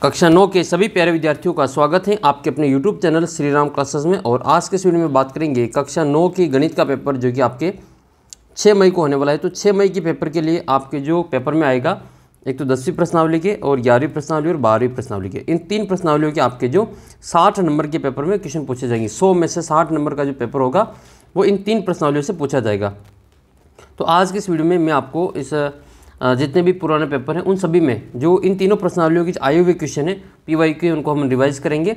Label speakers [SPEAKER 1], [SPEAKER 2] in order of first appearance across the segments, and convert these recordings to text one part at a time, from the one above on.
[SPEAKER 1] कक्षा 9 के सभी प्यारे विद्यार्थियों का स्वागत है आपके अपने YouTube channel Shri Ram classes में। और आज के इस वीडियो में बात करेंगे कक्षा 9 की गणित का पेपर जो कि आपके 6 मई को होने वाला है। तो 6 मई के पेपर के लिए आपके जो पेपर में आएगा, एक तो 10वीं प्रश्नावली के और 11वीं प्रश्नावली और 12वीं प्रश्नावली के, इन 3 प्रश्नावलियों के आपके जो 60 नंबर के पेपर में क्वेश्चन पूछे जाएंगे। 100 में से 60 नंबर का जो पेपर होगा वो इन 3 प्रश्नावलियों से पूछा जाएगा। तो आज की इस वीडियो में मैं आपको इस जितने भी पुराने पेपर हैं उन सभी में जो इन तीनों प्रश्नावलियों के आए हुए क्वेश्चन है PYQ, उनको हम रिवाइज करेंगे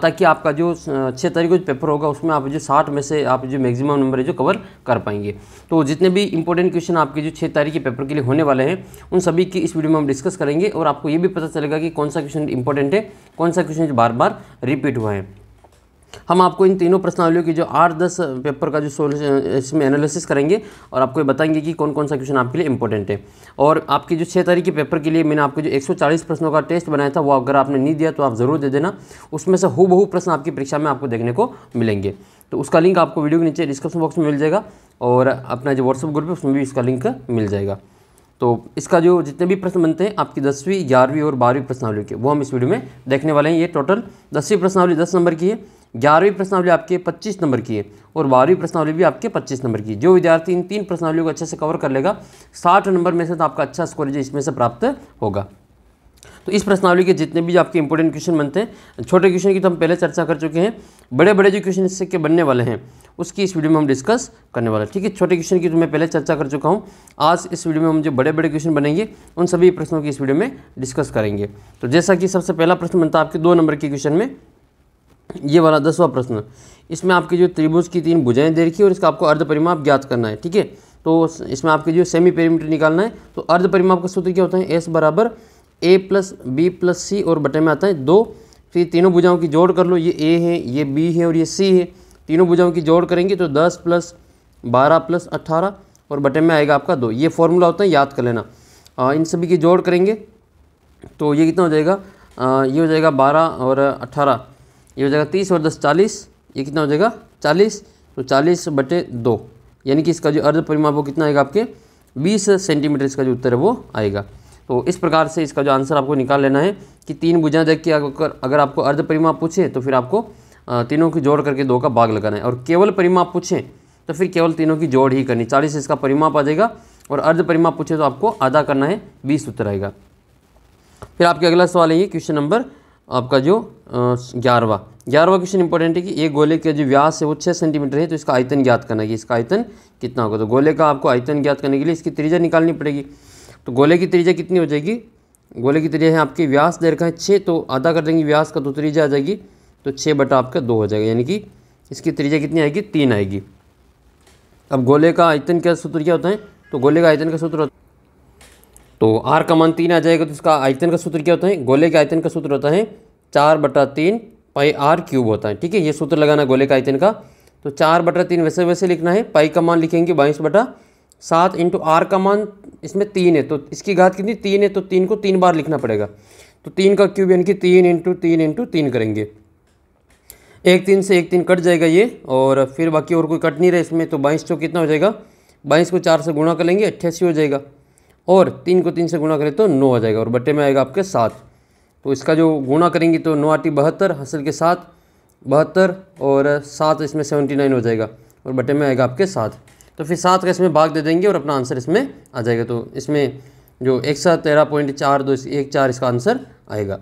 [SPEAKER 1] ताकि आपका जो 6 तारीख को जो पेपर होगा उसमें आप जो 60 में से आप जो मैक्सिमम नंबर है जो कवर कर पाएंगे। तो जितने भी इंपॉर्टेंट क्वेश्चन आपके जो 6 तारीख के पेपर के लिए होने वाले हैं उन सभी की इस वीडियो में हम डिस्कस करेंगे और आपको ये भी पता चलेगा कि कौन सा क्वेश्चन इंपॉर्टेंट है, कौन सा क्वेश्चन जो बार बार रिपीट हुआ है। हम आपको इन तीनों प्रश्नावलियों की जो 8-10 पेपर का जो सोल्यूशन इसमें एनालिसिस करेंगे और आपको ये बताएंगे कि कौन कौन सा क्वेश्चन आपके लिए इंपॉर्टेंट है। और आपकी जो 6 तारीख के पेपर के लिए मैंने आपको जो 140 प्रश्नों का टेस्ट बनाया था वो अगर आपने नहीं दिया तो आप ज़रूर दे देना। उसमें से हूबहू प्रश्न आपकी परीक्षा में आपको देखने को मिलेंगे। तो उसका लिंक आपको वीडियो के नीचे डिस्क्रिप्शन बॉक्स में मिल जाएगा और अपना जो व्हाट्सएप ग्रुप है उसमें भी इसका लिंक मिल जाएगा। तो इसका जो जितने भी प्रश्न बनते हैं आपकी 10वीं, 11वीं और 12वीं प्रश्नावली के वो हम इस वीडियो में देखने वाले हैं। ये टोटल 10वीं प्रश्नावली 10 नंबर की है, 11वीं प्रश्नावली आपके 25 नंबर की है और 12वीं प्रश्नावली भी आपके 25 नंबर की। जो विद्यार्थी इन 3 प्रश्नावलियों को अच्छे से कवर कर लेगा 60 नंबर में से तो आपका अच्छा स्कोर इसमें से प्राप्त होगा। तो इस प्रश्नावली के जितने भी आपके इंपॉर्टेंट क्वेश्चन बनते हैं, छोटे क्वेश्चन की तो हम पहले चर्चा कर चुके हैं, बड़े बड़े जो क्वेश्चन इससे के बनने वाले हैं उसकी इस वीडियो में हम डिस्कस करने वाले हैं। ठीक है, छोटे क्वेश्चन की तो मैं पहले चर्चा कर चुका हूँ। आज इस वीडियो में हम जो बड़े बड़े क्वेश्चन बनेंगे उन सभी प्रश्नों की इस वीडियो में डिस्कस करेंगे। तो जैसा कि सबसे पहला प्रश्न बनता है आपके 2 नंबर के क्वेश्चन में, ये वाला 10वां प्रश्न। इसमें आपकी जो त्रिभुज की 3 भुजाएं दे रखी है और इसका आपको अर्ध परिमाप ज्ञात करना है। ठीक है, तो इसमें आपके जो सेमी पेरीमीटर निकालना है। तो अर्ध परिमाप का सूत्र क्या होता है? S बराबर A plus B plus C और बटे में आता है 2। फिर तीनों भुजाओं की जोड़ कर लो, ये A है, ये B है और ये C है। तीनों भुजाओं की जोड़ करेंगे तो 10 प्लस 12 प्लस 18 और बटे में आएगा आपका 2। ये फॉर्मूला होता है, याद कर लेना। इन सभी की जोड़ करेंगे तो ये कितना हो जाएगा? ये हो जाएगा 12 और 18, ये हो जाएगा 30 और 10 40, ये कितना हो जाएगा 40। तो 40 बटे 2 यानी कि इसका जो अर्ध परिमाप वो कितना आएगा आपके 20 सेंटीमीटर इसका जो उत्तर है वो आएगा। तो इस प्रकार से इसका जो आंसर आपको निकाल लेना है कि 3 भुजाएं देख के अगर आपको अर्ध परिमाप पूछे तो फिर आपको तीनों की जोड़ करके 2 का भाग लगाना है। और केवल परिमाप पूछे तो फिर केवल तीनों की जोड़ ही करनी। 40 इसका परिमाप आ जाएगा और अर्ध परिमाप पूछे तो आपको आधा करना है, 20 उत्तर आएगा। फिर आपके अगला सवाल है ये क्वेश्चन नंबर आपका जो 11वां क्वेश्चन इंपॉर्टेंट है कि एक गोले का जो व्यास है वो 6 सेंटीमीटर है। तो इसका आयतन ज्ञात करना है कि इसका आयतन कितना होगा। तो गोले का आपको आयतन ज्ञात करने के लिए इसकी त्रिज्या निकालनी पड़ेगी। तो गोले की त्रिज्या कितनी हो जाएगी? गोले की त्रिज्या है आपकी, व्यास दे रखा है 6, तो आधा कर देंगे व्यास का तो त्रिज्या आ जाएगी, तो 6 बटा आपका 2 हो जाएगा, यानी कि इसकी त्रिज्या कितनी आएगी? 3 आएगी। अब गोले का आयतन का सूत्र क्या होता है? तो गोले का आयतन का सूत्र होता है, तो r का मान 3 आ जाएगा। तो इसका आयतन का सूत्र क्या होता है? गोले के आयतन का सूत्र होता है 4/3 पाई r क्यूब होता है। ठीक है, ये सूत्र लगाना गोले का आयतन का। तो 4/3 वैसे वैसे लिखना है, पाई का मान लिखेंगे 22/7 इंटू r का मान इसमें 3 है तो इसकी घात कितनी? 3 है, तो 3 को 3 बार लिखना पड़ेगा। तो 3 का क्यूब यानी कि 3 इंटू 3 इंटू 3 करेंगे। 1 3 से 1 3 कट जाएगा ये, और फिर बाकी और कोई कट नहीं रहा इसमें। तो 22 चौक कितना हो जाएगा? 22 को 4 से गुणा कर लेंगे 88 हो जाएगा, और 3 को 3 से गुणा करें तो 9 आ जाएगा, और बटे में आएगा आपके 7। तो इसका जो गुणा करेंगे तो 9 8 72, हासिल के 7 72 और 7 इसमें 79 हो जाएगा, और बटे में आएगा आपके 7। तो फिर 7 का इसमें भाग दे देंगे और अपना आंसर इसमें आ जाएगा। तो इसमें जो 113.4214 इसका आंसर आएगा।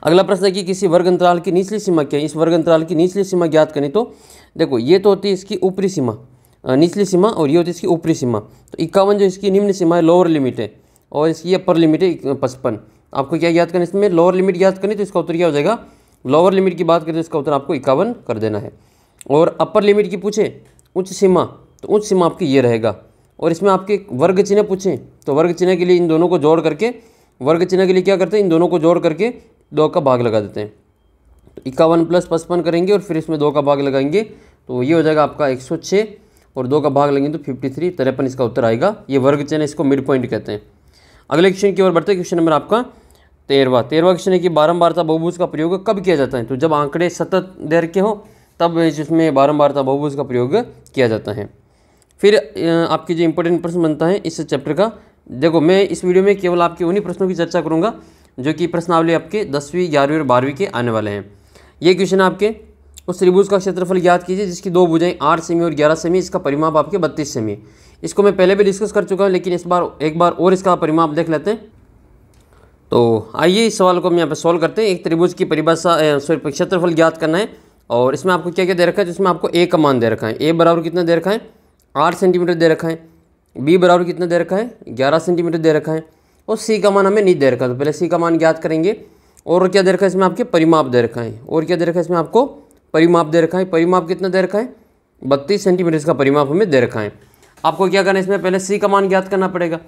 [SPEAKER 1] अगला प्रश्न है कि किसी वर्ग अंतराल की निचली सीमा क्या है? इस वर्ग अंतराल की निचली सीमा ज्ञात करनी। तो देखो, ये तो होती है इसकी ऊपरी सीमा, निचली सीमा, और ये होती है इसकी ऊपरी सीमा। तो 51 जो इसकी निम्न सीमा है, लोअर लिमिट है, और इसकी अपर लिमिट है 55। आपको क्या याद करना है इसमें? लोअर लिमिट याद करनी। तो इसका उत्तर क्या हो जाएगा? लोअर लिमिट की बात करें तो इसका उत्तर आपको 51 कर देना है। और अपर लिमिट की पूछे उच्च सीमा, तो उच्च सीमा आपकी ये रहेगा। और इसमें आपके वर्ग चिन्ह पूछें तो वर्ग चिन्ह के लिए इन दोनों को जोड़ करके, वर्ग चिन्ह के लिए क्या करते हैं? इन दोनों को जोड़ करके 2 का भाग लगा देते हैं। तो 51 प्लस 55 करेंगे और फिर इसमें 2 का भाग लगाएंगे, तो ये हो जाएगा आपका 106, और 2 का भाग लगेंगे तो 53, 53 इसका उत्तर आएगा। ये वर्ग चिन्ह, इसको मिड पॉइंट कहते हैं। अगले क्वेश्चन की ओर बढ़ते हैं। क्वेश्चन नंबर आपका 13वां क्वेश्चन है कि बारंबारता बहुभुज का प्रयोग कब किया जाता है? तो जब आंकड़े सतत दे रखे हो तब इसमें बारंबारता बहुभुज का प्रयोग किया जाता है। फिर आपकी जो इंपॉर्टेंट प्रश्न बनता है इस चैप्टर का, देखो मैं इस वीडियो में केवल आपके उन्हीं प्रश्नों की चर्चा करूंगा जो कि प्रश्नावली आपके 10वीं 11वीं और 12वीं के आने वाले हैं। ये क्वेश्चन आपके उस त्रिभुज का क्षेत्रफल ज्ञात कीजिए जिसकी दो भुजाएं 8 सेमी और 11 सेमी, इसका परिमाप आपके 32 सेमी। इसको मैं पहले भी डिस्कस कर चुका हूँ, लेकिन इस बार एक बार और इसका परिमाप देख लेते हैं। तो आइए इस सवाल को हम यहाँ पे सॉल्व करते हैं। एक त्रिभुज की परिभाषा क्षेत्रफल ज्ञात करना है, और इसमें आपको क्या क्या दे रखा है। तो इसमें आपको ए का मान दे रखा है। ए बराबर कितना दे रखा है, 8 सेंटीमीटर दे रखा है। बी बराबर कितना दे रखा है, 11 सेंटीमीटर दे रखा है। और सी का मान हमें नहीं दे रखा, तो पहले सी का मान ज्ञात करेंगे। और क्या दे रखा है इसमें आपके परिमाप दे रखा है। और क्या दे रखा है इसमें आपको परिमाप दे रखा है। परिमाप कितना दे रखा है, 32 सेंटीमीटर इसका परिमाप हमें दे रखा है। आपको क्या करना है, इसमें पहले सी का मान ज्ञात करना पड़ेगा।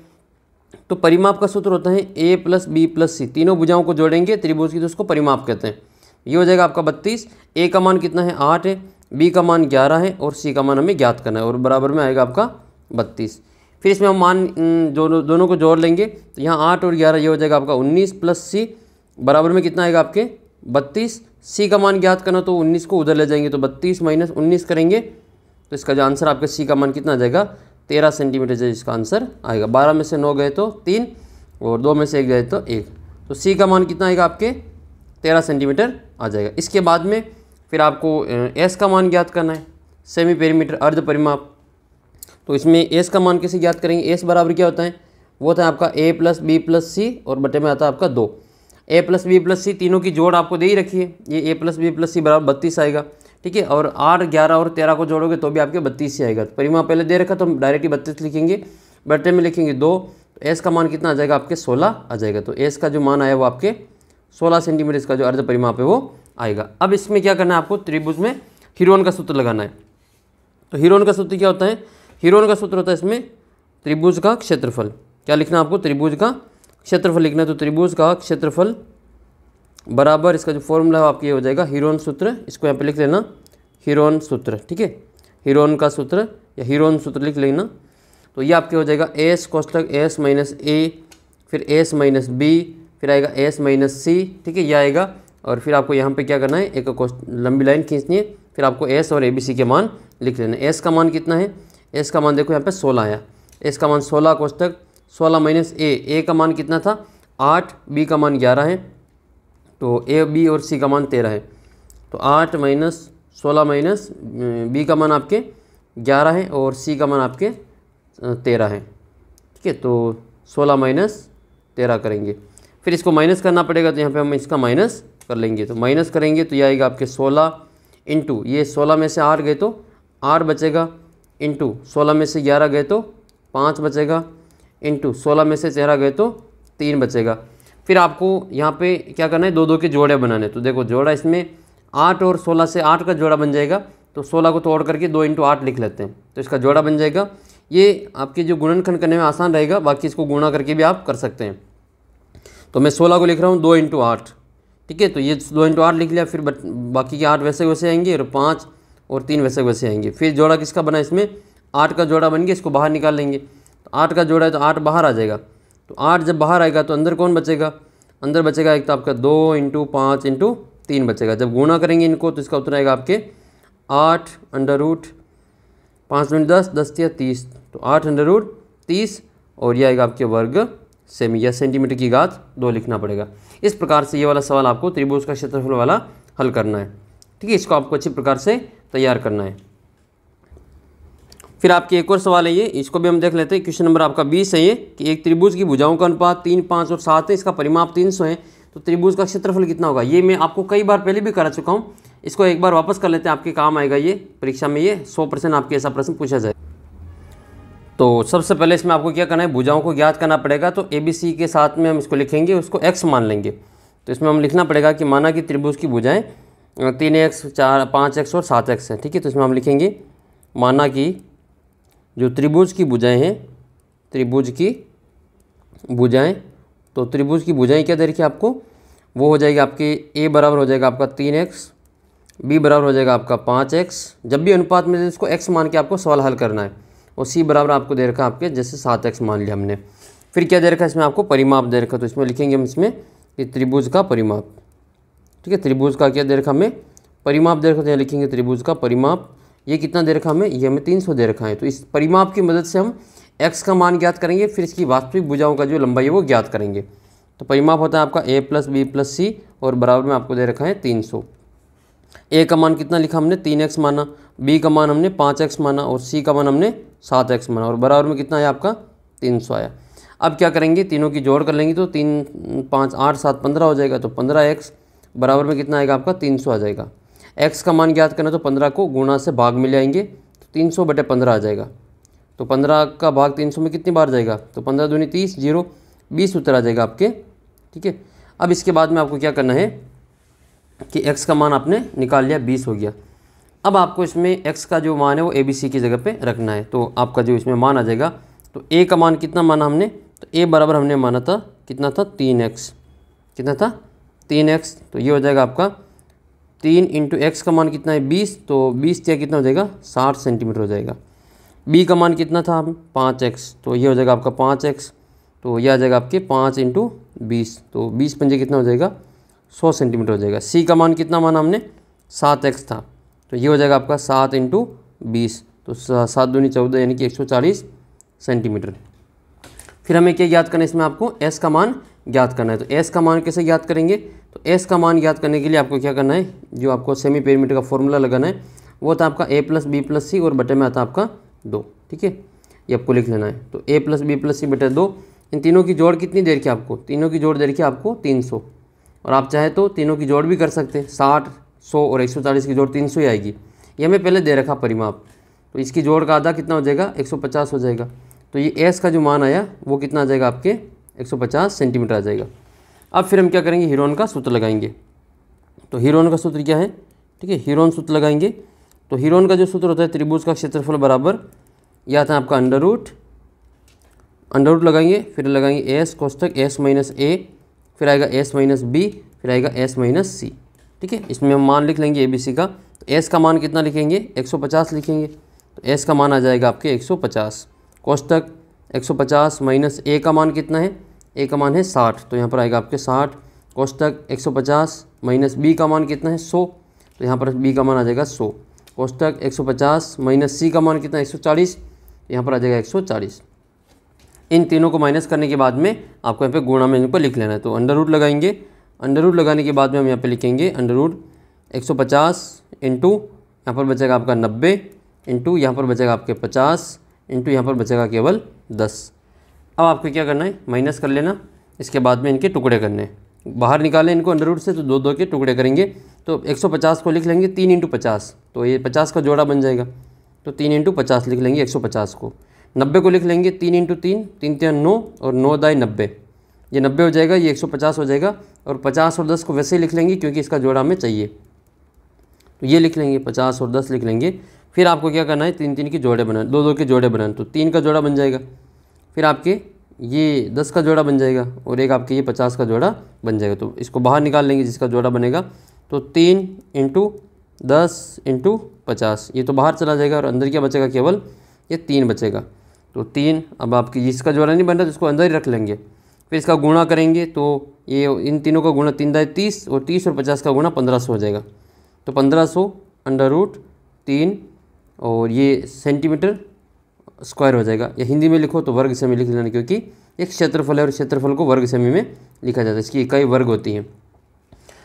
[SPEAKER 1] तो परिमाप का सूत्र होता है ए प्लस बी प्लस सी, तीनों भुजाओं को जोड़ेंगे त्रिभुज की तो उसको परिमाप कहते हैं। ये हो जाएगा आपका 32। ए का मान कितना है, 8 है। बी का मान 11 है और सी का मान हमें ज्ञात करना है, और बराबर में आएगा आपका 32। फिर इसमें हम मान दोनों को जोड़ लेंगे, तो यहाँ 8 और 11 ये हो जाएगा आपका 19 प्लस सी बराबर में कितना आएगा आपके 32। सी का मान ज्ञात करना, तो 19 को उधर ले जाएंगे तो 32 माइनस 19 करेंगे, तो इसका जो आंसर आपके सी का मान कितना आ जाएगा, 13 सेंटीमीटर जो इसका आंसर आएगा। 12 में से 9 गए तो 3 और 2 में से 1 गए तो 1, तो सी का मान कितना आएगा आपके 13 सेंटीमीटर आ जाएगा। इसके बाद में फिर आपको एस का मान ज्ञात करना है, सेमी पेरीमीटर अर्ध परिमाप। तो इसमें एस का मान कैसे ज्ञात करेंगे। एस बराबर क्या होता है, वो होता है आपका ए प्लस बी प्लस सी और बटे में आता है आपका 2। ए प्लस बी प्लस सी तीनों की जोड़ आपको दे ही रखी है, ये ए प्लस बी प्लस सी बराबर 32 आएगा, ठीक है। और 8, 11 और 13 को जोड़ोगे तो भी आपके 32 ही आएगा। तो परिमाप पहले दे रखा तो हम डायरेक्ट ही 32 लिखेंगे, बटे में लिखेंगे 2, तो एस का मान कितना आ जाएगा आपके 16 आ जाएगा। तो एस का जो मान आया वो आपके 16 सेंटीमीटर इसका जो अर्ध परिमाप है वो आएगा। अब इसमें क्या करना है आपको, त्रिभुज में हीरोन का सूत्र लगाना है। तो हीरोन का सूत्र क्या होता है, हीरोन का सूत्र होता है इसमें त्रिभुज का क्षेत्रफल। क्या लिखना है आपको, त्रिभुज का क्षेत्रफल लिखना है। तो त्रिभुज का क्षेत्रफल बराबर इसका जो फॉर्मूला है आपके ये हो जाएगा हीरोन सूत्र। इसको यहाँ पे लिख लेना हीरोन सूत्र, ठीक है। हीरोन का सूत्र या हीरोन सूत्र लिख लेना। तो ये आपके हो जाएगा एस कोष्टक एस माइनस ए, फिर एस माइनस बी, फिर आएगा एस माइनस सी, ठीक है, ये आएगा। और फिर आपको यहाँ पे क्या करना है, एक लंबी लाइन खींचनी है, फिर आपको एस और ए बी सी के मान लिख लेना है। एस का मान कितना है, एस का मान देखो यहाँ पे 16 आया। एस का मान 16 कोष्टक 16 माइनस ए का मान कितना था 8, बी का मान 11 है, तो ए बी और सी का मान 13 है। तो 8 माइनस 16 माइनस बी का मान आपके 11 है और सी का मान आपके 13 है, ठीक है। तो 16 माइनस 13 करेंगे, फिर इसको माइनस करना पड़ेगा, तो यहाँ पे हम इसका माइनस कर लेंगे। तो माइनस करेंगे तो ये आएगा आपके 16 इंटू ये 16 में से 8 गए तो 8 बचेगा, इंटू 16 में से 11 गए तो 5 बचेगा, इंटू 16 में से 13 गए तो 3 बचेगा। फिर आपको यहाँ पे क्या करना है, 2 के जोड़े बनाने। तो देखो जोड़ा इसमें 8 और 16 से 8 का जोड़ा बन जाएगा, तो 16 को तोड़ करके 2 इंटू 8 लिख लेते हैं, तो इसका जोड़ा बन जाएगा। ये आपके जो गुणनखंड करने में आसान रहेगा, बाकी इसको गुणा करके भी आप कर सकते हैं। तो मैं 16 को लिख रहा हूँ 2 इंटू 8, ठीक है। तो ये 2 इंटू 8 लिख लिया, फिर बाकी के 8 वैसे वैसे आएंगे और 5 और 3 वैसे वैसे आएंगे। फिर जोड़ा किसका बना, इसमें 8 का जोड़ा बन गया, इसको बाहर निकाल लेंगे। तो 8 का जोड़ा है तो 8 बाहर आ जाएगा। तो 8 जब बाहर आएगा तो अंदर कौन बचेगा, अंदर बचेगा एक तो आपका 2 इंटू 5 इंटू 3 बचेगा। जब गुणा करेंगे इनको तो इसका उत्तर आएगा आपके 8 अंडर रूट 5 मिनट 10 10 या 30, तो 8 अंडर रूट 30, और यह आएगा आपके वर्ग सेमी या सेंटीमीटर की घात 2 लिखना पड़ेगा। इस प्रकार से ये वाला सवाल आपको त्रिभुज का क्षेत्रफल वाला हल करना है, ठीक है। इसको आपको अच्छी प्रकार से तैयार करना है। फिर आपके एक और सवाल है ये, इसको भी हम देख लेते हैं। क्वेश्चन नंबर आपका 20 है ये, कि एक त्रिभुज की भुजाओं का अनुपात 3, 5 और 7 है, इसका परिमाप 300 है, तो त्रिभुज का क्षेत्रफल कितना होगा। ये मैं आपको कई बार पहले भी करा चुका हूँ, इसको एक बार वापस कर लेते हैं, आपके काम आएगा ये परीक्षा में। ये 100% आपके ऐसा प्रश्न पूछा जाए। तो सबसे पहले इसमें आपको क्या करना है, भुजाओं को ज्ञात करना पड़ेगा। तो ए बी सी के साथ में हम इसको लिखेंगे, उसको एक्स मान लेंगे। तो इसमें हम लिखना पड़ेगा कि माना कि त्रिभुज की भुजाएं 3x 4 5x और 7x है, ठीक है। तो इसमें हम लिखेंगे माना कि जो त्रिभुज की भुजाएं हैं, त्रिभुज की भुजाएं, तो त्रिभुज की भुजाएं क्या दे रखी है आपको, वो हो जाएगी आपके ए बराबर हो जाएगा आपका 3x, बी बराबर हो जाएगा आपका 5x। जब भी अनुपात में इसको x मान के आपको सवाल हल करना है। और सी बराबर आपको दे रखा है आपके जैसे 7x मान लिया हमने। फिर क्या दे रखा है इसमें आपको परिमाप दे रखा है, तो इसमें लिखेंगे हम इसमें कि त्रिभुज का परिमाप, ठीक है। त्रिभुज का क्या दे रखा हमें, परिमाप दे रखा, तो यहाँ लिखेंगे त्रिभुज का परिमाप। ये कितना दे रखा हमें, ये हमें 300 दे रखा है। तो इस परिमाप की मदद से हम x का मान ज्ञात करेंगे, फिर इसकी वास्तविक भुजाओं का जो लंबाई है वो ज्ञात करेंगे। तो परिमाप होता है आपका a प्लस बी प्लस सी और बराबर में आपको दे रखा है 300। a का मान कितना लिखा हमने 3x माना, b का मान हमने 5x माना और c का मान हमने 7x माना और बराबर में कितना आया आपका 300 आया। अब क्या करेंगे, तीनों की जोड़ कर लेंगे तो 3 5 8 7 15 हो जाएगा। तो 15x बराबर में कितना आएगा आपका 300 आ जाएगा। x का मान ज्ञात करना तो 15 को गुणा से भाग में ले आएंगे तो 300/15 आ जाएगा। तो 15 का भाग 300 में कितनी बार जाएगा, तो 15 दूनी 30, 0 20 उत्तर आ जाएगा आपके। ठीक है, अब इसके बाद में आपको क्या करना है कि x का मान आपने निकाल लिया 20 हो गया। अब आपको इसमें x का जो मान है वो ABC की जगह पे रखना है। तो आपका जो इसमें मान आ जाएगा, तो a का मान कितना माना हमने, तो a बराबर हमने माना था कितना था 3x, कितना था 3x। तो ये हो जाएगा आपका 3 इंटू x का मान कितना है 20, तो 20 या कितना हो जाएगा 60 सेंटीमीटर हो जाएगा। b का मान कितना था 5x, तो ये हो जाएगा आपका 5x। तो ये आ जाएगा आपके 5 इंटू 20, तो 20 पंजे कितना हो जाएगा 100 सेंटीमीटर हो जाएगा। c का मान कितना माना हमने 7x था, तो ये हो जाएगा आपका 7 इंटू 20, तो 7 दूनी 14 यानी कि 140 सेंटीमीटर। फिर हमें क्या ज्ञात करना है, इसमें आपको s का मान ज्ञात करना है। तो s का मान कैसे ज्ञात करेंगे, तो s का मान ज्ञात करने के लिए आपको क्या करना है, जो आपको सेमी पेरीमीटर का फॉर्मूला लगाना है वो होता है आपका a प्लस बी प्लस सी और बटे में आता है आपका 2। ठीक है, ये आपको लिख लेना है। तो a प्लस बी प्लस सी बटे 2, इन तीनों की जोड़ कितनी दे रखी है आपको, तीनों की जोड़ दे रखी है आपको 300। और आप चाहे तो तीनों की जोड़ भी कर सकते हैं, 60 100 और 140 की जोड़ 300 ही आएगी। ये हमें पहले दे रखा परिमाप, तो इसकी जोड़ का आधा कितना हो जाएगा 150 हो जाएगा। तो ये s का जो मान आया वो कितना आ जाएगा आपके 150 सेंटीमीटर आ जाएगा। अब फिर हम क्या करेंगे, हीरोन का सूत्र लगाएंगे। तो हीरोन का सूत्र क्या है, ठीक है, हीरोन सूत्र लगाएंगे। तो हीरोन का जो सूत्र होता है त्रिभुज का क्षेत्रफल बराबर, यह आता है आपका अंडर रूट लगाएंगे, फिर लगाएंगे s कोष्टक s माइनस a, फिर आएगा s माइनस b, फिर आएगा s माइनस c। ठीक है, इसमें हम मान लिख लेंगे ABC का। तो s का मान कितना लिखेंगे 150 लिखेंगे, तो s का मान आ जाएगा आपके 150 कोष्टक 150 माइनस a का मान कितना है, a का मान है 60, तो यहाँ पर आएगा आपके 60 कोष्टक 150 माइनस b का मान कितना है 100, तो यहाँ पर b का मान आ जाएगा 100 कोष्टक 150 माइनस c का मान कितना है 140, यहाँ पर आ जाएगा 140। इन तीनों को माइनस करने के बाद में आपको यहाँ पे गुणा में इनको लिख लेना है। तो अंडर रूट लगाएंगे, अंडर रूट लगाने के बाद में हम यहाँ पे लिखेंगे अंडर रूट 150 इंटू यहाँ पर बचेगा आपका 90 इंटू यहाँ पर बचेगा आपके 50 इंटू यहाँ पर बचेगा केवल 10। अब आपको क्या करना है, माइनस कर लेना, इसके बाद में इनके टुकड़े करने हैं, बाहर निकालें इनको अंडर रूट से, तो 2 2 के टुकड़े करेंगे। तो 150 को लिख लेंगे 3 इंटू 50, तो ये 50 का जोड़ा बन जाएगा, तो 3 इंटू 50 लिख लेंगे 150 को। 90 को लिख लेंगे 3 इंटू 3, 3 3 9 और 9 दाई 90, ये 90 हो जाएगा, ये 150 हो जाएगा। और 50 और 10 को वैसे ही लिख लेंगे क्योंकि इसका जोड़ा हमें चाहिए, तो ये लिख लेंगे 50 और 10 लिख लेंगे। फिर आपको क्या करना है, 3 3 के जोड़े बनाए, 2 2 के जोड़े बनाए, तो 3 का जोड़ा बन जाएगा, फिर आपके ये 10 का जोड़ा बन जाएगा और एक आपके ये 50 का जोड़ा बन जाएगा। तो इसको बाहर निकाल लेंगे जिसका जोड़ा बनेगा, तो 3 इंटू 10 इंटू 50, ये तो बाहर चला जाएगा और अंदर क्या बचेगा, केवल ये 3 बचेगा। तो 3, अब आपकी इसका जोड़ा नहीं बन रहा तो इसको अंदर ही रख लेंगे, फिर इसका गुणा करेंगे, तो ये इन तीनों का गुणा 3 दाई 30 और 30 और 50 का गुणा 1500 हो जाएगा। तो 1500 अंडर रूट 3 और ये सेंटीमीटर स्क्वायर हो जाएगा, या हिंदी में लिखो तो वर्ग सेमी लिख लेना, क्योंकि एक क्षेत्रफल है और क्षेत्रफल को वर्ग सेमी में लिखा जाता है, इसकी इकाई वर्ग होती है।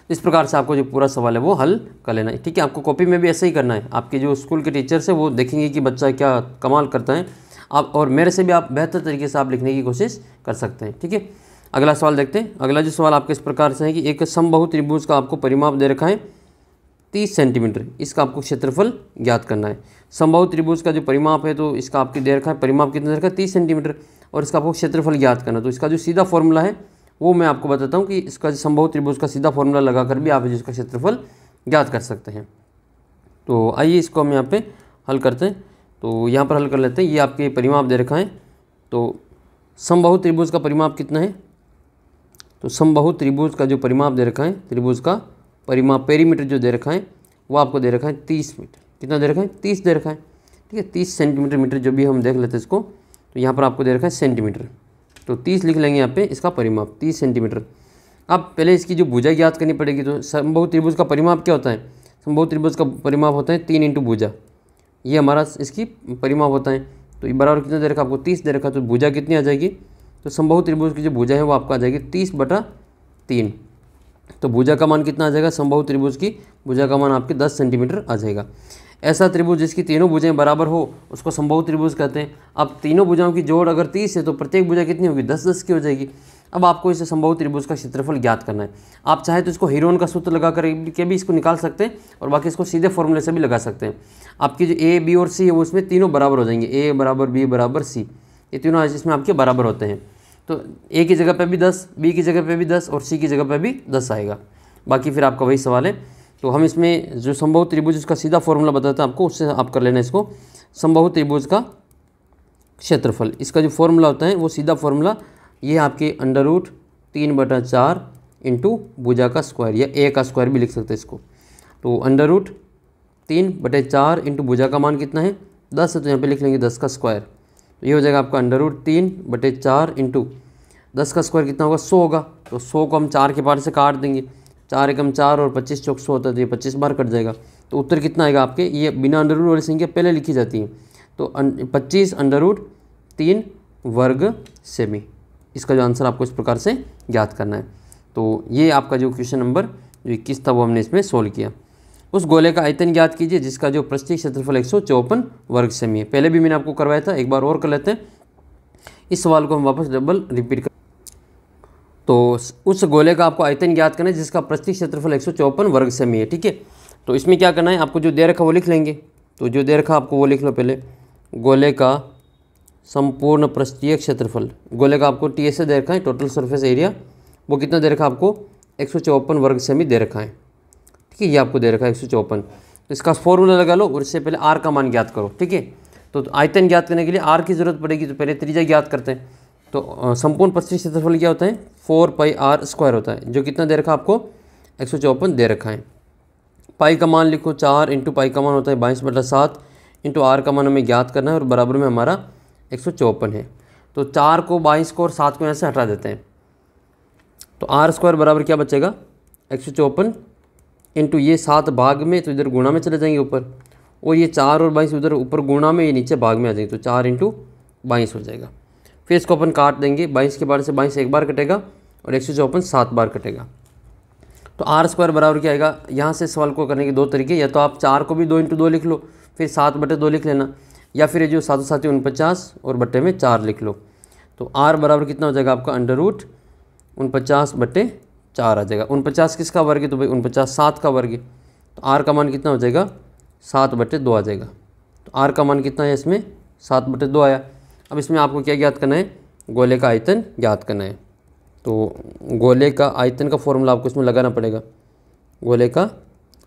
[SPEAKER 1] इस प्रकार से आपको जो पूरा सवाल है वो हल कर लेना है। ठीक है, आपको कॉपी में भी ऐसे ही करना है, आपके जो स्कूल के टीचर्स है वो देखेंगे कि बच्चा क्या कमाल करता है आप, और मेरे से भी आप बेहतर तरीके से आप लिखने की कोशिश कर सकते हैं। ठीक है, अगला सवाल देखते हैं। अगला जो सवाल आपके इस प्रकार से है कि एक समबाहु त्रिभुज का आपको परिमाप दे रखा है 30 सेंटीमीटर, इसका आपको क्षेत्रफल ज्ञात करना है। समबाहु त्रिभुज का जो परिमाप है तो इसका आपके दे रखा है, परिमाप कितना दे रखा है 30 सेंटीमीटर, और इसका आपको क्षेत्रफल ज्ञात करना। तो इसका जो सीधा फॉर्मूला है वो मैं आपको बताता हूँ कि इसका समबाहु त्रिभुज का सीधा फॉर्मूला लगाकर भी आप इसका क्षेत्रफल ज्ञात कर सकते हैं। तो आइए इसको हम यहाँ पे हल करते हैं। तो यहाँ पर हल कर लेते हैं, ये आपके परिमाप दे रखा है। तो समबाहु त्रिभुज का परिमाप कितना है, तो समबाहु त्रिभुज का जो परिमाप दे रखा है, त्रिभुज का परिमाप पेरीमीटर जो दे रखा है वो आपको दे रखा है 30 मीटर। कितना दे रखा है 30 दे रखा है। ठीक है, 30 सेंटीमीटर, मीटर जो भी हम देख लेते हैं इसको, तो यहाँ पर आपको दे रखा है सेंटीमीटर, तो 30 लिख लेंगे यहाँ पे इसका परिमाप 30 सेंटीमीटर। अब पहले इसकी जो भुजा ज्ञात करनी पड़ेगी। तो समबाहु त्रिभुज का परिमाप क्या होता है, समबाहु त्रिभुज का परिमाप होता है 3 इंटू भुजा, ये हमारा इसकी परिमाप होता है। तो ये बराबर कितना दे रखा है आपको 30 दे रखा है, तो भुजा कितनी आ जाएगी तो समबाहु त्रिभुज की जो भुजा है वो आपका आ जाएगी 30/3। तो भुजा का मान कितना आ जाएगा, समबाहु त्रिभुज की भुजा का मान आपके 10 सेंटीमीटर आ जाएगा। ऐसा त्रिभुज जिसकी तीनों भुजाएं बराबर हो उसको समबाहु त्रिभुज कहते हैं। अब तीनों भुजाओं की जोड़ अगर 30 है तो प्रत्येक भुजा कितनी होगी, 10-10 की हो जाएगी। अब आपको इसे समबाहु त्रिभुज का क्षेत्रफल ज्ञात करना है। आप चाहे तो इसको हीरोन का सूत्र लगा कर के भी इसको निकाल सकते हैं और बाकी इसको सीधे फॉर्मूले से भी लगा सकते हैं। आपकी जो ए, बी और सी है वो इसमें तीनों बराबर हो जाएंगे, ए बराबर बी बराबर सी, ये तीनों इसमें आपके बराबर होते हैं। तो ए की जगह पे भी 10, बी की जगह पे भी 10 और सी की जगह पे भी 10 आएगा। बाकी फिर आपका वही सवाल है। तो हम इसमें जो समबाहु त्रिभुज उसका सीधा फॉर्मूला बताते हैं आपको, उससे आप कर लेना इसको। समबाहु त्रिभुज का क्षेत्रफल, इसका जो फॉर्मूला होता है वो सीधा फॉर्मूला ये आपके √3/4 इंटू भुजा का स्क्वायर या ए का स्क्वायर भी लिख सकते हैं इसको। तो √3/4 इंटू भुजा का मान कितना है, 10 है, तो यहाँ पे लिख लेंगे 10 का स्क्वायर। तो ये हो जाएगा आपका √3/4 इंटू 10 का स्क्वायर कितना होगा, 100 होगा। तो 100 को हम 4 के पार से काट देंगे, 4 एकम 4 और 25 चौक 100 होता है, तो ये 25 बार कट जाएगा। तो उत्तर कितना आएगा आपके, ये बिना अंडर वाली संख्या पहले लिखी जाती है, तो 25 √3 वर्ग सेमी। इसका जो आंसर आपको इस प्रकार से ज्ञात करना है। तो ये आपका जो क्वेश्चन नंबर जो 21 था वो हमने इसमें सोल्व किया। उस गोले का आयतन ज्ञात कीजिए जिसका जो पृष्ठीय क्षेत्रफल 154 वर्ग सेमी है। पहले भी मैंने आपको करवाया था, एक बार और कर लेते हैं। इस सवाल को हम वापस डबल रिपीट कर। तो उस गोले का आपको आयतन ज्ञात करना है जिसका पृष्ठीय क्षेत्रफल 154 वर्ग सेमी है, ठीक है। तो इसमें क्या करना है, आपको जो दे रखा वो लिख लेंगे। तो जो दे रखा आपको वो लिख लो पहले, गोले का संपूर्ण पृष्ठीय क्षेत्रफल, गोले का आपको टी से दे रखा है, टोटल सरफेस एरिया, वो कितना दे रखा है आपको, 154 वर्ग सेमी दे रखा है, ठीक है। ये आपको दे रखा है 154। तो इसका फॉर्मूला लगा लो और इससे पहले आर का मान ज्ञात करो, ठीक है। तो आयतन ज्ञात करने के लिए आर की जरूरत पड़ेगी, तो पहले त्रिज्या ज्ञात करते हैं। तो संपूर्ण पृष्ठीय क्षेत्रफल क्या होता है, 4πr² होता है, जो कितना दे रखा आपको, 154 दे रखा है। पाई का मान लिखो 4 इंटू पाई का मान होता है 22/7 इंटू आर का मान हमें ज्ञात करना है और बराबर में हमारा 154 है। तो 4 को 22 को और 7 को यहाँ से हटा देते हैं, तो r² बराबर क्या बचेगा, 154 इंटू ये 7 भाग में, तो इधर गुणा में चले जाएंगे ऊपर, और ये 4 और 22 उधर ऊपर गुणा में, ये नीचे भाग में आ जाएंगे, तो 4 इंटू 22 हो जाएगा। फिर इसको अपन काट देंगे, 22 के बार से 22 एक बार कटेगा और 154 7 बार कटेगा। तो r² बराबर क्या आएगा, यहाँ से सवाल को करने के दो तरीके, या तो आप 4 को भी 2 इंटू 2 लिख लो, फिर 7/2 लिख लेना, या फिर ये जो 7 7 49 और बट्टे में 4 लिख लो। तो r बराबर कितना हो जाएगा आपका, √49/4 आ जाएगा। 49 किसका वर्ग है, तो भाई 49 7 का वर्ग है, तो r का मान कितना हो जाएगा, 7/2 आ जाएगा। तो r का मान कितना है इसमें, 7/2 आया। अब इसमें आपको क्या ज्ञात करना है, गोले का आयतन ज्ञात करना है। तो गोले का आयतन का फॉर्मूला आपको इसमें लगाना पड़ेगा। गोले का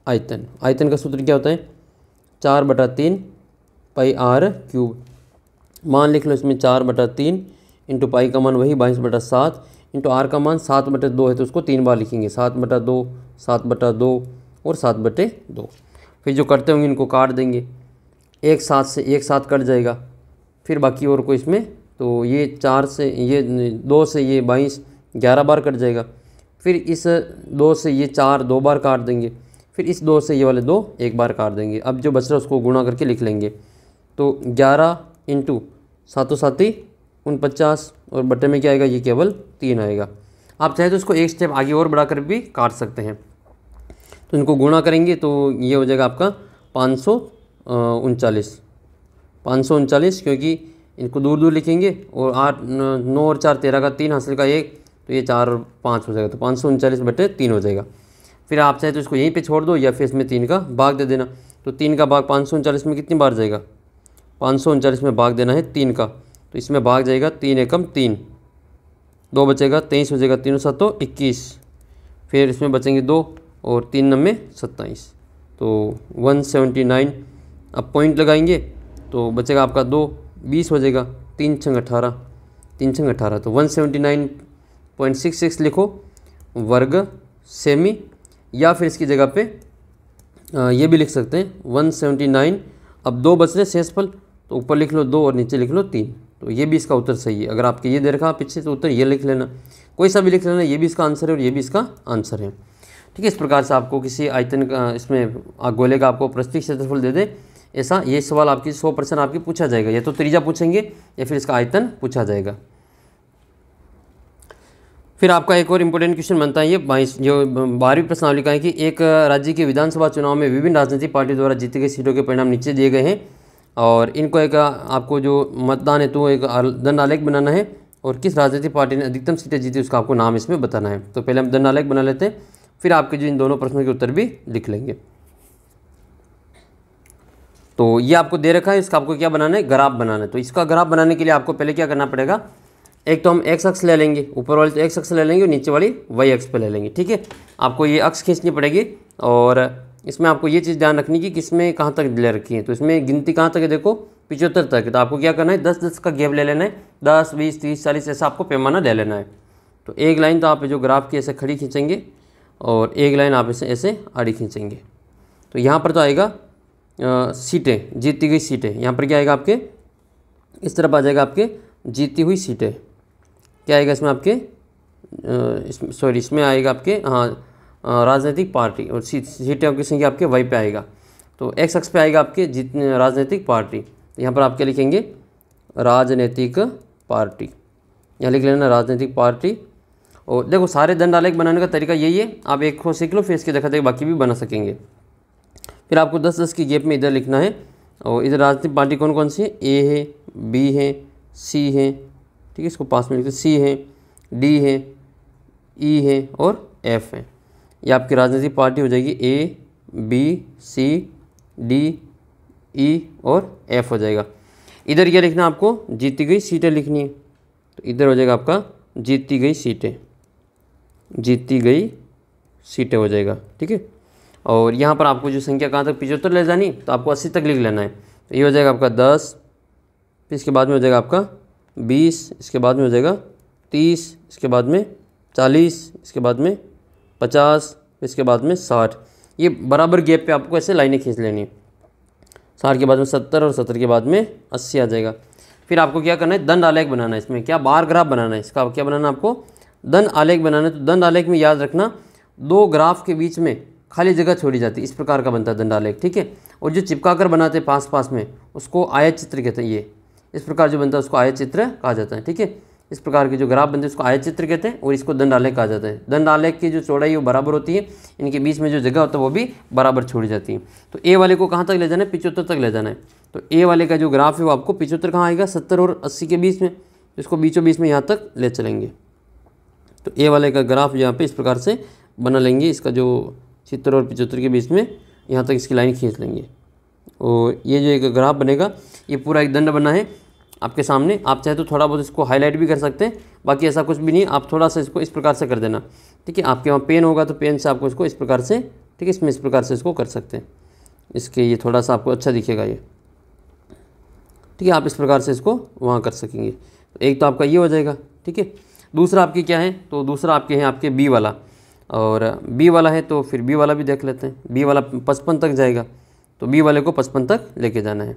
[SPEAKER 1] आयतन, आयतन का सूत्र क्या होता है, 4/3 πr³ मान लिख लो इसमें 4/3 इंटू पाई का मान वही 22/7 इंटू आर का मान 7/2 है, तो उसको 3 बार लिखेंगे, 7/2 7/2 और 7/2। फिर जो करते होंगे इनको काट देंगे, एक साथ से एक साथ कट जाएगा, फिर बाकी और को इसमें, तो ये 4 से ये 2 से ये 22 11 बार कट जाएगा। फिर इस 2 से ये 4 2 बार काट देंगे, फिर इस 2 से ये वाले 2 एक बार काट देंगे। अब जो बच रहा है उसको गुणा करके लिख लेंगे, तो 11 इंटू 7 7 49 और बट्टे में क्या आएगा, ये केवल 3 आएगा। आप चाहे तो इसको एक स्टेप आगे और बढ़ा कर भी काट सकते हैं। तो इनको गुणा करेंगे तो ये हो जाएगा आपका 539, क्योंकि इनको दूर दूर लिखेंगे और 8 9 और 4 13 का 3 हासिल का 1, तो ये 4 और 5 हो जाएगा, तो 539/3 हो जाएगा। फिर आप चाहे तो इसको यहीं पे छोड़ दो या फिर इसमें 3 का भाग दे देना। तो 3 का भाग 539 में कितनी बार जाएगा, 539 में भाग देना है 3 का, तो इसमें भाग जाएगा 3 एकम 3, 2 बचेगा 23 हो जाएगा, 3 7 21, फिर इसमें बचेंगे 2 और 3 9 27, तो 179। अब पॉइंट लगाएंगे तो बचेगा आपका 2 20 हो जाएगा, 3 6 18, 3 6 18, तो 179.66 लिखो वर्ग सेमी, या फिर इसकी जगह पे ये भी लिख सकते हैं 179। अब 2 बच रहे शेषफल, तो ऊपर लिख लो 2 और नीचे लिख लो 3, तो ये भी इसका उत्तर सही है। अगर आपके ये दे रखा पीछे तो उत्तर ये लिख लेना, कोई सा भी लिख लेना, ये भी इसका आंसर है और ये भी इसका आंसर है, ठीक है। इस प्रकार से आपको किसी आयतन का, इसमें गोले का आपको पृष्ठीय क्षेत्रफल दे दे, ऐसा ये सवाल आपकी 100% आपकी पूछा जाएगा, या तो त्रिज्या पूछेंगे या फिर इसका आयतन पूछा जाएगा। फिर आपका एक और इम्पोर्टेंट क्वेश्चन बनता है ये 22 जो 12वीं प्रश्नावली का है कि एक राज्य की विधानसभा चुनाव में विभिन्न राजनीतिक पार्टी द्वारा जीती गई सीटों के परिणाम नीचे दिए गए हैं और इनको एक आपको जो मतदान है तो एक दंड आलेख बनाना है और किस राजनीतिक पार्टी ने अधिकतम सीटें जीती उसका आपको नाम इसमें बताना है। तो पहले हम दंड आलेख बना लेते हैं, फिर आपके जो इन दोनों प्रश्नों के उत्तर भी लिख लेंगे। तो ये आपको दे रखा है, इसका आपको क्या बनाना है, ग्राफ बनाना है। तो इसका ग्राफ बनाने के लिए आपको पहले क्या करना पड़ेगा, एक तो हम एक्स अक्ष ले लेंगे, ऊपर वाली तो एक्स अक्ष ले लेंगे और नीचे वाली वाई अक्ष पे ले लेंगे। ठीक है, आपको ये अक्ष खींचनी पड़ेगी और इसमें आपको ये चीज़ ध्यान रखनी कि किसमें कहाँ तक ले रखी है। तो इसमें गिनती कहाँ तक है, देखो 75 तक है। तो आपको क्या करना है, 10-10 का गैप ले लेना है, 10, 20, 30, 40 ऐसा आपको पैमाना ले लेना है। तो एक लाइन तो आप जो ग्राफ की ऐसे खड़ी खींचेंगे और एक लाइन आप इसे ऐसे आड़ी खींचेंगे। तो यहाँ पर तो आएगा सीटें, जीती गई सीटें। यहाँ पर क्या आएगा आपके, इस तरफ आ जाएगा आपके जीती हुई सीटें। क्या आएगा इसमें आपके, इसमें आएगा आपके राजनीतिक पार्टी और सीटें आपकी संख्या आपके वाई पे आएगा। तो एक्स अक्ष पे आएगा आपके राजनीतिक पार्टी। तो यहाँ पर आप क्या लिखेंगे, राजनीतिक पार्टी, यहाँ लिख लेना राजनीतिक पार्टी। और देखो सारे दंड आलेख बनाने का तरीका यही है, आप एक को सीख लो फिर इसके देखा बाकी भी बना सकेंगे। फिर आपको 10-10 की गैप में इधर लिखना है और इधर राजनीतिक पार्टी कौन कौन सी है, ए है, बी है, सी है, ठीक है, इसको पास में लिखते, सी है, डी है, ई है और एफ है। ये आपकी राजनीतिक पार्टी हो जाएगी, ए, बी, सी, डी, ई और एफ हो जाएगा। इधर क्या लिखना आपको, जीती गई सीटें लिखनी है। तो इधर हो जाएगा आपका जीती गई सीटें, जीती गई सीटें हो जाएगा। ठीक है, और यहाँ पर आपको जो संख्या कहाँ तक 75 ले जानी, तो आपको 80 तक लिख लेना है। तो ये हो जाएगा आपका 10, फिर इसके बाद में हो जाएगा आपका 20, इसके बाद में हो जाएगा 30, इसके बाद में 40, इसके बाद में 50, इसके बाद में 60। ये बराबर गैप पे आपको ऐसे लाइनें खींच लेनी है। 60 के बाद में 70 और 70 के बाद में 80 आ जाएगा। फिर आपको क्या करना है, दंड आलेख बनाना है। इसमें क्या बार ग्राफ बनाना है, इसका क्या बनाना है आपको, दंड आलेख बनाना है। तो दंड आलेख में याद रखना, दो ग्राफ के बीच में खाली जगह छोड़ी जाती है, इस प्रकार का बनता है दंड आलेख। ठीक है, और जो चिपका कर बनाते हैं पास पास में उसको आयत चित्र कहते हैं। ये इस प्रकार जो बनता है उसको आयत चित्र कहा जाता है। ठीक है, इस प्रकार के जो ग्राफ बनते हैं उसको आयत चित्र कहते हैं और इसको दंड आलेख कहा जाता है। दंड आलेख की जो चौड़ाई वो बराबर होती है, इनके बीच में जो जगह होता है वो भी बराबर छोड़ी जाती है। तो ए वाले को कहाँ तक ले जाना है, 75 तक ले जाना है। तो ए वाले का जो ग्राफ है वो आपको 75 कहाँ आएगा, 70 और 80 के बीच में, इसको बीचों बीच में यहाँ तक ले चलेंगे। तो ए वाले का ग्राफ यहाँ पे इस प्रकार से बना लेंगे, इसका जो 70 और 75 के बीच में यहाँ तक इसकी लाइन खींच लेंगे और ये जो एक ग्राफ बनेगा ये पूरा एक दंड बना है आपके सामने। आप चाहे तो थोड़ा बहुत इसको हाईलाइट भी कर सकते हैं, बाकी ऐसा कुछ भी नहीं, आप थोड़ा सा इसको इस प्रकार से कर देना। ठीक है, आपके वहाँ पेन होगा तो पेन से आपको इसको इस प्रकार से, ठीक है, इसमें इस प्रकार से इसको कर सकते हैं। इसके ये थोड़ा सा आपको अच्छा दिखेगा ये। ठीक है, आप इस प्रकार से इसको वहाँ कर सकेंगे। तो एक तो आपका ये हो जाएगा। ठीक है, दूसरा आपकी क्या है, तो दूसरा आपके हैं आपके बी वाला, और बी वाला है तो फिर बी वाला भी देख लेते हैं। बी वाला 55 तक जाएगा, तो बी वाले को 55 तक लेके जाना है।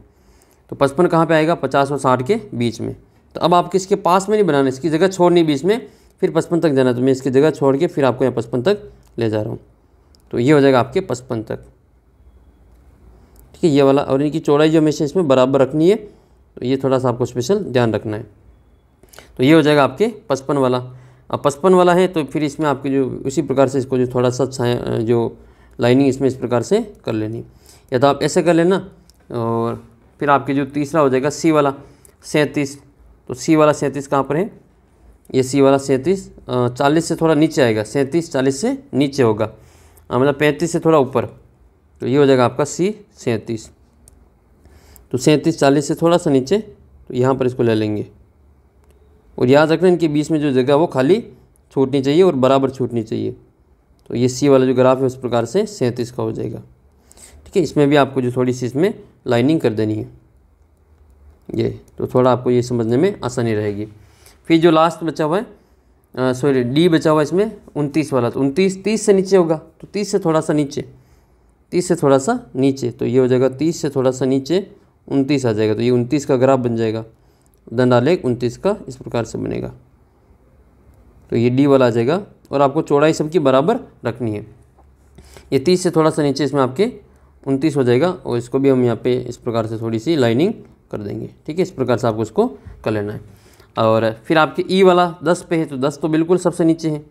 [SPEAKER 1] तो 55 कहाँ पे आएगा, 50 और 60 के बीच में। तो अब आपको इसके पास में नहीं बनाना, इसकी जगह छोड़नी बीच में, फिर 55 तक जाना। तो मैं इसकी जगह छोड़ के फिर आपको यहाँ 55 तक ले जा रहा हूँ। तो ये हो जाएगा आपके 55 तक। ठीक है, ये वाला, और इनकी चौड़ाई जो हमेशा इसमें बराबर रखनी है, तो ये थोड़ा सा आपको स्पेशल ध्यान रखना है। तो ये हो जाएगा आपके 55 वाला। अब 55 वाला है तो फिर इसमें आपके जो उसी प्रकार से इसको जो थोड़ा सा जो लाइनिंग इसमें इस प्रकार से कर लेनी, या तो आप ऐसे कर लेना। और फिर आपके जो तीसरा हो जाएगा सी वाला 37। तो सी वाला 37 कहाँ पर है, ये सी वाला 37 40 से थोड़ा नीचे आएगा, 37 40 से नीचे होगा, मतलब 35 से थोड़ा ऊपर। तो ये हो जाएगा आपका सी 37। तो 37 40 से थोड़ा सा नीचे, तो यहाँ पर इसको ले लेंगे। और याद रखना इनके बीच में जो जगह वो खाली छूटनी चाहिए और बराबर छूटनी चाहिए। तो ये सी वाला जो ग्राफ है उस प्रकार से 37 का हो जाएगा। ठीक है, इसमें भी आपको जो थोड़ी सी इसमें लाइनिंग कर देनी है ये, तो थोड़ा आपको ये समझने में आसानी रहेगी। फिर जो लास्ट बचा हुआ है, सॉरी डी बचा हुआ है इसमें 29 वाला, तो 29 30 से नीचे होगा, तो 30 से थोड़ा सा नीचे, 30 से थोड़ा सा नीचे, तो ये हो जाएगा 30 से थोड़ा सा नीचे 29 आ जाएगा। तो ये 29 का ग्राफ बन जाएगा, दंड आलेख 29 का इस प्रकार से बनेगा। तो ये डी वाला आ जाएगा और आपको चौड़ाई सबकी बराबर रखनी है। ये 30 से थोड़ा सा नीचे इसमें आपके 29 हो जाएगा और इसको भी हम यहाँ पे इस प्रकार से थोड़ी सी लाइनिंग कर देंगे। ठीक है, इस प्रकार से आपको इसको कर लेना है। और फिर आपके ई वाला 10 पे है तो 10 तो बिल्कुल सबसे नीचे है,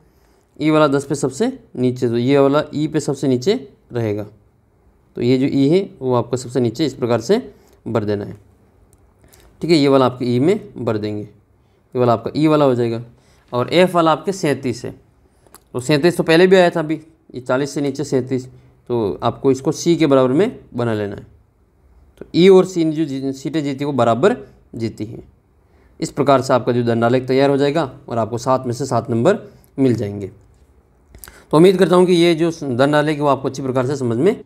[SPEAKER 1] ई वाला 10 पे सबसे नीचे, तो ये वाला ई पे सबसे नीचे रहेगा। तो ये जो ई है वो आपको सबसे नीचे इस प्रकार से भर देना है, ठीक है। ये वाला आपके ई में भर देंगे, ये वाला आपका ई वाला हो जाएगा। और एफ वाला आपके 37 है, तो 37 तो पहले भी आया था, अभी ये 40 से नीचे 37, तो आपको इसको सी के बराबर में बना लेना है। तो ई और सी ने जो सीटें जीती वो बराबर जीती हैं। इस प्रकार से आपका जो दंडालेख तैयार हो जाएगा और आपको 7 में से 7 नंबर मिल जाएंगे। तो उम्मीद करता हूँ कि ये जो दंडालेख है वो आपको अच्छी प्रकार से समझ में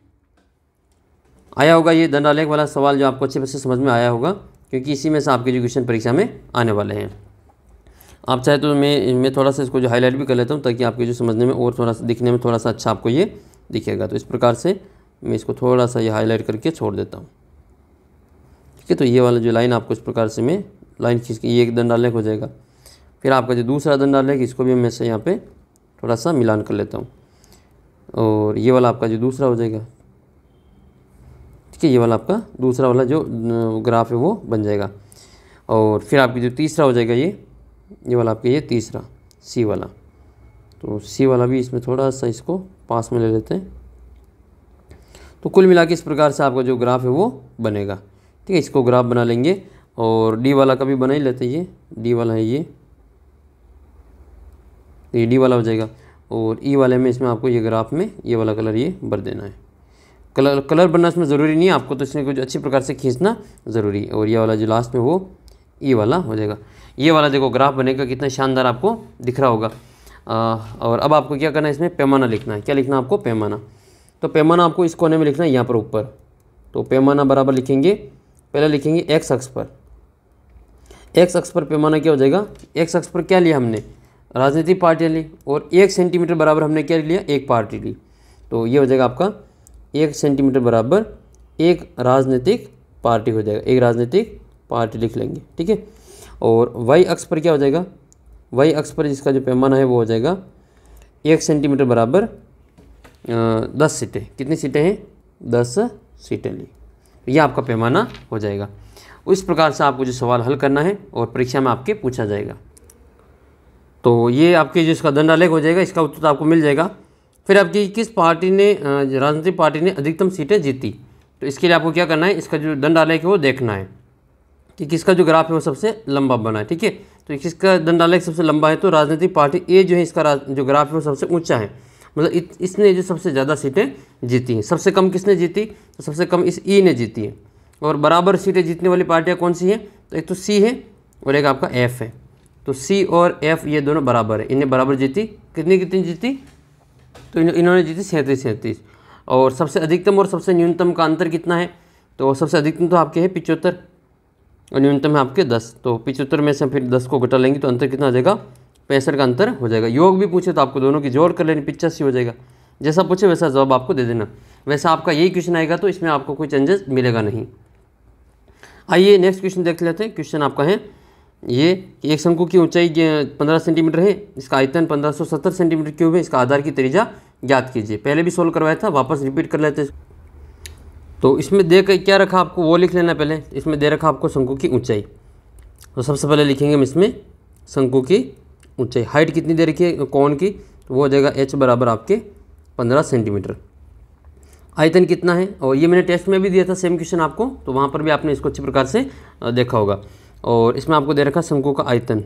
[SPEAKER 1] आया होगा। ये दंडालेख वाला सवाल जो आपको अच्छे से समझ में आया होगा, क्योंकि इसी में से आपके एजुकेशन परीक्षा में आने वाले हैं। आप चाहे तो मैं थोड़ा सा इसको जो हाईलाइट भी कर लेता हूँ, ताकि आपके जो समझने में और थोड़ा सा दिखने में थोड़ा सा अच्छा आपको ये दिखेगा। तो इस प्रकार से मैं इसको थोड़ा सा ये हाईलाइट करके छोड़ देता हूँ, ठीक है। तो ये वाला जो लाइन आपको इस प्रकार से मैं लाइन खींच के, ये एक दंडालेख हो जाएगा। फिर आपका जो दूसरा दंडालेख, इसको भी मैं से यहाँ पे थोड़ा सा मिलान कर लेता हूँ, और ये वाला आपका जो दूसरा हो जाएगा, ठीक है। ये वाला आपका दूसरा वाला जो ग्राफ है वो बन जाएगा। और फिर आपकी जो तीसरा हो जाएगा, ये वाला आपका ये तीसरा सी वाला, तो सी वाला भी इसमें थोड़ा सा इसको पास में ले लेते हैं। तो कुल मिला के इस प्रकार से आपका जो ग्राफ है वो बनेगा, ठीक है। इसको ग्राफ बना लेंगे, और डी वाला का भी बना ही लेते हैं। ये डी वाला है, ये डी वाला हो जाएगा। और ई वाले में इसमें आपको ये ग्राफ में ये वाला कलर ये भर देना है। कलर बनना इसमें ज़रूरी नहीं है आपको, तो इसमें कुछ अच्छी प्रकार से खींचना ज़रूरी है। और ये वाला जो लास्ट में वो ई वाला हो जाएगा। ये वाला देखो ग्राफ बनेगा, कितना शानदार आपको दिख रहा होगा। और अब आपको क्या करना है, इसमें पैमाना लिखना है। क्या लिखना है आपको? पैमाना। तो पैमाना आपको इस कोने में लिखना है, यहाँ पर ऊपर। तो पैमाना बराबर लिखेंगे, पहले लिखेंगे एक्स अक्ष पर। एक्स अक्ष पर पैमाना क्या हो जाएगा? एक्स अक्ष पर क्या लिया हमने? राजनीतिक पार्टियाँ ली, और 1 सेंटीमीटर बराबर हमने क्या लिया? एक पार्टी ली। तो ये हो जाएगा आपका 1 सेंटीमीटर बराबर एक राजनीतिक पार्टी हो जाएगा। एक राजनीतिक पार्टी लिख लेंगे, ठीक है। और वाई अक्ष पर क्या हो जाएगा? वाई अक्ष पर जिसका जो पैमाना है वो हो जाएगा 1 सेंटीमीटर बराबर 10 सीटें। कितनी सीटें हैं? 10 सीटें ली। ये आपका पैमाना हो जाएगा। इस प्रकार से आपको जो सवाल हल करना है और परीक्षा में आपके पूछा जाएगा। तो ये आपके जो इसका दंडालेख हो जाएगा, इसका उत्तर आपको मिल जाएगा। फिर आपकी किस पार्टी ने, राजनीतिक पार्टी ने अधिकतम सीटें जीती, तो इसके लिए आपको क्या करना है, इसका जो दंडालेख है वो देखना है कि किसका जो ग्राफ है वो सबसे लंबा बना है, ठीक है। तो किसका दंडालेख सबसे लंबा है, तो राजनीतिक पार्टी ए जो है इसका जो ग्राफ है वो सबसे ऊंचा है, मतलब इसने जो सबसे ज़्यादा सीटें जीती हैं। सबसे कम किसने जीती? तो सबसे कम इस ई ने जीती है। और बराबर सीटें जीतने वाली पार्टियाँ कौन सी हैं? तो एक तो सी है और एक आपका एफ है। तो सी और एफ ये दोनों बराबर है, इन्हें बराबर जीती। कितनी कितनी जीती? तो इन्होंने जीती 37। और सबसे अधिकतम और सबसे न्यूनतम का अंतर कितना है? तो सबसे अधिकतम तो आपके है 75 और न्यूनतम है आपके 10। तो 75 में से फिर 10 को घटा लेंगे तो अंतर कितना आ जाएगा? 65 का अंतर हो जाएगा। योग भी पूछे तो आपको दोनों की जोड़ कर लेनी, 85 हो जाएगा। जैसा पूछे वैसा जवाब आपको दे देना। वैसा आपका यही क्वेश्चन आएगा, तो इसमें आपको कोई चेंजेस मिलेगा नहीं। आइए नेक्स्ट क्वेश्चन देख लेते हैं। क्वेश्चन आपका है ये कि एक शंकु की ऊंचाई 15 सेंटीमीटर है, इसका आयतन 1570 सेंटीमीटर क्यूब है, इसका आधार की त्रिज्या ज्ञात कीजिए। पहले भी सोल्व करवाया था, वापस रिपीट कर लेते हैं। तो इसमें दे क्या रखा आपको वो लिख लेना पहले। इसमें दे रखा आपको शंकु की ऊंचाई, तो सबसे पहले लिखेंगे हम इसमें शंकु की ऊंचाई। हाइट कितनी दे रखी है कोण की? तो वो हो जाएगा h बराबर आपके 15 सेंटीमीटर। आयतन कितना है? और ये मैंने टेस्ट में भी दिया था सेम क्वेश्चन आपको, तो वहाँ पर भी आपने इसको अच्छी प्रकार से देखा होगा। और इसमें आपको दे रखा शंकु का आयतन,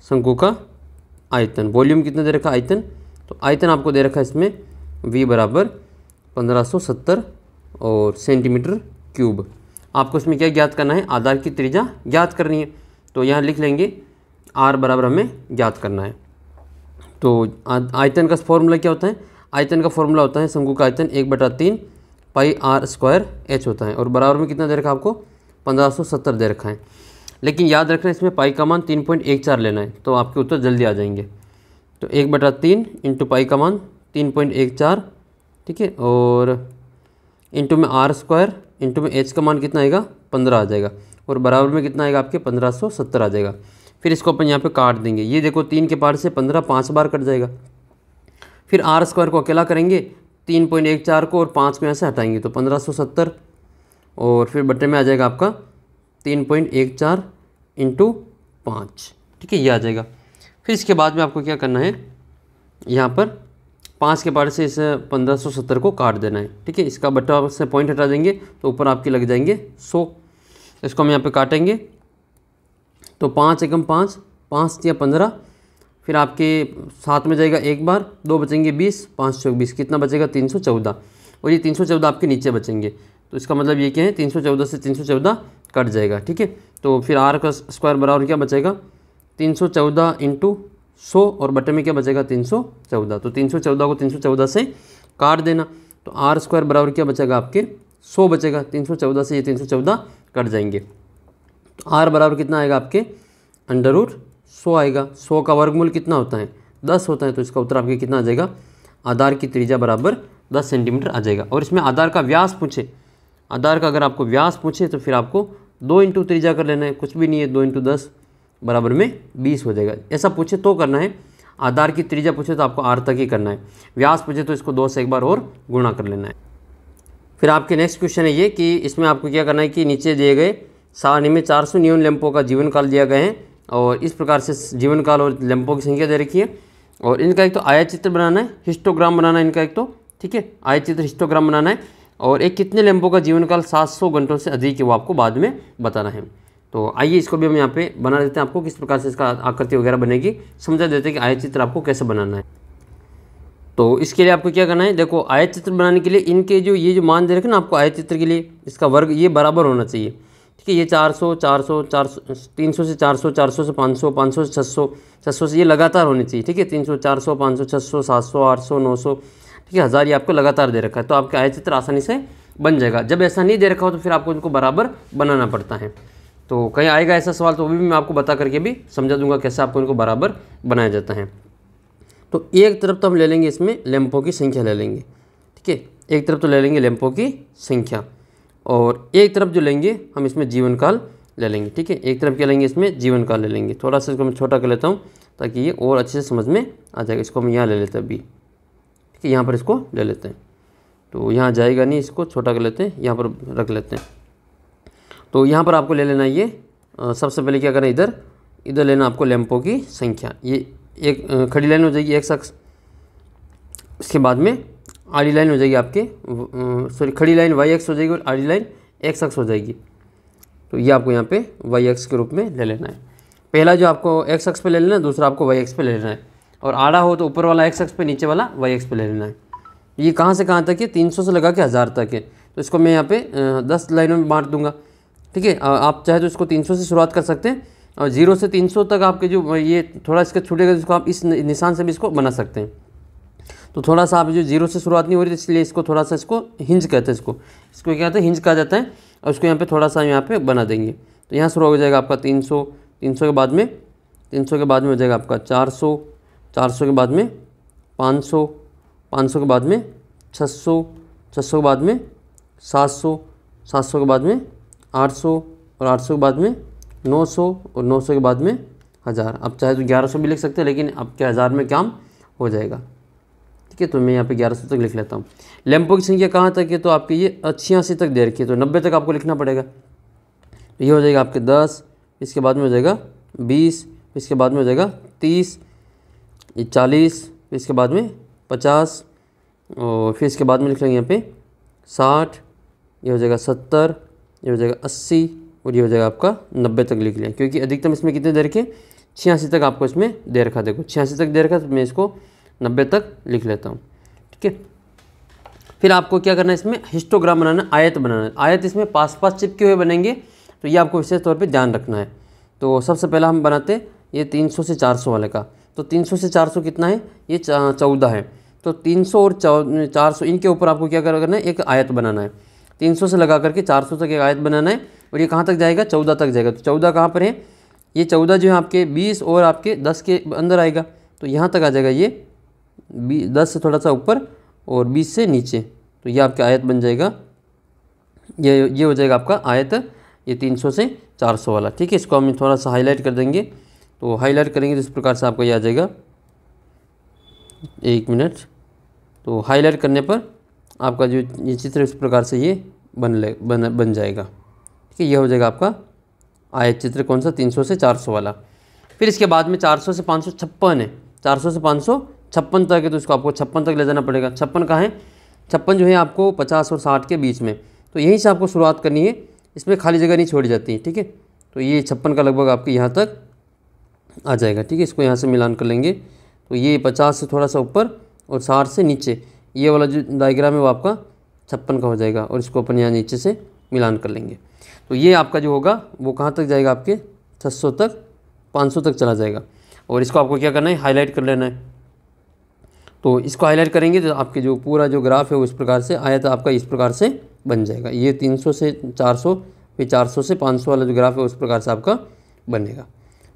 [SPEAKER 1] शंकु का आयतन। वॉल्यूम कितना दे रखा? आयतन। तो आयतन आपको दे रखा है इसमें v बराबर 1570 और सेंटीमीटर क्यूब। आपको इसमें क्या ज्ञात करना है? आधार की त्रिज्या ज्ञात करनी है। तो यहाँ लिख लेंगे r बराबर हमें ज्ञात करना है। तो आयतन का फॉर्मूला क्या होता है? आयतन का फॉर्मूला होता है शंकु का आयतन 1/3 पाई r स्क्वायर h होता है। और बराबर में कितना दे रखा आपको? 1570 दे रखा है। लेकिन याद रखना इसमें पाई का मान 3.14 लेना है, तो आपके उत्तर जल्दी आ जाएंगे। तो 1/3 इंटू पाई का मान 3.14, ठीक है। और इंटू में r स्क्वायर, इंटू में h का मान कितना आएगा? 15 आ जाएगा। और बराबर में कितना आएगा आपके? 1570 आ जाएगा। फिर इसको अपन यहाँ पे काट देंगे। ये देखो 3 के पार से 15 5 बार कट जाएगा। फिर r स्क्वायर को अकेला करेंगे 3.14 को, और 5 को यहाँ से हटाएंगे तो 1570। और फिर बट्टे में आ जाएगा आपका 3.14 इंटू 5, ठीक है, ये आ जाएगा। फिर इसके बाद में आपको क्या करना है, यहाँ पर 5 के पार्ट से इस 1570 को काट देना है, ठीक है। इसका बट्टा से पॉइंट हटा देंगे तो ऊपर आपके लग जाएंगे 100। इसको हम यहाँ पे काटेंगे तो 5 एकम 5, 5 या 15, फिर आपके साथ में जाएगा एक बार, 2 बचेंगे 20, 5 चौक 20, कितना बचेगा 314, और ये 314 आपके नीचे बचेंगे। तो इसका मतलब ये क्या है, 314 से 314 कट जाएगा, ठीक है। तो फिर r का स्क्वायर बराबर क्या बचेगा, 314 इंटू 100, और बटे में क्या बचेगा 314। तो 314 को 314 से काट देना, तो r स्क्वायर बराबर क्या बचेगा आपके 100 बचेगा। 314 से ये 314 कट जाएंगे, तो r बराबर कितना आएगा आपके √100 आएगा। 100 का वर्गमूल कितना होता है 10 होता है, तो इसका उत्तर आपके कितना आ जाएगा, आधार की त्रिज्या बराबर 10 सेंटीमीटर आ जाएगा। और इसमें आधार का व्यास पूछे, आधार का अगर आपको व्यास पूछे तो फिर आपको 2 इंटू त्रिज्या कर लेना है, कुछ भी नहीं है, 2 इंटू 10 बराबर में 20 हो जाएगा। ऐसा पूछे तो करना है, आधार की त्रिज्या पूछे तो आपको r तक ही करना है, व्यास पूछे तो इसको 2 से एक बार और गुणा कर लेना है। फिर आपके नेक्स्ट क्वेश्चन है ये कि इसमें आपको क्या करना है कि नीचे दिए गए सारणी में 400 नियॉन लैंपों का जीवन काल दिया गया है, और इस प्रकार से जीवन काल और लैंपों की संख्या दे रखी है, और इनका एक तो आयत चित्र बनाना है, हिस्टोग्राम बनाना है इनका एक तो, ठीक है, आयत चित्र हिस्टोग्राम बनाना है, और एक कितने लैंपों का जीवन काल 700 घंटों से अधिक है वो आपको बाद में बताना है। तो आइए इसको भी हम यहाँ पे बना देते हैं, आपको किस प्रकार से इसका आकृति वगैरह बनेगी समझा देते हैं कि आयत चित्र आपको कैसे बनाना है। तो इसके लिए आपको क्या करना है, देखो आयत चित्र बनाने के लिए इनके जो ये जो मान दे रखे ना आपको आयत चित्र के लिए, इसका वर्ग ये बराबर होना चाहिए, ठीक है। ये 400 400 400 300 से 400 400 से 500 500 से 600 600 से ये लगातार होनी चाहिए, ठीक है। 300 400 500 600 700 800 900, ठीक है, 1000 ये आपको लगातार दे रखा है, तो आपका आयत चित्र आसानी से बन जाएगा। जब ऐसा नहीं दे रखा हो तो फिर आपको इनको बराबर बनाना पड़ता है। तो कहीं आएगा ऐसा सवाल तो वो भी मैं आपको बता करके भी समझा दूंगा कैसे आपको इनको बराबर बनाया जाता है। तो एक तरफ तो हम ले लेंगे इसमें लैंपों की संख्या ले लेंगे, ठीक है, एक तरफ तो ले लेंगे लैंपों की संख्या, और एक तरफ जो लेंगे हम इसमें जीवन काल ले लेंगे, ठीक है। एक तरफ क्या लेंगे, इसमें जीवन काल ले लेंगे। थोड़ा सा इसको मैं छोटा कर लेता हूँ ताकि ये और अच्छे से समझ में आ जाएगा। इसको हम यहाँ ले लेते हैं अभी, ठीक है, यहाँ पर इसको ले लेते हैं, तो यहाँ जाएगा नहीं, इसको छोटा कर लेते हैं, यहाँ पर रख लेते हैं। तो यहाँ पर आपको ले लेना है ये सबसे पहले क्या करना है, इधर लेना आपको लैंपों की संख्या। ये एक खड़ी लाइन हो जाएगी x अक्ष, इसके बाद में आड़ी लाइन हो जाएगी आपके सॉरी खड़ी लाइन y अक्ष हो जाएगी और आड़ी लाइन x अक्ष हो जाएगी। तो ये आपको यहाँ पे y अक्ष के रूप में ले लेना है। पहला जो आपको x अक्ष पे ले लेना है, दूसरा आपको y अक्ष पे ले लेना है, और आड़ा हो तो ऊपर वाला x अक्ष पे, नीचे वाला y अक्ष पे ले लेना है। ये कहाँ से कहाँ तक है, 300 से लगा के 1000 तक है। तो इसको मैं यहाँ पे 10 लाइनों में बांट दूंगा, ठीक है। आप चाहे तो इसको 300 से शुरुआत कर सकते हैं, और 0 से 300 तक आपके जो ये थोड़ा इसका छूटेगा, जिसको आप इस निशान से भी इसको बना सकते हैं। तो थोड़ा सा आप जो 0 से शुरुआत नहीं हो रही, इसलिए इसको थोड़ा सा इसको हिंज कहते हैं, इसको क्या कहते हैं, हिंज कहा जाता है। और उसको यहाँ पे थोड़ा सा यहाँ पे बना देंगे, तो यहाँ शुरू हो जाएगा आपका 300, 300 के बाद में 300 के बाद में हो जाएगा आपका 400, 400 के बाद में 500, 500 के बाद में 600, 600 के बाद में 700, 700 के बाद में 800, और 800 के बाद में 900, और 900 के बाद में 1000। अब चाहे तो 1100 भी लिख सकते हैं, लेकिन अब क्या 1000 में काम हो जाएगा, ठीक है। तो मैं यहाँ पे 1100 तक लिख लेता हूँ। लैंपों की संख्या कहाँ तक है, तो आपकी ये 86 तक दे रखी है, तो 90 तक आपको लिखना पड़ेगा। तो ये हो जाएगा आपके 10, इसके बाद में हो जाएगा 20, इसके बाद में हो जाएगा 30, ये 40, इसके बाद में 50, और फिर इसके बाद में लिख लेंगे यहाँ पे 60, ये हो जाएगा 70, ये हो जाएगा 80, और ये हो जाएगा आपका 90 तक लिख लिया, क्योंकि अधिकतम इसमें कितने दे रखे, 86 तक आपको इसमें दे रखा। देखो 86 तक दे रखा, तो मैं इसको 90 तक लिख लेता हूँ, ठीक है। फिर आपको क्या करना है, इसमें हिस्टोग्राम बनाना, आयत बनाना है। आयत इसमें पास पास चिपके हुए बनेंगे, तो ये आपको विशेष तौर पे ध्यान रखना है। तो सबसे पहला हम बनाते हैं ये 300 से 400 वाले का। तो 300 से 400 कितना है, ये 14 है। तो 300 और 400 इनके ऊपर आपको क्या करना है, एक आयत बनाना है। 300 से लगा करके 400 तक एक आयत बनाना है, और ये कहाँ तक जाएगा, 14 तक जाएगा। तो 14 कहाँ पर है, ये 14 जो है आपके 20 और आपके 10 के अंदर आएगा, तो यहाँ तक आ जाएगा ये 10 से थोड़ा सा ऊपर और 20 से नीचे। तो ये आपका आयत बन जाएगा, ये हो जाएगा आपका आयत, ये 300 से 400 वाला, ठीक है। इसको हम थोड़ा सा हाईलाइट कर देंगे। तो हाईलाइट करेंगे तो इस प्रकार से आपको ये आ जाएगा, 1 मिनट। तो हाईलाइट करने पर आपका जो ये चित्र इस प्रकार से ये बन जाएगा, ठीक है। ये हो जाएगा आपका आयत चित्र, कौन सा, 300 से 400 वाला। फिर इसके बाद में 400 से 556 है, 400 से 556 तक है, तो इसको आपको 56 तक ले जाना पड़ेगा। 56 कहाँ है? 56 जो है आपको 50 और 60 के बीच में, तो यहीं से आपको शुरुआत करनी है, इसमें खाली जगह नहीं छोड़ी जाती है, ठीक है। तो ये 56 का लगभग आपके यहाँ तक आ जाएगा, ठीक है। इसको यहाँ से मिलान कर लेंगे, तो ये 50 से थोड़ा सा ऊपर और 60 से नीचे, ये वाला जो डायग्राम है वो आपका 56 का हो जाएगा, और इसको अपन यहाँ नीचे से मिलान कर लेंगे। तो ये आपका जो होगा वो कहाँ तक जाएगा? आपके 600 तक, 500 तक चला जाएगा। और इसको आपको क्या करना है? हाईलाइट कर लेना है। तो इसको हाईलाइट करेंगे तो आपके जो पूरा जो ग्राफ है वो इस प्रकार से आया, तो आपका इस प्रकार से बन जाएगा। ये 300 से 400, फिर 400 से 500 वाला जो ग्राफ है उस प्रकार से आपका बनेगा,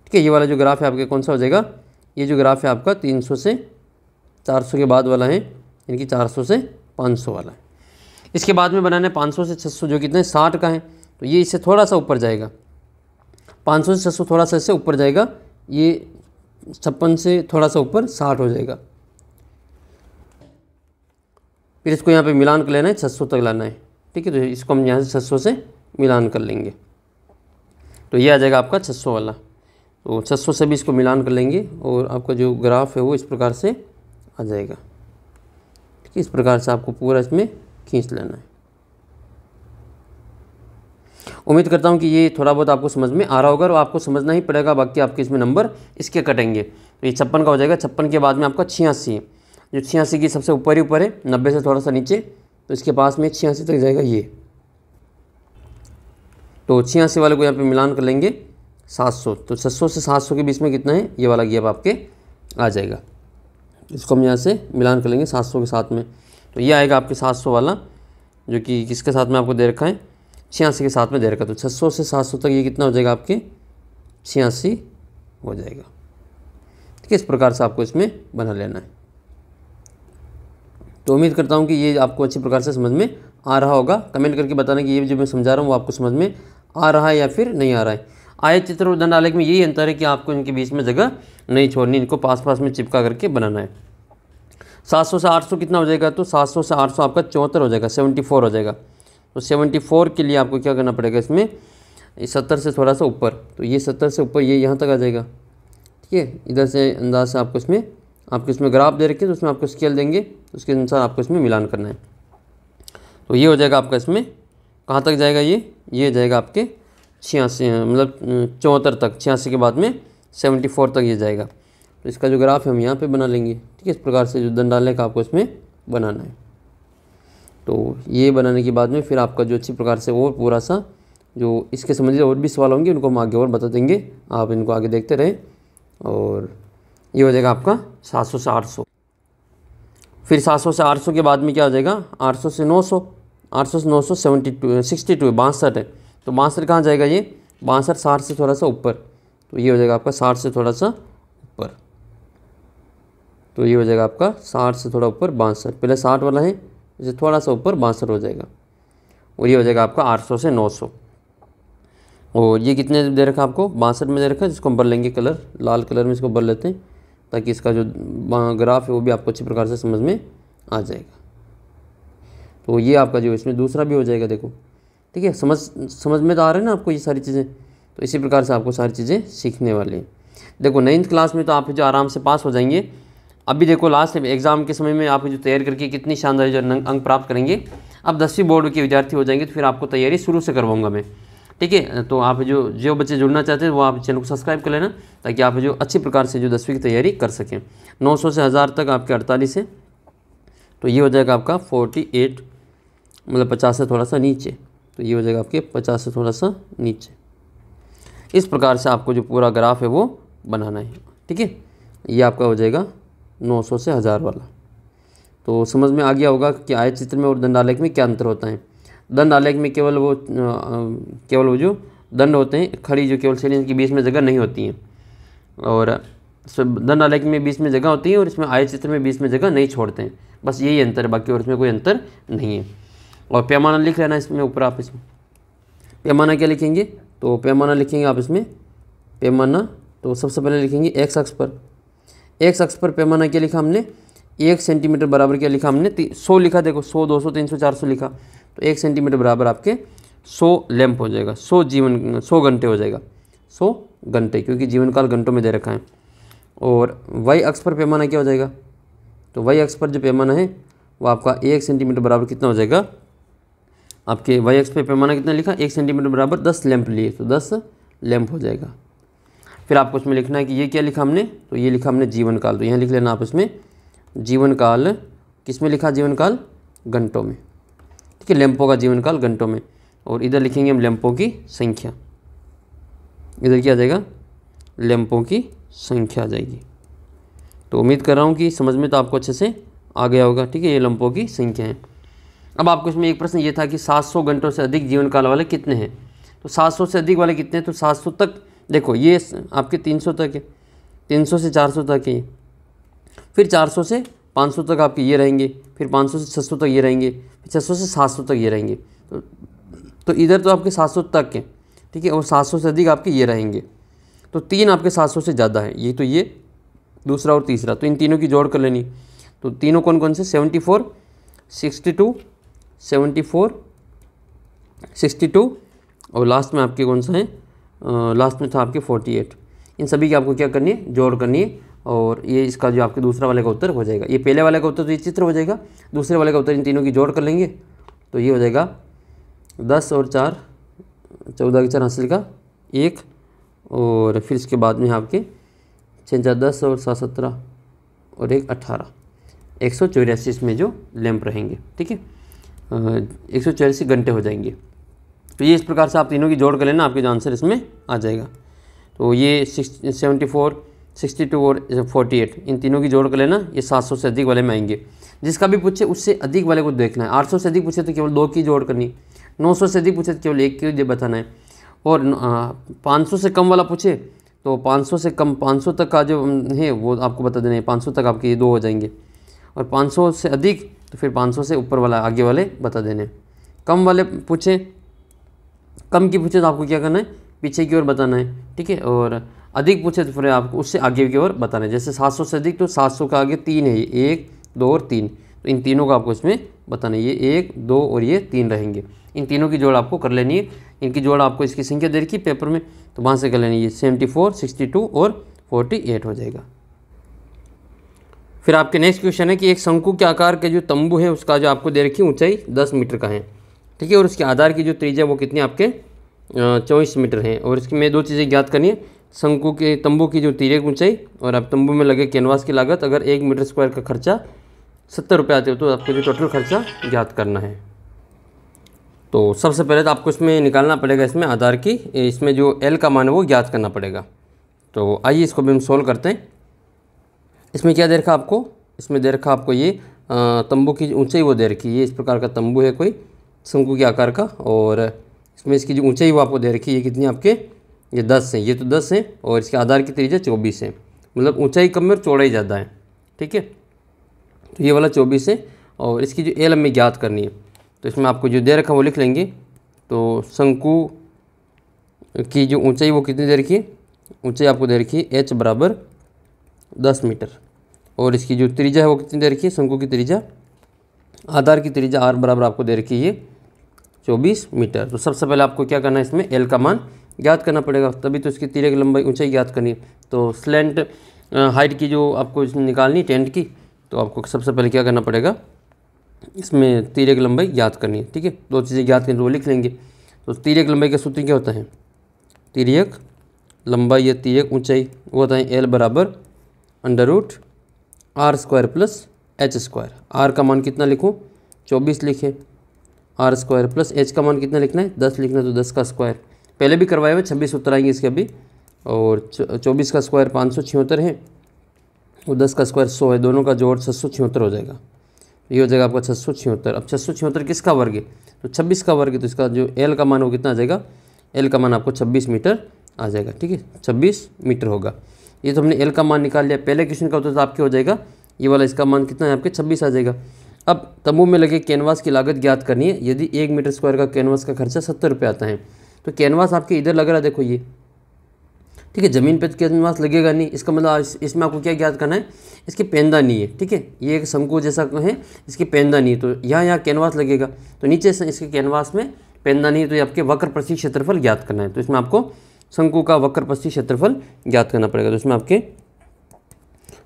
[SPEAKER 1] ठीक है। ये वाला जो ग्राफ है आपके कौन सा हो जाएगा? ये जो ग्राफ है आपका 300 से 400 के बाद वाला है, यानी कि 400 से 500 वाला है। इसके बाद में बनाना है 500 से 600, जो कितने 60 का है, तो ये इससे थोड़ा सा ऊपर जाएगा। 500 से 600 थोड़ा सा इससे ऊपर जाएगा, ये 56 से थोड़ा सा ऊपर 60 हो जाएगा। फिर इसको यहाँ पे मिलान कर लेना है, 600 तक लाना है, ठीक है। तो इसको हम यहाँ से 600 से मिलान कर लेंगे, तो ये आ जाएगा आपका 600 वाला। तो 600 से भी इसको मिलान कर लेंगे और आपका जो ग्राफ है वो इस प्रकार से आ जाएगा, ठीक है। इस प्रकार से आपको पूरा इसमें खींच लेना है। उम्मीद करता हूँ कि ये थोड़ा बहुत आपको समझ में आ रहा होगा, और आपको समझना ही पड़ेगा, बाकी आपके इसमें नंबर इसके कटेंगे। तो ये 56 का हो जाएगा। 56 के बाद में आपका 86 है, जो 86 की सबसे ऊपर ही ऊपर है, 90 से थोड़ा सा नीचे, तो इसके पास में 86 तक जाएगा ये। तो 86 वाले को यहाँ पे मिलान कर लेंगे 700, तो 600 से 700 के बीच में कितना है? ये वाला गैप आपके आ जाएगा। इसको हम यहाँ से मिलान कर लेंगे 700 के साथ में, तो ये आएगा आपके 700 वाला, जो कि किसके साथ में आपको दे रखा है? 86 के साथ में दे रखा। तो 600 से 700 तक ये कितना हो जाएगा? आपके 86 हो जाएगा, ठीक है। इस प्रकार से आपको इसमें बना लेना है। तो उम्मीद करता हूँ कि ये आपको अच्छी प्रकार से समझ में आ रहा होगा। कमेंट करके बताना कि ये जो मैं समझा रहा हूँ वो आपको समझ में आ रहा है या फिर नहीं आ रहा है। आयत चित्र और दंड आलेख में यही अंतर है कि आपको इनके बीच में जगह नहीं छोड़नी, इनको पास पास में चिपका करके बनाना है। 700 से 800 कितना हो जाएगा? तो 700 से 800 आपका 74 हो जाएगा, 74 हो जाएगा। तो 74 के लिए आपको क्या करना पड़ेगा? इसमें 70 से थोड़ा सा ऊपर, तो ये 70 से ऊपर ये यहाँ तक आ जाएगा, ठीक है। इधर से अंदाज से आपको इसमें ग्राफ दे रखे, तो उसमें आपको स्केल देंगे, तो उसके अनुसार आपको इसमें मिलान करना है। तो ये हो जाएगा आपका, इसमें कहाँ तक जाएगा? ये जाएगा आपके 86, मतलब 74 तक। 86 के बाद में 74 तक ये जाएगा। तो इसका जो ग्राफ है हम यहाँ पे बना लेंगे, ठीक है। इस प्रकार से जो दंड आलेख आपको इसमें बनाना है। तो ये बनाने के बाद में फिर आपका जो अच्छी प्रकार से और पूरा सा जो इसके संबंधित और भी सवाल होंगे उनको हम आगे और बता देंगे, आप इनको आगे देखते रहें। और ये हो जाएगा आपका 700 से 800। फिर 700 से 800 के बाद में क्या हो जाएगा? 800 से 900, 800 से 900 62 62 है। तो 62 कहाँ जाएगा? ये 62 60 से थोड़ा सा ऊपर, तो ये हो जाएगा आपका 60 से थोड़ा सा ऊपर। तो ये हो जाएगा आपका 60 से थोड़ा ऊपर 62, पहले 60 वाला है, इसे थोड़ा सा ऊपर 62 हो जाएगा। और ये हो जाएगा आपका 800 से 900। और ये कितने दे रखा आपको? 62 में दे रखा है, जिसको हम भर लेंगे कलर, लाल कलर में इसको भर लेते हैं, ताकि इसका जो ग्राफ है वो भी आपको अच्छी प्रकार से समझ में आ जाएगा। तो ये आपका जो इसमें दूसरा भी हो जाएगा, देखो, ठीक है। समझ में तो आ रहा है ना आपको ये सारी चीज़ें। तो इसी प्रकार से आपको सारी चीज़ें सीखने वाली हैं। देखो 9th क्लास में तो आप जो आराम से पास हो जाएंगे। अभी देखो लास्ट एग्ज़ाम के समय में आप जो तैयारी करके कितनी शानदार जो अंक प्राप्त करेंगे। अब 10वीं बोर्ड के विद्यार्थी हो जाएंगे, तो फिर आपको तैयारी शुरू से करवाऊंगा मैं, ठीक है। तो आप जो बच्चे जुड़ना चाहते हैं वो आप चैनल को सब्सक्राइब कर लेना, ताकि आप जो अच्छी प्रकार से जो 10वीं की तैयारी कर सकें। 900 से 1000 तक आपके 48 है, तो ये हो जाएगा आपका 48, मतलब 50 से थोड़ा सा नीचे। तो ये हो जाएगा आपके 50 से थोड़ा सा नीचे। इस प्रकार से आपको जो पूरा ग्राफ है वो बनाना है, ठीक है। ये आपका हो जाएगा 900 से 1000 वाला। तो समझ में आ गया होगा कि आयत चित्र में और दंड आलेख में क्या अंतर होता है। दंड आलेख में केवल वो जो दंड होते हैं, खड़ी जो केवल श्रेणी के बीच में जगह नहीं होती है, और दंड आलेख में बीच में जगह होती है, और इसमें आयत चित्र में बीच में जगह नहीं छोड़ते हैं। बस यही अंतर है, बाकी और इसमें कोई अंतर नहीं है। और पैमाना लिख लेना इसमें ऊपर। आप इसमें पैमाना क्या लिखेंगे? तो पैमाना लिखेंगे आप इसमें पैमाना, तो सबसे पहले लिखेंगे एक्स अक्ष पर। एक्स अक्ष पर पैमाना क्या लिखा हमने? 1 सेंटीमीटर बराबर क्या लिखा हमने? 100 लिखा। देखो 100 200 300 400 लिखा, तो 1 सेंटीमीटर बराबर आपके 100 लैंप हो जाएगा, 100 घंटे हो जाएगा। 700 घंटे, क्योंकि जीवन काल घंटों में दे रखा है। और वाई अक्ष पर पैमाना क्या हो जाएगा, तो वाई अक्ष पर जो पैमाना है वो आपका 1 सेंटीमीटर बराबर कितना हो जाएगा, आपके वाई अक्ष पे पैमाना कितना लिखा, 1 सेंटीमीटर बराबर 10 लैंप लिए, तो 10 लैंप हो जाएगा। फिर आपको उसमें लिखना है कि ये क्या लिखा हमने, तो ये लिखा हमने जीवन काल, तो यहाँ लिख लेना आप इसमें जीवन काल, किस में लिखा जीवन काल, घंटों में, ठीक है, लैंपों का जीवन काल घंटों में। और इधर लिखेंगे हम लैंपों की संख्या, इधर क्या आ जाएगा, लैंपों की संख्या आ जाएगी। तो उम्मीद कर रहा हूँ कि समझ में तो आपको अच्छे से आ गया होगा, ठीक है, ये लैंपों की संख्या है। अब आपको इसमें एक प्रश्न ये था कि 700 घंटों से अधिक जीवन काल वाले कितने हैं, तो 700 से अधिक वाले कितने हैं, तो 700 तक देखो ये आपके 300 तक है, 300 से 400 तक है, फिर 400 से 500 तक आपके ये रहेंगे, फिर 500 से 600 तक ये रहेंगे, फिर 600 से 700 तक ये रहेंगे। तो इधर तो आपके 700 तक है, ठीक है, और 700 से अधिक आपके ये रहेंगे। तो 3 आपके 700 से ज़्यादा है, ये तो ये दूसरा और तीसरा, तो इन तीनों की जोड़ कर लेनी। तो तीनों कौन कौन से, 74, 62, 74, 62 और लास्ट में आपके कौन सा है, लास्ट में था आपके 48। इन सभी की आपको क्या करनी है, जोड़ करनी है। और ये इसका जो आपके दूसरा वाले का उत्तर हो जाएगा, ये पहले वाले का उत्तर तो ये चित्र हो जाएगा, दूसरे वाले का उत्तर इन तीनों की जोड़ कर लेंगे तो ये हो जाएगा 10 और 4 14 के 4 हासिल का 1, और फिर इसके बाद में आपके 6 4 10 और 7 17 और 1 18, 184 इसमें जो लैंप रहेंगे, ठीक है, 184 घंटे हो जाएंगे। तो ये इस प्रकार से आप तीनों की जोड़ कर लेना, आपके जो आंसर इसमें आ जाएगा। तो ये 74, 62 और 48 इन तीनों की जोड़ कर लेना, ये 700 से अधिक वाले में आएंगे। जिसका भी पूछे उससे अधिक वाले को देखना है, 800 से अधिक पूछे तो केवल 2 की जोड़ करनी, 900 से अधिक पूछे तो केवल 1 की बताना है, और 500 से कम वाला पूछे तो 500 से कम 500 तक का जो है वो आपको बता देना है, 500 तक आपके ये 2 हो जाएंगे, और 500 से अधिक तो फिर 500 से ऊपर वाला आगे वाले बता देने। कम वाले पूछे, कम की पूछे तो आपको क्या करना है, पीछे की ओर बताना है, ठीक है, और अधिक पूछे तो फिर आपको उससे आगे की ओर बताना है। जैसे 700 से अधिक तो 700 का आगे 3 है, 1 2 और 3, तो इन तीनों का आपको इसमें बताना है, ये 1 2 और ये 3 रहेंगे। इन तीनों की जोड़ आपको कर लेनी है, इनकी जोड़ आपको इसकी संख्या दे रखी पेपर में, तो वहाँ से कर लेनी है, 74, 62 और 48 हो जाएगा। फिर आपके नेक्स्ट क्वेश्चन है कि एक शंकु के आकार के जो तंबू है उसका जो आपको दे रखी ऊंचाई 10 मीटर का है, ठीक है, और उसके आधार की जो त्रिज्या वो कितनी आपके 24 मीटर है। और इसकी में 2 चीज़ें ज्ञात करनी है, शंकु के तंबू की जो तिर्यक ऊंचाई और अब तंबू में लगे कैनवास की लागत। अगर 1 मीटर स्क्वायर का खर्चा 70 रुपये आते हो तो आपको जो टोटल खर्चा ज्ञात करना है। तो सबसे पहले तो आपको इसमें निकालना पड़ेगा, इसमें आधार की, इसमें जो L का मान है वो ज्ञात करना पड़ेगा। तो आइए इसको भी हम सोल्व करते हैं। इसमें क्या दे रखा आपको, इसमें दे रखा आपको ये तंबू की ऊंचाई वो दे रखी है, ये इस प्रकार का तंबू है कोई शंकु के आकार का, और इसमें इसकी जो ऊंचाई वो आपको दे रखी है, ये कितनी आपके, ये 10 है, ये तो 10 है, और इसके आधार की त्रिज्या 24 है, मतलब ऊंचाई कम है और चौड़ाई ज़्यादा है, ठीक है। तो ये वाला 24 है, और इसकी जो L हमें ज्ञात करनी है, तो इसमें आपको जो दे रखा वो लिख लेंगे। तो शंकु की जो ऊंचाई वो कितनी दे रखी है, ऊंचाई आपको दे रखी है h बराबर 10 मीटर, और इसकी जो त्रिज्या है वो कितनी दे रखी है, शंकु की त्रिज्या, आधार की त्रिज्या r बराबर आपको दे रखी है 24 मीटर। तो सबसे पहले आपको क्या करना है, इसमें L का मान ज्ञात करना पड़ेगा, तभी तो इसकी तिर्यक लंबाई ऊंचाई ज्ञात करनी है। तो स्लैंट हाइट की जो आपको इसमें निकालनी टेंट की, तो आपको सबसे पहले क्या करना पड़ेगा, इसमें तिर्यक लंबाई ज्ञात करनी है, ठीक है। 2 चीज़ें ज्ञात करनी तो वो लिख लेंगे। तो तिर्यक लंबाई का सूत्र क्या होता है, तिर्यक लंबाई या तिर्यक ऊंचाई वो होता है L बराबर √r² प्लस h²। r का मान कितना लिखूँ, 24 लिखे, r² प्लस h का मान कितना लिखना है, 10 लिखना है, तो 10 का स्क्वायर पहले भी करवाए हुए, 26 उत्तर आएंगे इसके अभी, और 24 का स्क्वायर 576 है, और 10 का स्क्वायर 100 है, दोनों का जोड़ 676 हो जाएगा। ये हो जाएगा आपका 676। अब 676 किसका वर्ग है, तो 26 का वर्ग है, तो इसका जो L का मान वो कितना आ जाएगा, L का मान आपको 26 मीटर आ जाएगा, ठीक है, 26 मीटर होगा। ये तो हमने L का मान निकाल लिया, पहले क्वेश्चन का उत्तर तो आपके हो जाएगा, ये वाला इसका मान कितना है आपके 26 आ जाएगा। अब तंबू में लगे कैनवास की लागत ज्ञात करनी है। यदि 1 मीटर स्क्वायर का कैनवास का खर्चा 70 रुपये आता है, तो कैनवास आपके इधर लग रहा है, देखो ये, ठीक है, ज़मीन पे तो कैनवास लगेगा नहीं, इसका मतलब इसमें आपको क्या ज्ञात करना है, इसकी पेंदानी है, ठीक है, ये एक शंकु जैसा है, इसकी पेंदानी है, तो यहाँ कैनवास लगेगा, तो नीचे से इसके कैनवास में पेंदानी है, तो ये आपके वक्र प्रति क्षेत्रफल ज्ञात करना है। तो इसमें आपको शंकु का वक्र प्रस्थीय क्षेत्रफल ज्ञात करना पड़ेगा। तो इसमें आपके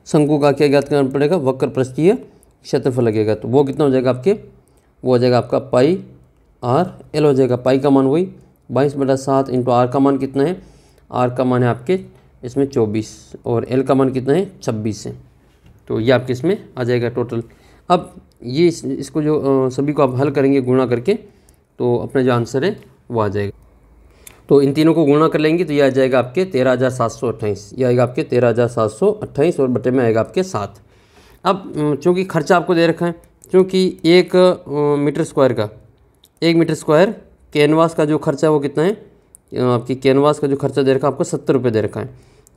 [SPEAKER 1] शंकु का क्या ज्ञात करना पड़ेगा, वक्र प्रस्थीय क्षेत्रफल लगेगा। तो वो कितना हो जाएगा आपके, वो हो जाएगा आपका पाई आर एल हो जाएगा। पाई का मान वही 22/7 इंटू आर का मान कितना है, आर का मान है आपके इसमें 24 और एल का मान कितना है 26 है। तो ये आपके इसमें आ जाएगा टोटल। अब ये इसको जो सभी को आप हल करेंगे गुणा करके, तो अपना जो आंसर है वो आ जाएगा। तो इन तीनों को गुणा कर लेंगे तो ये आ जाएगा आपके 13,728। ये आएगा आपके 13,728 और बटे में आएगा आपके 7। अब चूँकि खर्चा आपको दे रखा है, क्योंकि 1 मीटर स्क्वायर कैनवास का जो खर्चा है वो कितना है, आपकी कैनवास का जो खर्चा दे रखा है आपको 70 रुपये दे रखा है।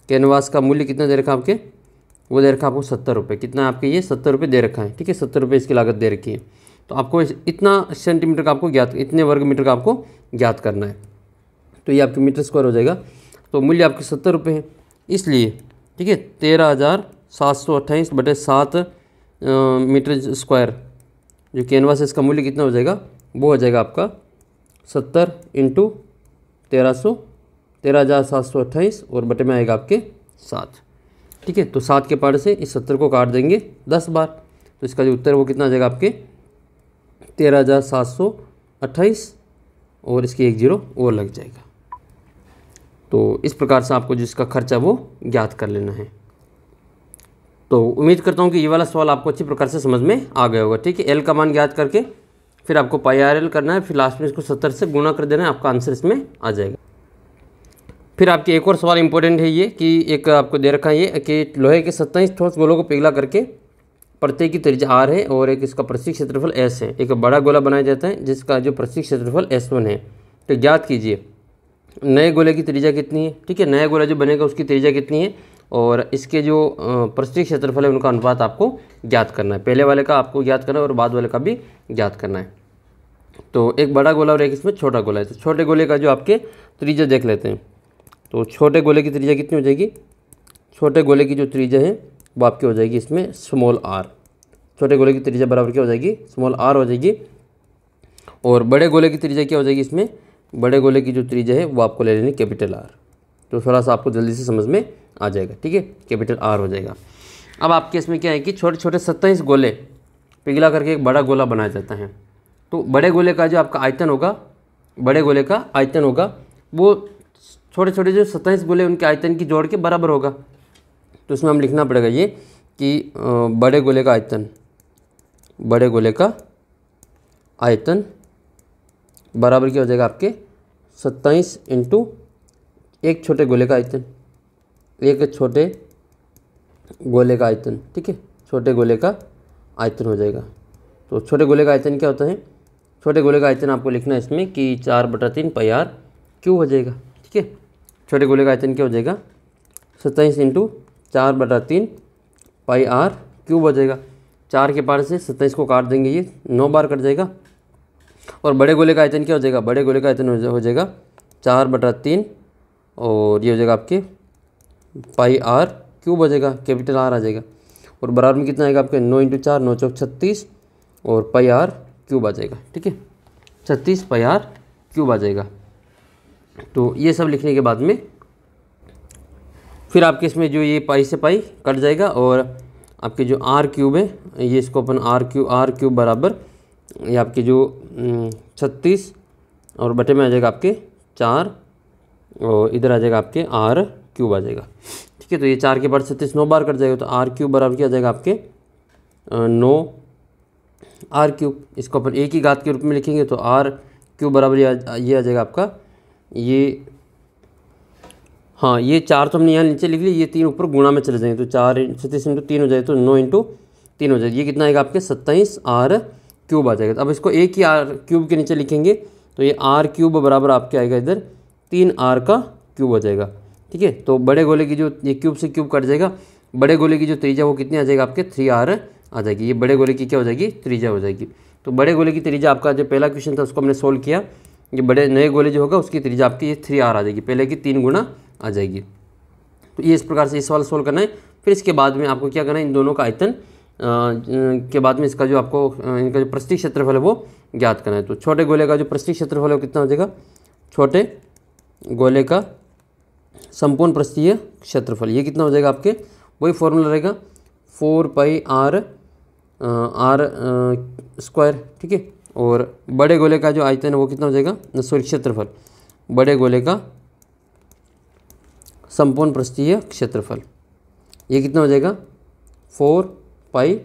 [SPEAKER 1] कैनवास का मूल्य कितना दे रखा है आपके, वो दे रखा है आपको 70 रुपये। कितना है आपके, ये 70 रुपये दे रखा है, ठीक है। 70 रुपये इसकी लागत दे रखी है। तो आपको इतना सेंटीमीटर का आपको ज्ञात, इतने वर्ग मीटर का आपको ज्ञात करना है। तो ये आपके मीटर स्क्वायर हो जाएगा। तो मूल्य आपके 70 रुपये है, इसलिए ठीक है 13,728 बटे 7 मीटर स्क्वायर जो कैनवास है इसका मूल्य कितना हो जाएगा, वो हो जाएगा आपका 70 इंटू 13,728 और बटे में आएगा आपके 7, ठीक है। तो 7 के पार से इस 70 को काट देंगे 10 बार, तो इसका जो उत्तर है वो कितना आ जाएगा आपके 13,728 और इसकी 1 0 और लग जाएगा। तो इस प्रकार से आपको जिसका खर्चा वो ज्ञात कर लेना है। तो उम्मीद करता हूँ कि ये वाला सवाल आपको अच्छी प्रकार से समझ में आ गया होगा, ठीक है। एल का मान ज्ञात करके फिर आपको पाई आर एल करना है, फिर लास्ट में इसको 70 से गुणा कर देना है, आपका आंसर इसमें आ जाएगा। फिर आपके एक और सवाल इंपॉर्टेंट है ये कि एक आपको दे रखा है ये कि लोहे के 27 ठोस गोलों को पिघला करके प्रत्येक की त्रिज्या आर है और एक इसका प्रस्थीय क्षेत्रफल एस है। एक बड़ा गोला बनाया जाता है जिसका जो प्रस्थीय क्षेत्रफल S1 है। तो ज्ञात कीजिए नए गोले की त्रिज्या कितनी है, ठीक है। नया गोला जो बनेगा उसकी त्रिज्या कितनी है और इसके जो प्रस्थीय क्षेत्रफल है उनका अनुपात आपको ज्ञात करना है। पहले वाले का आपको ज्ञात करना है और बाद वाले का भी ज्ञात करना है। तो एक बड़ा गोला और एक इसमें छोटा गोला है। तो छोटे गोले का जो आपके त्रिज्या देख लेते हैं। तो छोटे गोले की त्रिज्या कितनी हो जाएगी, छोटे गोले की जो त्रिज्या है वो आपकी हो जाएगी इसमें स्मॉल आर। छोटे गोले की त्रिज्या बराबर क्या हो जाएगी, स्मॉल आर हो जाएगी। और बड़े गोले की त्रिज्या क्या हो जाएगी, इसमें बड़े गोले की जो त्रिज्या है वो आपको ले लेनी कैपिटल आर। तो थोड़ा सा आपको जल्दी से समझ में आ जाएगा, ठीक है, कैपिटल आर हो जाएगा। अब आपके इसमें क्या है कि छोटे छोटे 27 गोले पिघला करके एक बड़ा गोला बनाया जाता है। तो बड़े गोले का जो आपका आयतन होगा, बड़े गोले का आयतन होगा वो छोटे छोटे जो 27 गोले उनके आयतन की जोड़ के बराबर होगा। तो इसमें हम लिखना पड़ेगा ये कि बड़े गोले का आयतन, बड़े गोले का आयतन बराबर क्या हो जाएगा आपके 27 इंटू एक छोटे गोले का आयतन, एक छोटे गोले का आयतन, ठीक है, छोटे गोले का आयतन हो जाएगा। तो छोटे गोले का आयतन क्या होता है, छोटे गोले का आयतन आपको लिखना है इसमें कि 4/3 पाई आर क्यूब हो जाएगा, ठीक है। छोटे गोले का आयतन क्या हो जाएगा 27 इंटू 4/3 पाई आर क्यूब हो जाएगा। 4 के पार से 27 को काट देंगे, ये 9 बार कट जाएगा। और बड़े गोले का आयतन क्या हो जाएगा, बड़े गोले का आयतन हो जाएगा 4/3 और ये हो जाएगा आपके पाई आर क्यूब हो जाएगा, कैपिटल आर आ जाएगा। और बराबर में कितना आएगा आपके 9 इंटू 4 9 चौक 36 और पाई आर क्यूब आ जाएगा, ठीक है, 36 पाई आर क्यूब आ जाएगा। तो ये सब लिखने के बाद में फिर आपके इसमें जो ये पाई से पाई कट जाएगा और आपके जो आर क्यूब है ये इसको अपन आर क्यूब बराबर ये आपके जो 36 और बटे में आ जाएगा आपके 4 और इधर आ जाएगा आपके आर क्यूब आ जाएगा, ठीक है। तो ये 4 के बाद 36 9 बार कट जाएगा। तो आर क्यूब बराबर क्या आ जाएगा आपके 9 आर क्यूब। इसको अपन एक ही घात के रूप में लिखेंगे तो आर क्यूब बराबर ये आ जाएगा आपका ये, हाँ ये 4 तो हमने यहाँ नीचे लिख लिया, ये 3 ऊपर गुणा में चले जाएंगे। तो 4 36 इंटू 3 हो जाएगा तो 9 इंटू 3 हो जाएगा। ये कितना आएगा आपके 27 आर क्यूब आ जाएगा। अब इसको एक ही आर क्यूब के नीचे लिखेंगे तो ये आर क्यूब बराबर आपके आएगा इधर 3 आर का क्यूब हो जाएगा, ठीक है। तो बड़े गोले की जो ये क्यूब से क्यूब कट जाएगा, बड़े गोले की जो त्रिज्या वो कितनी आ जाएगा आपके 3 आर आ जाएगी। ये बड़े गोले की क्या हो जाएगी त्रिज्या हो जाएगी। तो बड़े गोले की त्रिज्या आपका जो पहला क्वेश्चन था उसको हमने सोल्व किया, ये बड़े नए गोले जो होगा उसकी त्रिज्या आपकी ये 3 आर आ जाएगी, पहले की 3 गुना आ जाएगी। तो ये इस प्रकार से इस सवाल सोल्व करना है। फिर इसके बाद में आपको क्या करना है, इन दोनों का आयतन के बाद में इसका जो आपको इनका जो प्रस्थीय क्षेत्रफल है वो ज्ञात करना है। तो छोटे गोले का जो प्रस्थीय क्षेत्रफल है वो कितना हो जाएगा, छोटे गोले का संपूर्ण पृष्ठीय क्षेत्रफल, ये कितना हो जाएगा आपके, वही फॉर्मूला रहेगा 4 पाई आर स्क्वायर, ठीक है। और बड़े गोले का जो आयतन है वो कितना हो जाएगा, सॉरी क्षेत्रफल, बड़े गोले का संपूर्ण पृष्ठीय क्षेत्रफल, ये कितना हो जाएगा 4 पाई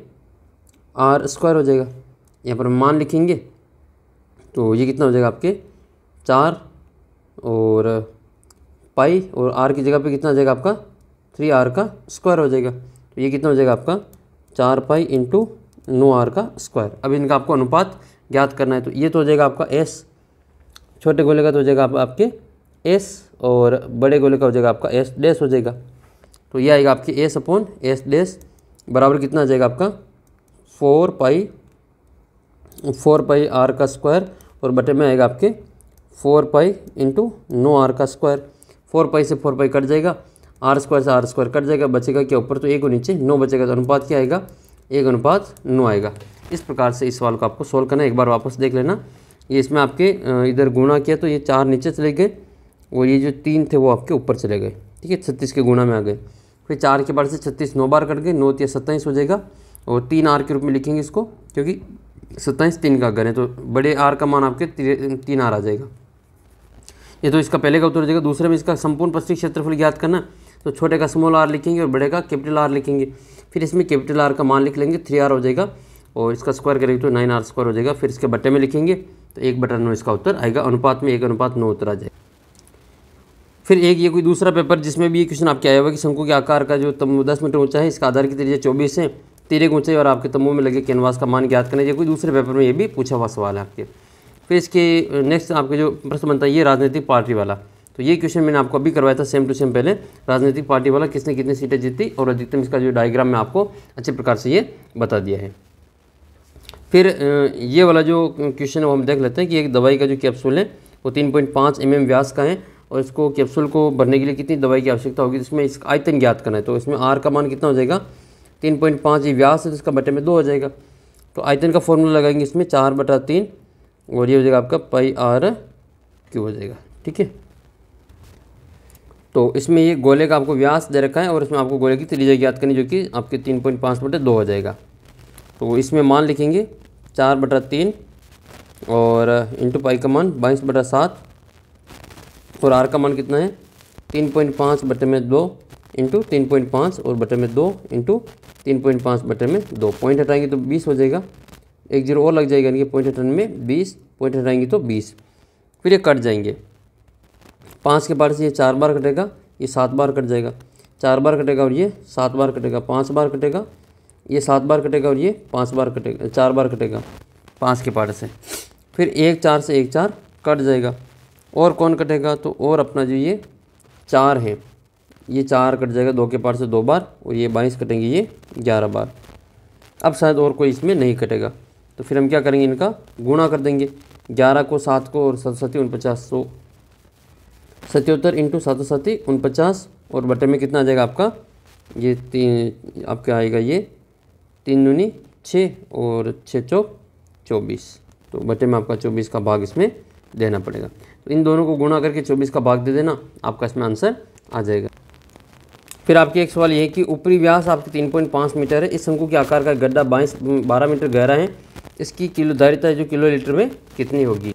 [SPEAKER 1] आर स्क्वायर हो जाएगा। यहाँ पर मान लिखेंगे तो ये कितना हो जाएगा आपके 4 और पाई और आर की जगह पे कितना हो जाएगा आपका 3r का स्क्वायर हो जाएगा। तो ये कितना हो जाएगा आपका 4 पाई इंटू 9r का स्क्वायर। अब इनका आपको अनुपात ज्ञात करना है, तो ये तो हो जाएगा आपका s, छोटे गोले का तो हो जाएगा आपके s और बड़े गोले का हो जाएगा आपका s डैश हो जाएगा। तो ये आएगा आपके s अपॉन s डैश बराबर कितना आ जाएगा आपका 4 पाई r का स्क्वायर और बटे में आएगा आपके 4 पाई इंटू 9r का स्क्वायर। 4 पाई से 4 पाई कट जाएगा, r स्क्वायर से r स्क्वायर कट जाएगा, बचेगा क्या ऊपर तो 1 और नीचे 9 बचेगा, तो अनुपात क्या आएगा 1:9 आएगा। इस प्रकार से इस सवाल को आपको सोल्व करना है। एक बार वापस देख लेना, ये इसमें आपके इधर गुणा किया तो ये 4 नीचे चले गए और ये जो 3 थे वो आपके ऊपर चले गए, ठीक है, 36 के गुणा में आ गए। फिर 4 के बाद से 36 9 बार कट गए, 9 या 27 हो जाएगा और 3r के रूप में लिखेंगे इसको, क्योंकि 27 3 का घर है तो बड़े r का मान आपके 3r आ जाएगा। ये तो इसका पहले का उत्तर हो जाएगा। दूसरे में इसका संपूर्ण पृष्ठीय क्षेत्रफल ज्ञात करना, तो छोटे का स्मॉल r लिखेंगे और बड़े का कैपिटल R लिखेंगे। फिर इसमें कैपिटल R का मान लिख लेंगे 3r हो जाएगा और इसका स्क्वायर करेंगे तो 9r स्क्वायर हो जाएगा। फिर इसके बट्टे में लिखेंगे तो 1/9 इसका उत्तर आएगा, अनुपात में 1:9 उत्तर आ जाएगा। फिर एक ये कोई दूसरा पेपर जिसमें भी ये क्वेश्चन आपके आया हुआ कि शंकु के आकार का जो तंबू 10 मीटर ऊंचा है, इसका आधार की त्रिज्या 24 है, तिरक ऊंचाई और आपके तंबू में लगे कैनवास का मान ज्ञात करना। ये कोई दूसरे पेपर में ये भी पूछा हुआ सवाल है आपके। फिर इसके नेक्स्ट आपके जो प्रश्न बनता है ये राजनीतिक पार्टी वाला, तो ये क्वेश्चन मैंने आपको अभी करवाया था सेम टू सेम पहले, राजनीतिक पार्टी वाला किसने कितनी सीटें जीती और अधिकतम, इसका जो डायग्राम में आपको अच्छे प्रकार से ये बता दिया है। फिर ये वाला जो क्वेश्चन है वो हम देख लेते हैं कि एक दवाई का जो कैप्सूल है वो 3.5 mm व्यास का है और इसको कैप्सूल को भरने के लिए कितनी दवाई की आवश्यकता होगी, इसमें इसका आयतन ज्ञात करना है। तो इसमें r का मान कितना हो जाएगा 3.5, ये व्यास है तो इसका बटे में 2 हो जाएगा। तो आयतन का फॉर्मूला लगाएंगे इसमें 4/3 और ये हो जाएगा आपका पाई r क्यूब हो जाएगा, ठीक है। तो इसमें ये गोले का आपको व्यास दे रखा है और इसमें आपको गोले की त्रिज्या ज्ञात करनी जो कि आपके 3.5/2 हो जाएगा। तो इसमें मान लिखेंगे 4/3 और इंटू पाई का मान 22/7 और r का मान कितना है 3.5/2 इंटू 3.5 और बटे में 2 इंटू 3.5/2। पॉइंट हटाएंगे तो 20 हो जाएगा, 1 0 और लग जाएगा, यानी कि पॉइंट हटाने में 20, पॉइंट हटाएंगे तो 20। फिर ये कट जाएंगे, 5 के बाद से ये 4 बार कटेगा, ये 7 बार कट जाएगा, 4 बार कटेगा और ये 7 बार कटेगा, 5 बार कटेगा, ये 7 बार कटेगा और ये 5 बार कटेगा, 4 बार कटेगा 5 के पार्ट से। फिर 1 4 से 1 4 कट जाएगा और कौन कटेगा, तो और अपना जो ये 4 है ये 4 कट जाएगा 2 के पार्ट से 2 बार और ये 22 कटेंगे, ये 11 बार। अब शायद और कोई इसमें नहीं कटेगा, तो फिर हम क्या करेंगे, इनका गुणा कर देंगे, 11 को 7 को और 7 7 49, 77 इंटू 7 7 49 और बटे में कितना आ जाएगा आपका, ये 3 आपका आएगा, ये 3 दूनी 6 और 6 चौक 24, तो बटे में आपका 24 का भाग इसमें देना पड़ेगा। तो इन दोनों को गुणा करके 24 का भाग दे देना, आपका इसमें आंसर आ जाएगा। फिर आपके एक सवाल ये है कि ऊपरी व्यास आपके 3.5 मीटर है, इस शंकु के आकार का गड्ढा 12 मीटर गहरा है, इसकी किलो धारिता जो किलो लीटर में कितनी होगी।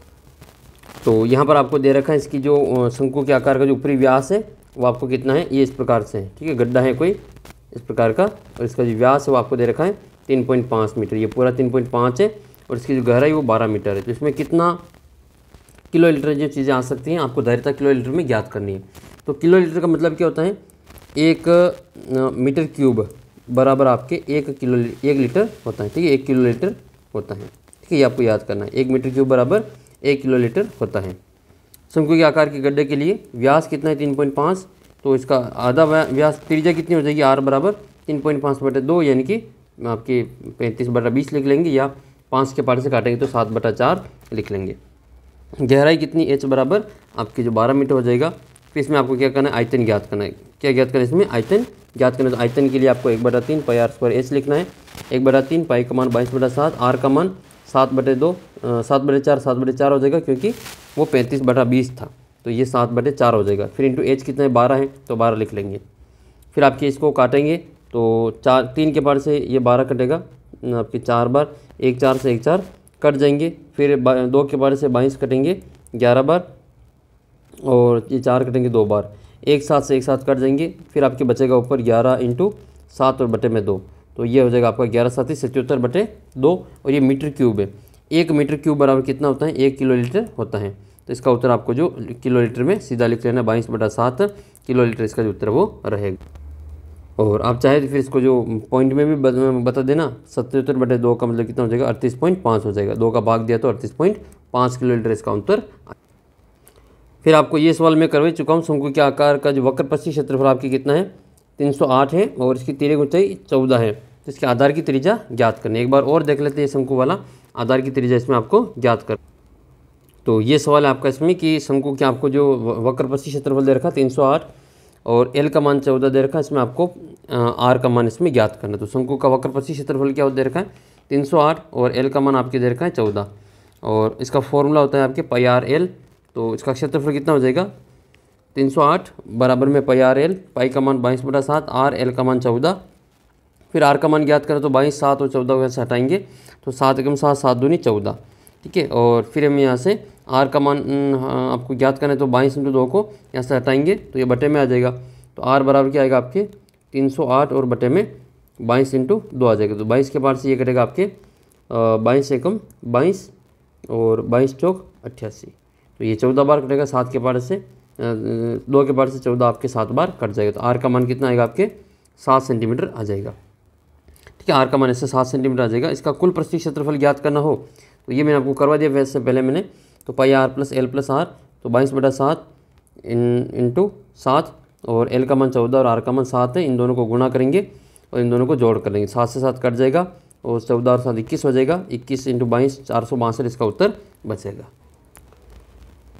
[SPEAKER 1] तो यहाँ पर आपको दे रखा है इसकी जो शंकु के आकार का जो ऊपरी व्यास है वो आपको कितना है, ये इस प्रकार से है, ठीक है। गड्ढा है कोई इस प्रकार का और इसका जो व्यास है वो आपको दे रखा है 3.5 मीटर, ये पूरा 3.5 है और इसकी जो गहराई वो 12 मीटर है। तो इसमें कितना किलो लीटर जो चीज़ें आ सकती हैं, आपको धारिता किलो लीटर में ज्ञात करनी है। तो किलो लीटर का मतलब क्या होता है, 1 मीटर क्यूब बराबर आपके 1 लीटर होता है, ठीक है, 1 किलो लीटर होता है, ठीक है, ये आपको याद करना है। 1 मीटर क्यूब बराबर 1 किलो लीटर होता है। शंकु के आकार के गड्ढे के लिए व्यास कितना है 3.5, तो इसका आधा व्यास त्रिज्या कितनी हो जाएगी, r बराबर 3.5/2 यानी कि आपके 35/20 लिख लेंगे, या 5 के पार्ट से काटेंगे तो 7/4 लिख लेंगे। गहराई कितनी, h बराबर आपके जो 12 मीटर हो जाएगा। फिर इसमें आपको क्या करना है, आयतन ज्ञात करना है। क्या ज्ञात करना है इसमें, आयतन ज्ञात करना है। तो आयतन के लिए आपको 1/3 पाई r² h लिखना है, 1/3 पाई का मान 22/7, r का मान 7/2 7/4 7/4 हो जाएगा, क्योंकि वो 35/20 था, तो ये 7/4 हो जाएगा। फिर इंटू एच कितना है 12 है तो 12 लिख लेंगे। फिर आपके इसको काटेंगे तो 3 के बार से ये 12 कटेगा आपके 4 बार, 1 4 से 1 4 कट जाएंगे। फिर 2 के बार से 22 कटेंगे 11 बार, और ये 4 कटेंगे 2 बार, 1 7 से 1 7 कट जाएंगे। फिर आपके बचेगा ऊपर 11 इंटू 7 और बटे में 2, तो ये हो जाएगा आपका 11 7 77/2, और ये मीटर क्यूब है। 1 मीटर क्यूब बराबर कितना होता है 1 किलोलीटर होता है। तो इसका उत्तर आपको जो किलोलीटर में सीधा लिख लेना 22/7 किलोलीटर इसका जो उत्तर वो रहेगा। और आप चाहे तो फिर इसको जो पॉइंट में भी बता देना, 77/2 का मतलब कितना हो जाएगा 38.5 हो जाएगा। 2 का भाग दिया तो 38.5 किलोलीटर इसका उत्तर। फिर आपको ये सवाल मैं करवा चुका हूँ, शंकु के आकार का जो वक्र प्रस्थीय क्षेत्रफल आपकी कितना है 308 है, और इसकी तिर्यक ऊंचाई 14 है। तो इसके आधार की त्रिज्या ज्ञात करनी। एक बार और देख लेते हैं शंकु वाला आधार की त्रिज्या इसमें आपको ज्ञात कर। तो ये सवाल है आपका इसमें कि शंकु के आपको जो वक्र प्रस्थीय क्षेत्रफल दे रखा 308 और एल का मान 14 दे रखा है, इसमें आपको आर का मान इसमें ज्ञात करना। तो शंकु का वक्र प्रस्थीय क्षेत्रफल क्या दे रखा है 308 और एल का मान आपके दे रखा है 14, और इसका फॉर्मूला होता है आपके πr/l। तो इसका क्षेत्रफल कितना हो जाएगा 308 बराबर में πr/l, पाई का मान 22/7, आर एल का मान 14। फिर आर का मान ज्ञात करें तो 22 7 और 14 को से हटाएंगे तो 7 एकम 7 7 दूनी 14, ठीक है। और फिर हम यहाँ से आर का मान आपको ज्ञात करें तो 22 × 2 को यहाँ से हटाएंगे तो ये बटे में आ जाएगा। तो आर बराबर क्या आएगा आपके 308 और बटे में 22 × 2 आ जाएगा। तो 22 के पार से ये कटेगा आपके 22 एकम 22 और 22 चौक 88, तो ये 14 बार कटेगा। 7 के पार से 2 के पार से 14 आपके 7 बार कट जाएगा। तो आर का मान कितना आएगा आपके 7 सेंटीमीटर आ जाएगा, ठीक है। आर का मान ऐसे 7 सेंटीमीटर आ जाएगा। इसका कुल प्रस्थीय क्षेत्रफल ज्ञात करना हो तो ये मैंने आपको करवा दिया वैसे पहले मैंने, तो πr + l + r, तो 22/7 इंटू 7 और l का मान 14 और r का मान 7 है, इन दोनों को गुणा करेंगे और इन दोनों को जोड़ कर लेंगे। 7 से 7 कट जाएगा और 14 और 7 21 हो जाएगा। 21 × 22 462 इसका उत्तर बचेगा।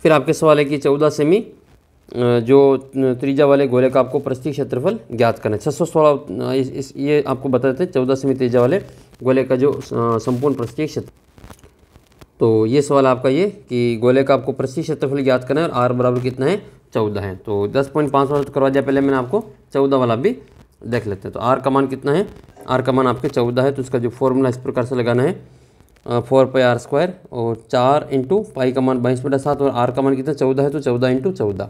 [SPEAKER 1] फिर आपके सवाल है कि 14 सेमी जो त्रिज्या वाले गोले का आपको प्रस्थीय क्षेत्रफल ज्ञात करना है। 616 ये आपको बताते हैं 14 सेमी त्रिज्या वाले गोले का जो संपूर्ण प्रस्थीय क्षेत्र। तो ये सवाल आपका ये कि गोले का आपको प्रस्थीय क्षेत्रफल ज्ञात करना है और आर बराबर कितना है 14 है। तो 10.5 वाला तो करवा दिया पहले मैंने आपको, 14 वाला भी देख लेते हैं। तो आर का मान कितना है, आर का मान आपके 14 है। तो इसका जो फॉर्मूला इस प्रकार से लगाना है 4πr² और 4 इंटू पाई का मान 22/7 और आर का मान कितना 14 है, तो 14 × 14।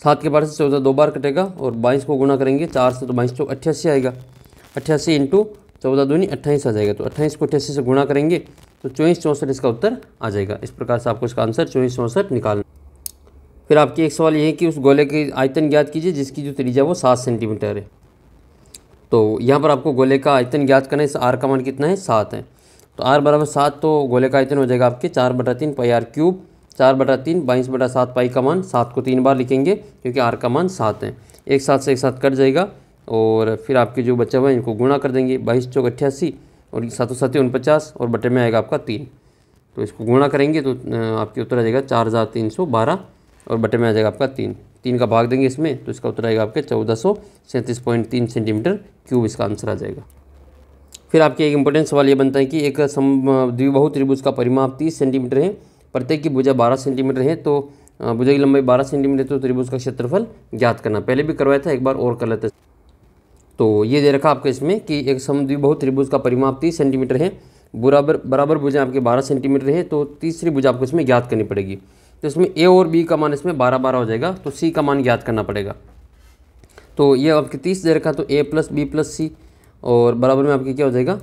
[SPEAKER 1] 7 के बार से 14 2 बार कटेगा और 22 को गुणा करेंगे 4 से तो 22 चौक 88 आएगा। 88 इंटू 14 दूनी 28 आ जाएगा। तो 28 को 88 से गुणा करेंगे तो 24 64 इसका उत्तर आ जाएगा। इस प्रकार से आपको इसका आंसर 24 64 निकालना। फिर आपकी एक सवाल ये है कि उस गोले की आयतन ज्ञात कीजिए जिसकी जो त्रिज्या वो 7 सेंटीमीटर है। तो यहाँ पर आपको गोले का आयतन ज्ञात करना है। इस आर का मान कितना है 7 है। तो आर बराबर 7, तो गोले का आयतन हो जाएगा आपके 4/3 πr³, 4/3 22/7 पाई का मान 7 को 3 बार लिखेंगे क्योंकि आर का मान 7 है। 1 7 से 1 7 कट जाएगा और फिर आपके जो बचा हुआ है इनको गुणा कर देंगे 22 चौक 88 और 7 7 49 और बटे में आएगा आपका 3। तो इसको गुणा करेंगे तो आपके उत्तर आ जाएगा 4312 और बटे में आ जाएगा आपका 3। 3 का भाग देंगे इसमें तो इसका उत्तर आएगा आपके 1437.3 सेंटीमीटर क्यूब इसका आंसर आ जाएगा। फिर आपके एक इंपॉर्टेंट सवाल ये बनता है कि एक द्विबाहु त्रिभुज का परिमाप 30 सेंटीमीटर है, प्रत्येक की भुजा 12 सेंटीमीटर है। तो भुजा की लंबाई 12 सेंटीमीटर, तो त्रिभुज का क्षेत्रफल ज्ञात करना। पहले भी करवाया था, एक बार और कर लेते हैं। तो ये दे रखा आपको इसमें कि एक समद्विबाहु त्रिभुज का परिमाप 30 सेंटीमीटर है, बराबर भुजा आपके 12 सेंटीमीटर है। तो तीसरी भुजा आपको इसमें ज्ञात करनी पड़ेगी। तो इसमें ए और बी का मान इसमें 12 हो जाएगा, तो सी का मान ज्ञात करना पड़ेगा। तो ये आपके 30 दे रखा, तो ए + बी + सी और बराबर में आपके क्या हो जाएगा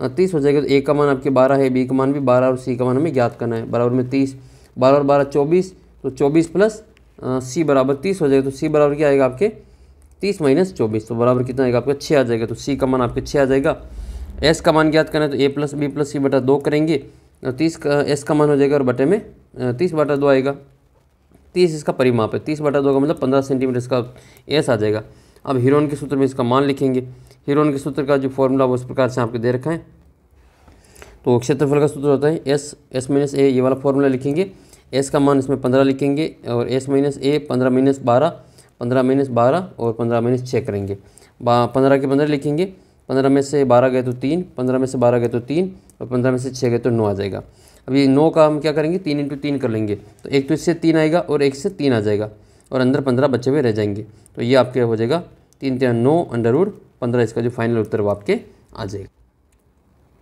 [SPEAKER 1] 30 हो जाएगा। तो ए का मान आपके 12 है, बी का मान भी 12 और सी का मान हमें ज्ञात करना है। बराबर में 30, 12 और 12 24, तो 24 प्लस सी बराबर 30 हो जाएगा। तो सी बराबर क्या आएगा आपके 30 - 24, तो बराबर कितना आएगा आपका 6 आ जाएगा। तो सी का मान आपके 6 आ जाएगा। एस का मान ज्ञात करना है तो ए + बी + सी बटा 2 करेंगे, 30 का एस का मान हो जाएगा और बटे में 30/2 आएगा। 30 इसका परिमाप है, 30/2 का मतलब 15 सेंटीमीटर इसका एस आ जाएगा। अब हीरोन के सूत्र में इसका मान लिखेंगे। हीरोन के सूत्र का जो फॉर्मूला वो इस प्रकार से आपको दे रखा है। तो क्षेत्रफल का सूत्र होता है एस - ए, ये वाला फॉर्मूला लिखेंगे। एस का मान इसमें 15 लिखेंगे और एस - ए 15 - 12, 15 - 12 और 15 - 6 करेंगे। 15 के 15 लिखेंगे, 15 में से 12 गए तो 3, 15 में से 12 गए तो 3 और 15 में से 6 गए तो 9 आ जाएगा। अभी 9 का हम क्या करेंगे, 3 इंटू 3 कर लेंगे, तो एक तो इससे 3 आएगा और एक से 3 आ जाएगा और अंदर 15 बचे हुए रह जाएंगे। तो ये आपके हो जाएगा 3 3 9 √15, इसका जो फाइनल उत्तर वो आपके आ जाएगा।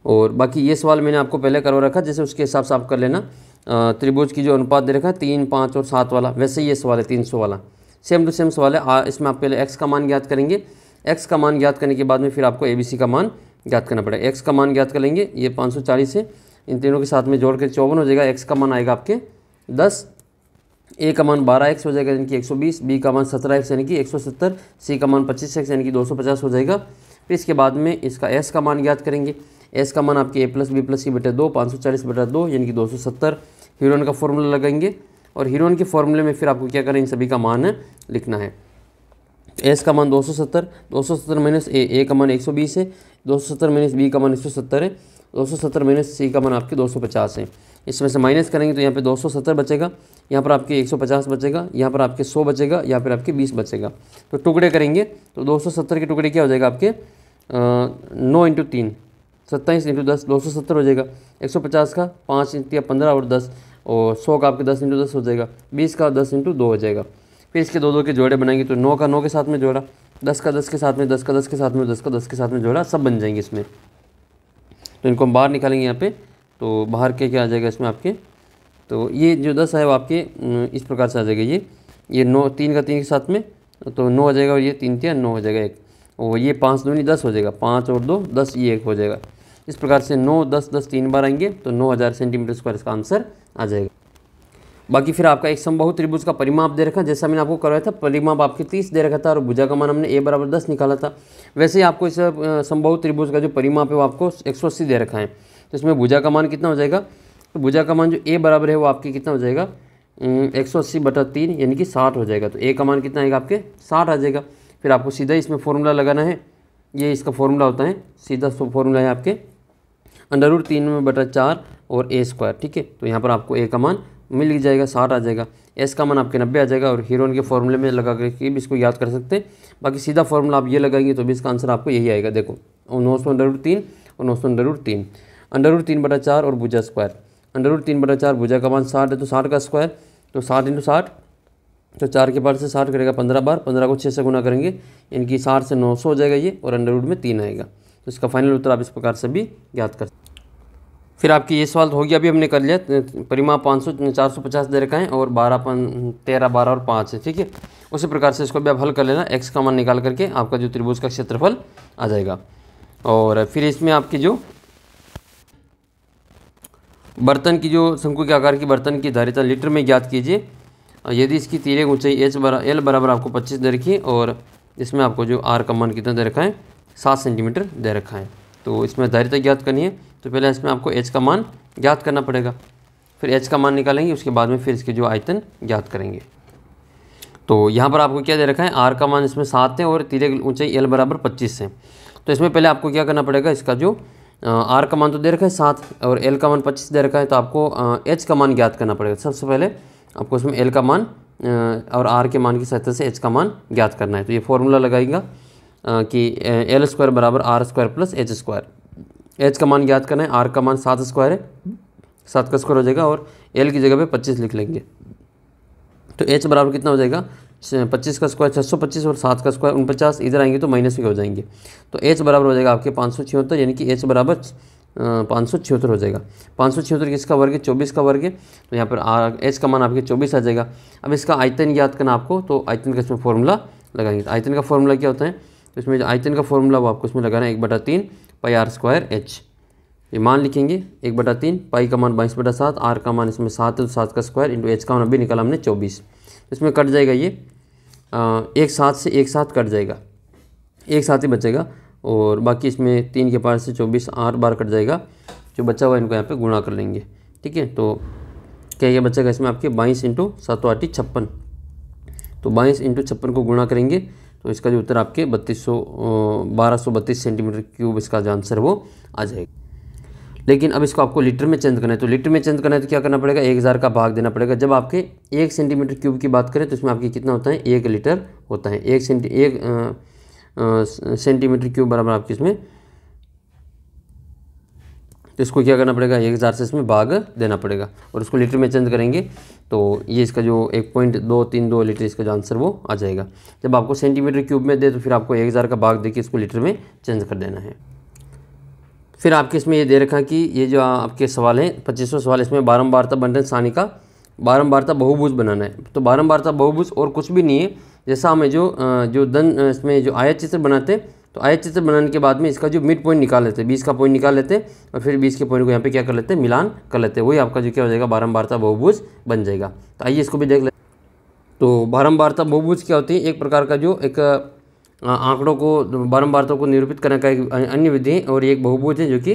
[SPEAKER 1] और बाकी ये सवाल मैंने आपको पहले करवा रखा, जैसे उसके हिसाब से आप कर लेना। त्रिभुज की जो अनुपात दे रखा है 3, 5 और 7 वाला, वैसे ही ये सवाल है 300 वाला, सेम टू सेम सवाल है। इसमें आप पहले x का मान ज्ञात करेंगे, x का मान ज्ञात करने के बाद में फिर आपको ABC का मान ज्ञात करना पड़ेगा। x का मान ज्ञात कर लेंगे, ये 540 है, इन तीनों के साथ में जोड़ कर 54 हो जाएगा। x का मान आएगा आपके 10, a का मान 12x हो जाएगा यानी कि 120, b का मान 17x यानी कि 170, c का मान 25x यानी कि 250 हो जाएगा। फिर इसके बाद में इसका s का मान ज्ञात करेंगे, s का मान आपके a + b + c बटे 2, 540/2 यानी कि 270। हीरोन का फॉर्मूला लगाएंगे और हीरोन के फॉर्मूले में फिर आपको क्या करना है, इन सभी का मान लिखना है। s का मान 270, 270 माइनस a का मान 120 है, 270 माइनस b का मान 170 है, 270 माइनस c का मान आपके 250 है। इसमें से माइनस करेंगे तो यहाँ पे 270 बचेगा, यहाँ पर आपके 150 बचेगा, यहाँ पर आपके 100 बचेगा, यहाँ पर आपके 20 बचेगा। तो टुकड़े करेंगे तो 270 के टुकड़े क्या हो जाएगा आपके 9 × 3 27 × 10 270 हो जाएगा। 150 का 5 × 15 और 10, और 100 का आपके 10 × 10 हो जाएगा, 20 का 10 × 2 हो जाएगा। फिर इसके 2 के जोड़े बनाएंगे तो 9 का 9 के साथ में जोड़ा, 10 का 10 के साथ में, 10 का 10 के साथ में, 10 का 10 के साथ में जोड़ा, सब बन जाएंगे इसमें। तो इनको हम बाहर निकालेंगे यहाँ पे, तो बाहर के क्या आ जाएगा इसमें आपके, तो ये जो 10 है वो आपके इस प्रकार से आ जाएगा। ये 9, 3 का 3 के साथ में तो 9 हो जाएगा, और ये 3 3 9 हो जाएगा एक, और ये 5 दूनी 10 हो जाएगा, 5 और 2 10, ये 1 हो जाएगा। इस प्रकार से 9 10 10 3 बार आएंगे तो 9000 सेंटीमीटर स्क्वायर इसका आंसर आ जाएगा। बाकी फिर आपका एक समबाहु त्रिभुज का परिमाप दे रखा, जैसा मैंने आपको करवाया था, परिमाप आपके 30 दे रखा था और भुजा का मान हमने a = 10 निकाला था। वैसे ही आपको इस समबाहु त्रिभुज का जो परिमाप है वो आपको 180 दे रखा है। तो इसमें भुजा का मान कितना हो जाएगा, तो भुजा का मान जो a बराबर है वो आपके कितना हो जाएगा 180/3 यानी कि 60 हो जाएगा। तो a का मान कितना आएगा आपके 60 आ जाएगा। फिर आपको सीधा इसमें फॉर्मूला लगाना है, ये इसका फॉर्मूला होता है, सीधा फॉर्मूला है आपके √3/4 और a², ठीक है। तो यहाँ पर आपको a का मान मिल जाएगा, 60 आ जाएगा, s का मान आपके 90 आ जाएगा, और हीरोन के फॉर्मूले में लगा करके भी इसको याद कर सकते हैं। बाकी सीधा फॉर्मूला आप ये लगाएंगे तो भी इसका आंसर आपको यही आएगा। देखो 900√3 और 900√3, √3/4 और भुजा स्क्वायर, √3/4 भुजा का मान 60 है तो 60 का स्क्वायर, तो 60 × 60, तो 4 के पार से 60 करेगा 15 बार, 15 को 6 से गुना करेंगे यानी कि 60 से 900 हो जाएगा ये, और अंडर रूट में 3 आएगा। तो इसका फाइनल उत्तर आप इस प्रकार से भी ज्ञात कर सकते। फिर आपकी ये सवाल हो गया, अभी हमने कर लिया, परिमाप 450 दे रखा है और 12 13 12 और 5 है, ठीक है। उसी प्रकार से इसको भी आप हल कर लेना, x का मान निकाल करके आपका जो त्रिभुज का क्षेत्रफल आ जाएगा। और फिर इसमें आपकी जो बर्तन की जो शंकु के आकार की बर्तन की धारिता लीटर में ज्ञात कीजिए यदि इसकी तिर्यक ऊंचाई L बराबर आपको 25 दे रखी है, और इसमें आपको जो R का मान कितना दे रखा है 7 सेंटीमीटर दे रखा है। तो इसमें धारिता ज्ञात करनी है, तो पहले इसमें आपको h का मान ज्ञात करना पड़ेगा, फिर h का मान निकालेंगे, उसके बाद में फिर इसके जो आयतन ज्ञात करेंगे। तो यहाँ पर आपको क्या दे रखा है, R का मान इसमें 7 है और तिर्यक ऊंचाई L बराबर 25 है। तो इसमें पहले आपको क्या करना पड़ेगा, इसका जो R का मान तो दे रखा है 7 और L का मान 25 दे रखा है, तो आपको h का मान ज्ञात करना पड़ेगा। सबसे पहले आपको इसमें L का मान और R के मान की सहायता से h का मान ज्ञात करना है। तो ये फॉर्मूला लगाएगा कि L² बराबर R² प्लस h²। h का मान ज्ञात करना है, R का मान 7² है, 7 का स्क्वायर हो जाएगा, और L की जगह पे 25 लिख लेंगे। तो h बराबर कितना हो जाएगा 25 का स्क्वायर 625 और 7 का स्क्वायर 49, इधर आएंगे तो माइनस भी हो जाएंगे। तो h बराबर हो जाएगा आपके 576, यानी कि h बराबर 576 हो जाएगा। 576 किसका वर्ग है 24 का वर्ग है, तो यहाँ पर h का मान आपके 24 आ जाएगा। अब इसका आयतन ज्ञात करना आपको, तो आयतन का इसमें फॉर्मूला लगाएंगे। तो आयतन का फॉर्मूला क्या होता है, तो इसमें जो आयतन का फॉर्मूला वो आपको इसमें लगाना है 1/3 πr² h। ये मान लिखेंगे 1/3, पाई का मान 22/7, r का मान इसमें 7 है तो 7 का स्क्वायर इंटू h का मान अभी निकाला हमने 24। इसमें कट जाएगा ये एक साथ से एक साथ कट जाएगा, एक साथ ही बचेगा, और बाकी इसमें 3 के पार से 24 8 बार कट जाएगा, जो बचा हुआ इनको यहाँ पे गुणा कर लेंगे, ठीक है। तो क्या ये बचेगा इसमें आपके 22 × 7 × 8 56, तो 22 × 56 को गुणा करेंगे तो इसका जो उत्तर आपके 1232 सेंटीमीटर क्यूब इसका जो आंसर है वो आ जाएगा। लेकिन अब इसको आपको लीटर में चेंज करना है, तो लीटर में चेंज करना है तो क्या करना पड़ेगा 1000 का भाग देना पड़ेगा। जब आपके 1 सेंटीमीटर क्यूब की बात करें तो इसमें आपके कितना होता है 1 लीटर होता है। 1 सेंटीमीटर क्यूब बराबर आपके इसमें, तो इसको क्या करना पड़ेगा, 1000 से इसमें भाग देना पड़ेगा और उसको लीटर में चेंज करेंगे तो ये इसका जो 1.232 लीटर इसका जो आंसर वो आ जाएगा। जब आपको सेंटीमीटर क्यूब में दे तो फिर आपको 1000 का भाग देके इसको लीटर में चेंज कर देना है। फिर आपके इसमें ये दे रखा कि ये जो आपके सवाल है 25वां सवाल, इसमें बारंबारता बंटन सारणी का बारंबारता बहुभुज बनाना है। तो बारंबारता बहुभुज और कुछ भी नहीं है, जैसा हमें जो इसमें जो आयत चित्र बनाते हैं तो आयत चित्र बनाने के बाद में इसका जो मिड पॉइंट निकाल लेते हैं, 20 का पॉइंट निकाल लेते हैं और फिर 20 के पॉइंट को यहाँ पे क्या कर लेते हैं, मिलान कर लेते हैं। वही आपका जो क्या हो जाएगा, बारंबारता बहुभुज बन जाएगा। तो आइए इसको भी देख लेते हैं। तो बारंबारता बहुभुज क्या होती है, एक प्रकार का जो एक आंकड़ों को बारंबारता को निरूपित करने का एक अन्य विधि है और एक बहुभुज है जो कि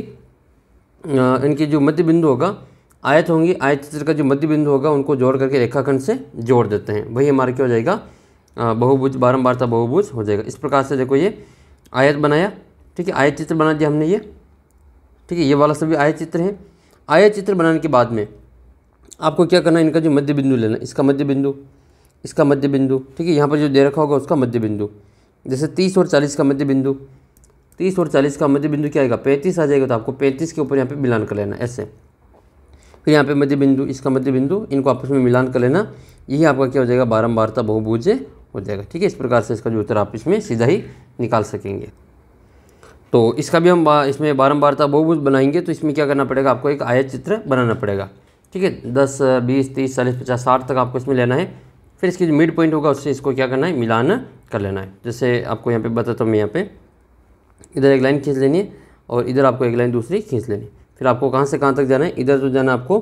[SPEAKER 1] इनकी जो मध्य बिंदु होगा, आयत होंगी, आयत चित्र का जो मध्य बिंदु होगा उनको जोड़ करके रेखाखंड से जोड़ देते हैं, वही हमारा क्या हो जाएगा, बहुभुज, बारंबारता बहुभुज हो जाएगा। इस प्रकार से देखो ये आयत बनाया, ठीक है, आयत चित्र बना दिया हमने ये, ठीक है, ये वाला सभी आयत चित्र है। आयत चित्र बनाने के बाद में आपको क्या करना है, इनका जो मध्य बिंदु लेना, इसका मध्य बिंदु, इसका मध्य बिंदु, ठीक है, यहाँ पर जो दे रखा होगा उसका मध्य बिंदु, जैसे 30 और 40 का मध्य बिंदु, 30 और 40 का मध्य बिंदु क्या आएगा, 35 आ जाएगा। तो आपको 35 के ऊपर यहाँ पे मिलान कर लेना ऐसे। फिर यहाँ पे मध्य बिंदु, इसका मध्य बिंदु, इनको आपस में मिलान कर लेना, यही आपका क्या हो जाएगा, बारंबारता बहुभुज हो जाएगा। ठीक है, इस प्रकार से इसका जो उत्तर आप इसमें सीधा ही निकाल सकेंगे। तो इसका भी हम इसमें बारंबारता बहुभुज बनाएंगे तो इसमें क्या करना पड़ेगा, आपको एक आयत चित्र बनाना पड़ेगा। ठीक है, 10, 20, 30, 40, 50, 60 तक आपको इसमें लेना है। फिर इसकी जो मिड पॉइंट होगा उससे इसको क्या करना है, मिलान कर लेना है। जैसे आपको यहाँ पे बताता हूँ मैं, यहाँ पे इधर एक लाइन खींच लेनी है और इधर आपको एक लाइन दूसरी खींच लेनी है। फिर आपको कहाँ से कहाँ तक जाना है, इधर तो जाना आपको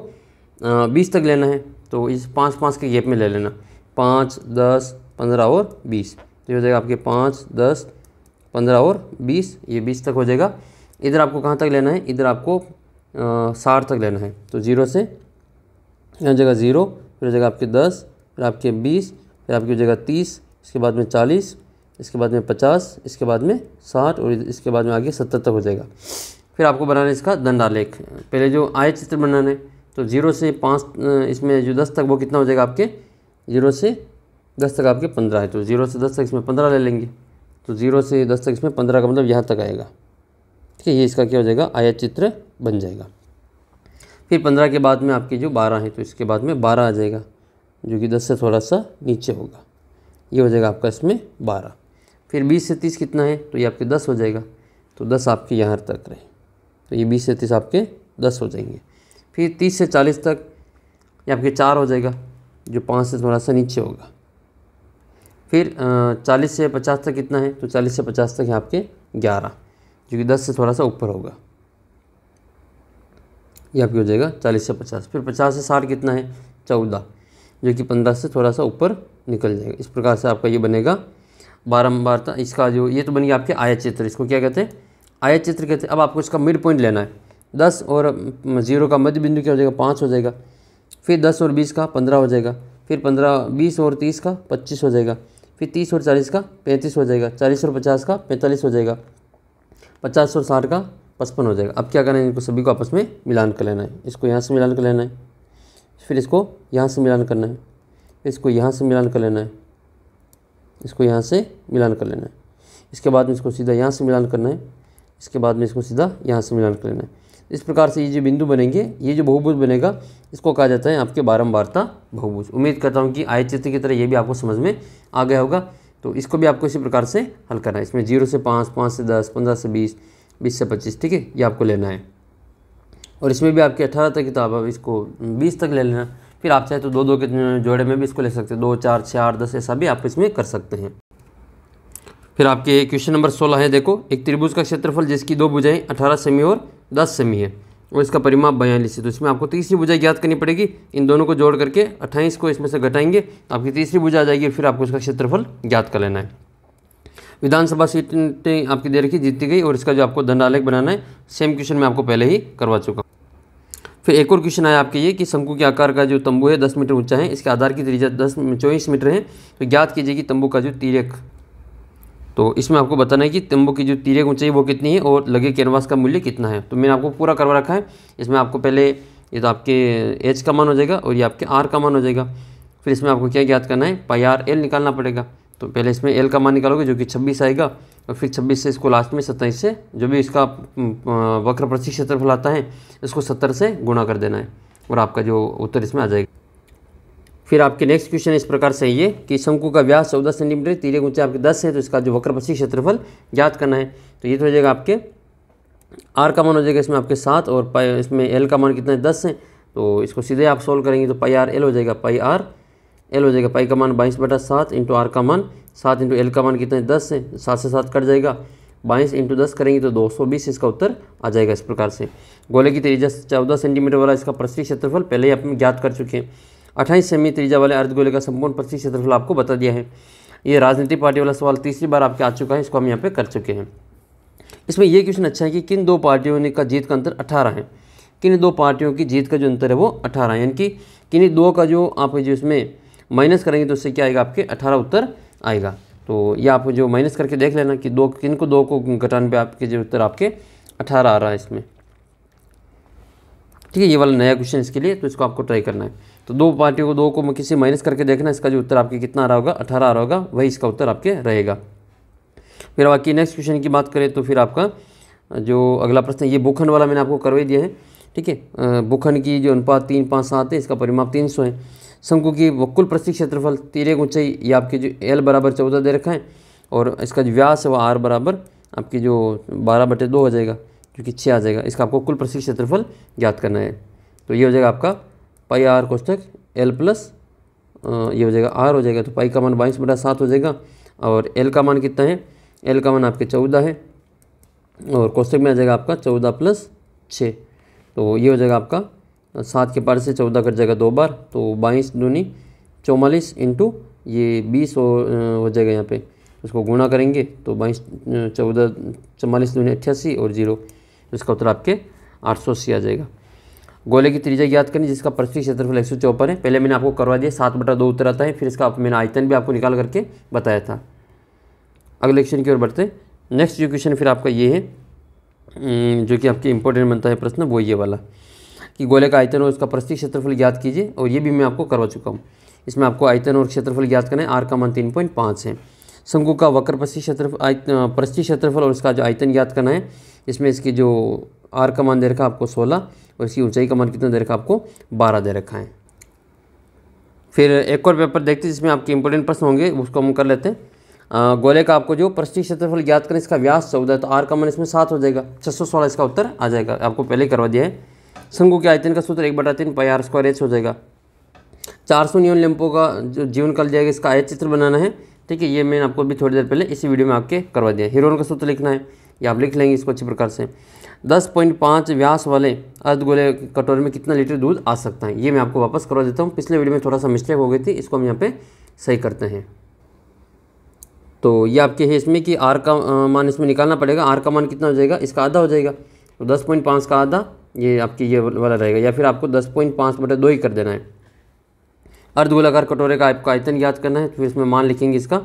[SPEAKER 1] 20 तक लेना है, तो इस 5-5 के गैप में ले लेना, 5, 10, 15 और 20। तो ये हो जाएगा आपके 5, 10, 15 और 20, ये 20 तक हो जाएगा। इधर आपको कहाँ तक लेना है, इधर आपको 60 तक लेना है। तो 0 से यहाँ जगह 0, फिर हो जाएगा आपके 10, फिर आपके 20, फिर आपकी हो जाएगा 30, इसके बाद में 40, इसके बाद में 50, इसके बाद में 60 और इसके बाद में आगे 70 तक हो जाएगा। फिर आपको बनाना है इसका दंडालेख। पहले जो आयत चित्र बनाना है तो 0 से 5, इसमें जो 10 तक वो कितना हो जाएगा आपके, 0 से 10 तक आपके 15 है, तो 0 से 10 तक इसमें 15 ले लेंगे। तो 0 से 10 तक इसमें 15 का मतलब यहाँ तक आएगा। ठीक है, ये इसका क्या हो जाएगा, आयत चित्र बन जाएगा। फिर 15 के बाद में आपकी जो 12 है तो इसके बाद में 12 आ जाएगा, जो कि 10 से थोड़ा सा नीचे होगा, ये हो जाएगा आपका इसमें 12। फिर 20 से 30 कितना है, तो ये आपके 10 हो जाएगा, तो 10 आपके यहाँ तक रहे, तो ये 20 से 30 आपके 10 हो जाएंगे। फिर 30 से 40 तक ये आपके 4 हो जाएगा, जो 5 से थोड़ा सा नीचे होगा। फिर 40 से 50 तक कितना है, तो 40 से 50 तक है आपके 11, जो कि 10 से थोड़ा सा ऊपर होगा, ये आपकी हो जाएगा 40 से 50। फिर 50 से 60 कितना है, 14, जो कि 15 से थोड़ा सा ऊपर निकल जाएगा। इस प्रकार से आपका ये बनेगा बारंबारता। इसका जो ये तो बन गया आपके आयत चित्र, इसको क्या कहते हैं, आयत चित्र कहते हैं। अब आपको इसका मिड पॉइंट लेना है, 10 और 0 का मध्य बिंदु क्या हो जाएगा, 5 हो जाएगा। फिर 10 और 20 का 15 हो जाएगा। फिर 15, 20 और 30 का 25 हो जाएगा। फिर 30 और 40 का 35 हो जाएगा। 40 और 50 का 45 हो जाएगा। 50 और 60 का 55 हो जाएगा। अब क्या करना है, इनको सभी को आपस में मिलान कर लेना है। इसको यहाँ से मिलान कर लेना है, फिर इसको यहाँ से मिलान करना है, फिर इसको यहाँ से मिलान कर लेना है, इसको यहाँ से मिलान कर लेना है, इसके बाद में इसको सीधा यहाँ से मिलान करना है, इसके बाद में इसको सीधा यहाँ से मिलान कर लेना है। इस प्रकार से ये जो बिंदु बनेंगे, ये जो बहुभुज बनेगा, इसको कहा जाता है आपके बारंबारता बहुभुज। उम्मीद करता हूँ कि आयत चित्र की तरह ये भी आपको समझ में आ गया होगा। तो इसको भी आपको इसी प्रकार से हल करना है। इसमें 0 से 5, 5 से 10, 15 से 20, 20 से 25, ठीक है, ये आपको लेना है। और इसमें भी आपके 18 तक किताब, अब इसको 20 तक ले लेना। फिर आप चाहे तो 2-2 के जोड़े में भी इसको ले सकते हैं, 2, 4, 6, 8, 10, ऐसा भी आप इसमें कर सकते हैं। फिर आपके क्वेश्चन नंबर 16 है, देखो, एक त्रिभुज का क्षेत्रफल जिसकी 2 भुजाएं 18 सेमी और 10 सेमी है और इसका परिमाप 42 है। तो इसमें आपको तीसरी भुजा ज्ञात करनी पड़ेगी। इन दोनों को जोड़ करके 28 को इसमें से घटाएंगे, आपकी तीसरी भुजा आ जाएगी। फिर आपको इसका क्षेत्रफल ज्ञात कर लेना है। विधानसभा सीटें आपकी दे रखी, जीती गई, और इसका जो आपको दंडालेख बनाना है, सेम क्वेश्चन मैं आपको पहले ही करवा चुका। फिर एक और क्वेश्चन आया आपके ये कि शंकु के आकार का जो तंबू है 10 मीटर ऊंचा है, इसके आधार की त्रिज्या 24 मीटर है, तो ज्ञात कीजिए कि तंबू का जो तिर्यक। तो इसमें आपको बताना है कि तंबू की जो तिर्यक ऊंचाई वो कितनी है और लगे कैनवास का मूल्य कितना है। तो मैंने आपको पूरा करवा रखा है। इसमें आपको पहले ये तो आपके एच का मान हो जाएगा और ये आपके आर का मान हो जाएगा। फिर इसमें आपको क्या ज्ञात करना है, पाई आर एल निकालना पड़ेगा। तो पहले इसमें एल का मान निकालोगे जो कि 26 आएगा, और फिर 26 से इसको लास्ट में 27 से जो भी इसका वक्र प्रस्थि क्षेत्रफल आता है इसको 70 से गुणा कर देना है, और आपका जो उत्तर इसमें आ जाएगा। फिर आपके नेक्स्ट क्वेश्चन इस प्रकार से ये कि शंकु का व्यास 14 सेंटीमीटर, तिर्यक ऊंचाई आपके 10 है, तो इसका जो वक्र प्रस्थि क्षेत्रफल ज्ञात करना है। तो ये तो हो जाएगा आपके आर का मान हो जाएगा इसमें आपके 7, और पाई इसमें एल का मान कितना है 10 है, तो इसको सीधे आप सोल्व करेंगे तो पाई आर एल हो जाएगा, पाई आर एल हो जाएगा। पाई का मान 22/7 इंटू आर का मान 7 इंटू एल का मान कितना है 10 है, 7 से 7 कट जाएगा, 22 इंटू 10 करेंगे तो 220 इसका उत्तर आ जाएगा। इस प्रकार से गोले की त्रिज्या 14 सेंटीमीटर वाला इसका प्रस्थि क्षेत्रफल पहले ही आप ज्ञात कर चुके हैं। 28 सेमी त्रिज्या वाले अर्धगोले का संपूर्ण प्रस्थि क्षेत्रफल आपको बता दिया है। ये राजनीतिक पार्टी वाला सवाल तीसरी बार आपके आ चुका है, इसको हम यहाँ पे कर चुके हैं। इसमें यह क्वेश्चन अच्छा है कि किन दो पार्टियों ने का जीत का अंतर 18 है, किन दो पार्टियों की जीत का जो अंतर है वो 18 है, यानी कि किन्हीं दो का जो आप जो इसमें माइनस करेंगे तो उससे क्या आएगा आपके 18 उत्तर आएगा। तो ये आप जो माइनस करके देख लेना कि किन को दो को घटाने पे आपके जो उत्तर आपके 18 आ रहा है इसमें, ठीक है। ये वाला नया क्वेश्चन इसके लिए, तो इसको आपको ट्राई करना है। तो दो पार्टियों को दो को किसी माइनस करके देखना, इसका जो उत्तर आपके कितना आ रहा होगा 18 आ रहा होगा, वही इसका उत्तर आपके रहेगा। फिर बाकी नेक्स्ट क्वेश्चन की बात करें तो फिर आपका जो अगला प्रश्न है ये भूखंड वाला मैंने आपको करवा दिया है, ठीक है। भूखंड की जो अनुपात 3, 5, 7 है, इसका परिमाप 300 है। शंकु की कुल प्रस्थि क्षेत्रफल, तिर्यक ऊंचाई ये आपकी जो एल बराबर 14 दे रखा है, और इसका जो व्यास है वो आर बराबर आपकी जो 12/2 हो जाएगा, जो कि 6 आ जाएगा। इसका आपको कुल प्रस्थि क्षेत्रफल ज्ञात करना है। तो ये हो जाएगा आपका पाई आर कोष्ठक एल प्लस ये हो जाएगा आर हो जाएगा, तो पाई का मान 22/7 हो जाएगा, और एल का मान कितना है, एल का मान आपके 14 है, और कोष्ठक में आ जाएगा आपका 14 + 6, तो ये हो जाएगा आपका 7 के पार से 14 कट जाएगा 2 बार, तो 22 दूनी 44 इंटू ये 20 हो जाएगा यहाँ पे, उसको गुणा करेंगे तो 22 14 44 दूनी 88 और 0, तो इसका उत्तर आपके 880 आ जाएगा। गोले की त्रिज्या ज्ञात करनी जिसका प्रस्थि क्षेत्रफल 154 है, पहले मैंने आपको करवा दिया 7/2 उत्तर आता है, फिर इसका मैंने आयतन भी आपको निकाल करके बताया था। अगले क्वेश्चन की ओर बढ़ते। नेक्स्ट जो क्वेश्चन फिर आपका ये है जो कि आपके इंपॉर्टेंट बनता है प्रश्न, वो ये वाला कि गोले का आयतन और उसका प्रस्थि क्षेत्रफल ज्ञात कीजिए, और ये भी मैं आपको करवा चुका हूँ। इसमें आपको आयतन और क्षेत्रफल ज्ञात करना है। आर का मान 3.5 है। शंकु का वक्र प्रस्थि क्षेत्रफल और इसका जो आयतन ज्ञात करना है। इसमें इसकी जो आर का मान दे रखा है आपको 16, और इसकी ऊंचाई का मान कितना दे रखा है आपको 12 दे रखा है। फिर एक और पेपर देखते हैं जिसमें आपके इंपॉर्टेंट प्रश्न होंगे, उसको हम कर लेते हैं। गोले का आपको जो प्रस्थि क्षेत्रफल ज्ञात करें, इसका व्यास 14 है, तो आर का मान इसमें 7 हो जाएगा, 616 इसका उत्तर आ जाएगा, आपको पहले ही करवा दिया है। शंकु के आयतन का सूत्र 1/3 पाई आर स्क्वायर एच हो जाएगा। 400 नियॉन लैंपों का जो जीवन काल जाएगा, इसका आयत चित्र बनाना है, ठीक है। ये मैंने आपको भी थोड़ी देर पहले इसी वीडियो में आपके करवा दिया। हीरोन का सूत्र लिखना है, ये आप लिख लेंगे इसको अच्छी प्रकार से। 10.5 व्यास वाले अर्धगोले कटोरे में कितना लीटर दूध आ सकता है, ये मैं आपको वापस करवा देता हूँ। पिछले वीडियो में थोड़ा सा मिस्टेक हो गई थी, इसको हम यहाँ पे सही करते हैं। तो ये आपके है इसमें कि आर का मान इसमें निकालना पड़ेगा। आर का मान कितना हो जाएगा, इसका आधा हो जाएगा, तो 10.5 का आधा ये आपकी ये वाला रहेगा, या फिर आपको 10.5/2 ही कर देना है। अर्धगोलाकार कटोरे का आपका आयतन याद करना है, तो फिर इसमें मान लिखेंगे इसका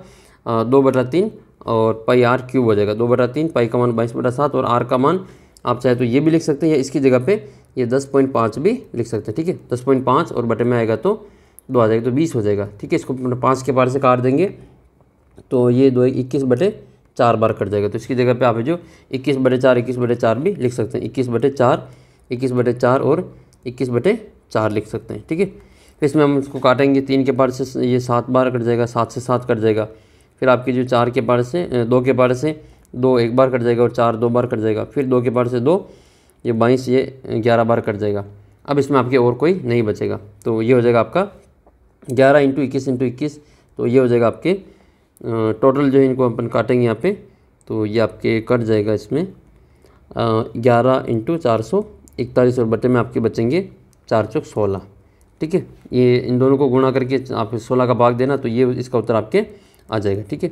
[SPEAKER 1] 2/3 और पाई आर क्यूब हो जाएगा। 2/3 पाई का मान 22/7, और आर का मान आप चाहे तो ये भी लिख सकते हैं, या इसकी जगह पे ये 10.5 भी लिख सकते हैं, ठीक है। 10.5 और बटे में आएगा तो 2 आ जाएगा, तो 20 हो जाएगा, ठीक है। इसको 5 के पार से काट देंगे तो ये 21/4 बार कट जाएगा, तो इसकी जगह पे आप जो 21/4 भी लिख सकते हैं। 21/4 और 21/4 लिख सकते हैं, ठीक है। फिर इसमें हम इसको काटेंगे 3 के पार से ये 7 बार कट जाएगा, 7 से 7 कट जाएगा। फिर आपकी जो 4 के पार से 2 के पार से 2 एक बार कट जाएगा, और 4 2 बार कट जाएगा। फिर 2 के पार से 2 ये 22 ये 11 बार कट जाएगा। अब इसमें आपके और कोई नहीं बचेगा, तो ये हो जाएगा आपका 11 × 21 × 21, तो ये हो जाएगा आपके टोटल जो है इनको अपन काटेंगे यहाँ पे, तो ये आपके कट जाएगा इसमें 11 × 441, और बटे में आपके बचेंगे 4 × 16, ठीक है। ये इन दोनों को गुणा करके आप 16 का भाग देना, तो ये इसका उत्तर आपके आ जाएगा, ठीक है।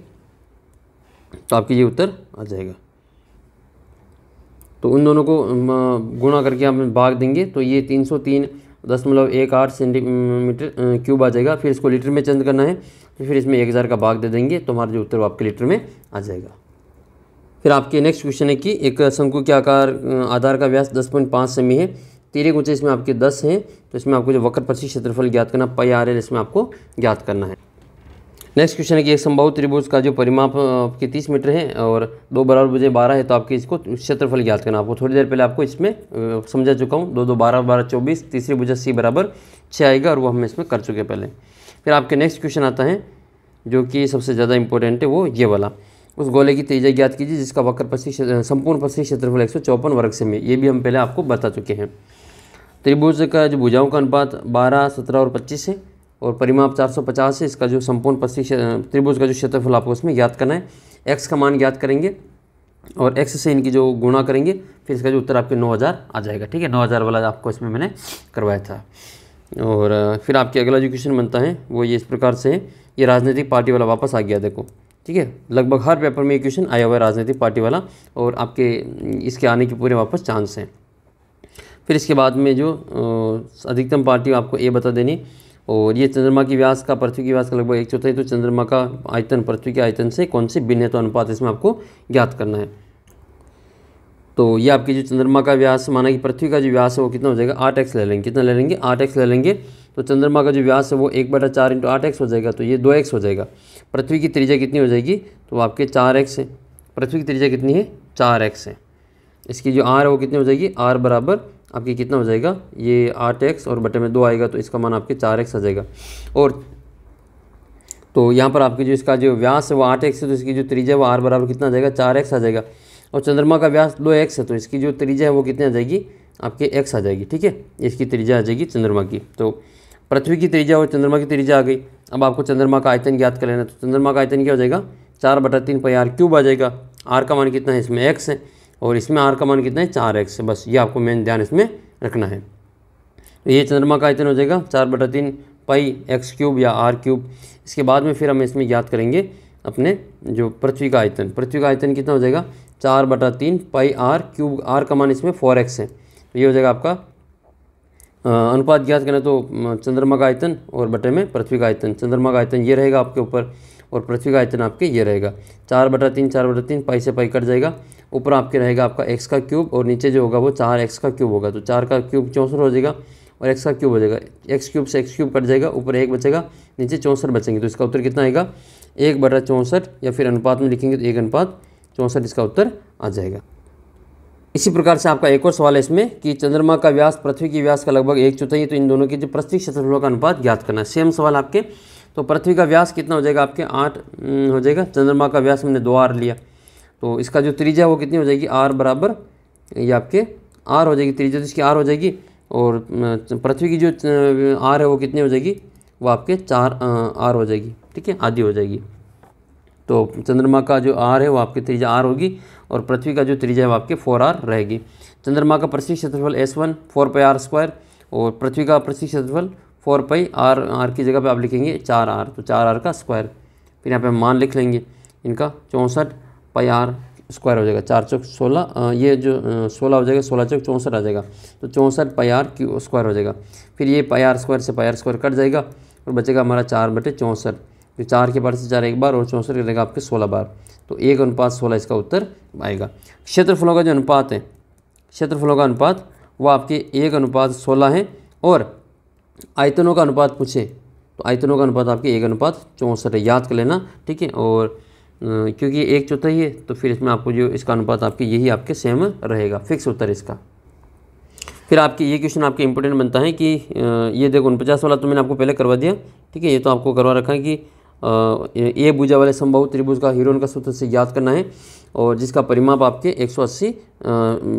[SPEAKER 1] तो आपके ये उत्तर आ जाएगा। तो उन दोनों को गुणा करके आप भाग देंगे तो ये 303.18 सेंटीमीटर क्यूब आ जाएगा। फिर इसको लीटर में चेंज करना है, तो फिर इसमें 1000 का भाग दे देंगे, तो हमारा जो उत्तर वो आपके लीटर में आ जाएगा। फिर आपके नेक्स्ट क्वेश्चन है कि एक शंकु के आकार आधार का व्यास 10.5 सेमी है, तिर्यक ऊंचाई इसमें आपके 10 है, तो इसमें आपको जो वक्र प्रस्थि क्षेत्रफल ज्ञात करना पाई आर एल इसमें आपको ज्ञात करना है। नेक्स्ट क्वेश्चन है कि एक समबाहु त्रिभुज का जो परिमाप आपके 30 मीटर है और 2 बराबर भुजें 12 है, तो आपके इसको क्षेत्रफल ज्ञात करना। आपको थोड़ी देर पहले आपको इसमें समझा चुका हूँ। 2 2 12 12 24, तीसरी भुजा C बराबर 6 आएगा और वो हम इसमें कर चुके पहले। फिर आपके नेक्स्ट क्वेश्चन आता है जो कि सबसे ज़्यादा इंपॉर्टेंट है, वो ये वाला। उस गोले की त्रिज्या ज्ञात कीजिए जिसका वक्र पृष्ठीय संपूर्ण पृष्ठीय क्षेत्रफल 154 वर्ग सेमी। ये भी हम पहले आपको बता चुके हैं। त्रिभुज का जो भुजाओं का अनुपात 12, 17 और 25 है और परिमाप 450 है। इसका जो संपूर्ण पृष्ठीय त्रिभुज का जो क्षेत्रफल आपको उसमें ज्ञात करना है। x का मान ज्ञात करेंगे और x से इनकी जो गुणा करेंगे, फिर इसका जो उत्तर आपके 9000 आ जाएगा। ठीक है, 9000 वाला आपको इसमें मैंने करवाया था। और फिर आपके अगला जो क्वेश्चन बनता है वो ये इस प्रकार से है। ये राजनीतिक पार्टी वाला वापस आ गया, देखो। ठीक है, लगभग हर पेपर में ये क्वेश्चन आया हुआ है राजनीतिक पार्टी वाला, और आपके इसके आने के पूरे वापस चांस हैं। फिर इसके बाद में जो अधिकतम पार्टी आपको ए बता देनी, और ये चंद्रमा की व्यास का पृथ्वी की व्यास का लगभग 1/4, तो चंद्रमा का आयतन पृथ्वी के आयतन से कौन से भिन्न है, तो अनुपात इसमें आपको ज्ञात करना है। तो ये आपकी जो चंद्रमा का व्यास, माना कि पृथ्वी का जो व्यास है वो कितना हो जाएगा, 8x ले लेंगे। कितना ले लेंगे, 8x ले लेंगे। तो चंद्रमा का जो व्यास है वो 1/4 × 8x हो जाएगा, तो ये 2x हो जाएगा। पृथ्वी की त्रिज्या कितनी हो जाएगी, तो आपके 4x है। पृथ्वी की त्रिज्या कितनी है, 4x है। इसकी जो r है वो कितनी हो जाएगी, r बराबर आपकी कितना हो जाएगा, ये 8x और बटे में 2 आएगा, तो इसका मान आपके 4x आ जाएगा। और तो यहाँ पर आपकी जो इसका जो व्यास है वो 8x है, तो इसकी जो त्रिज्या है वो r बराबर कितना आ जाएगा, 4x आ जाएगा। और चंद्रमा का व्यास 2x है, तो इसकी जो त्रिज्या है वो कितनी आ जाएगी, आपके x आ जाएगी। ठीक है, इसकी त्रिज्या आ जाएगी चंद्रमा की। तो पृथ्वी की त्रिज्या और चंद्रमा की त्रिज्या आ गई। अब आपको चंद्रमा का आयतन ज्ञात कर लेना। तो चंद्रमा का आयतन क्या हो जाएगा, 4/3 πr³ आ जाएगा। r का मान कितना है, इसमें x है, और इसमें r का मान कितना है, 4x है। बस ये आपको मेन ध्यान इसमें रखना है। तो ये चंद्रमा का आयतन हो जाएगा 4/3 πx³ या r³। इसके बाद में फिर हम इसमें ज्ञात करेंगे अपने जो पृथ्वी का आयतन। पृथ्वी का आयतन कितना हो जाएगा, 4/3 πr³। r का मान इसमें 4x है, तो ये हो जाएगा आपका अनुपात ज्ञात करना। तो चंद्रमा का आयतन और बटे में पृथ्वी का आयतन। चंद्रमा का आयतन ये रहेगा आपके ऊपर, और पृथ्वी का आयतन आपके ये रहेगा। 4/3 पाई से पाई कट जाएगा। ऊपर आपके रहेगा आपका x का क्यूब, और नीचे जो होगा वो 4x का क्यूब होगा। तो 4 का क्यूब 64 हो जाएगा, और x का क्यूब हो जाएगा। x क्यूब से x क्यूब कट जाएगा, ऊपर 1 बचेगा, नीचे 64 बचेंगे। तो इसका उत्तर कितना आएगा, 1/64, या फिर अनुपात में लिखेंगे तो 1/64 इसका उत्तर आ जाएगा। इसी प्रकार से आपका एक और सवाल है इसमें कि चंद्रमा का व्यास पृथ्वी की व्यास का लगभग 1/4 है, तो इन दोनों के जो पृष्ठीय क्षेत्रफलों का अनुपात ज्ञात करना है। सेम सवाल आपके। तो पृथ्वी का व्यास कितना हो जाएगा, आपके 8 हो जाएगा। चंद्रमा का व्यास हमने 2r लिया, तो इसका जो त्रिज्या है वो कितनी हो जाएगी, r बराबर, ये आपके r हो जाएगी त्रिज्या, तो इसकी r हो जाएगी। और पृथ्वी की जो r है वो कितनी हो जाएगी, वो आपके 4r हो जाएगी। ठीक है, आधी हो जाएगी। तो चंद्रमा का जो r है वो आपकी त्रिज्या r होगी, और पृथ्वी का जो त्रिज्या है वो आपके 4r रहेगी। चंद्रमा का पृथ्वी क्षेत्रफल S1 4πr², और पृथ्वी का पृथ्वी क्षेत्रफल 4πr। r की जगह पे आप लिखेंगे 4r, तो 4r का स्क्वायर। फिर यहाँ पे हम मान लिख लेंगे इनका, 64 πr² हो जाएगा। 4 चौक 16, ये जो 16 हो जाएगा, 16 चौक 64 आ जाएगा, तो 64 πr² हो जाएगा। फिर ये πr² से πr² कट जाएगा, और बचेगा हमारा 4/64। तो 4 के बार से 4 एक बार, और 64 करेगा आपके 16 बार, तो 1:16 इसका उत्तर आएगा। क्षेत्रफलों का जो अनुपात है, क्षेत्रफलों का अनुपात वो आपके 1:16 है। और आयतनों का अनुपात पूछे तो आयतनों का अनुपात आपके 1:64 है, याद कर लेना। ठीक है, और क्योंकि 1/4 है, तो फिर इसमें आपको जो इसका अनुपात आपके यही आपके सेम रहेगा, फिक्स उत्तर इसका। फिर आपके ये क्वेश्चन आपके इंपॉर्टेंट बनता है कि ये देखो 49 वाला तो मैंने आपको पहले करवा दिया। ठीक है, ये तो आपको करवा रखा है कि ए भुजा वाले समबाहु त्रिभुज का हीरोन का सूत्र से ज्ञात करना है, और जिसका परिमाप आपके 180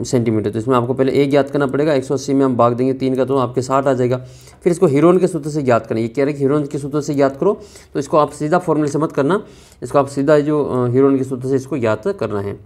[SPEAKER 1] सेंटीमीटर। तो इसमें आपको पहले ए ज्ञात करना पड़ेगा। 180 में हम भाग देंगे 3 का, तो आपके 60 आ जाएगा। फिर इसको हीरोन के सूत्र से ज्ञात करना है। ये कह रहे हैं कि हीरोन के सूत्र से ज्ञात करो, तो इसको आप सीधा फॉर्मूले से मत करना, इसको आप सीधा जो हीरोन के सूत्र से इसको ज्ञात करना है।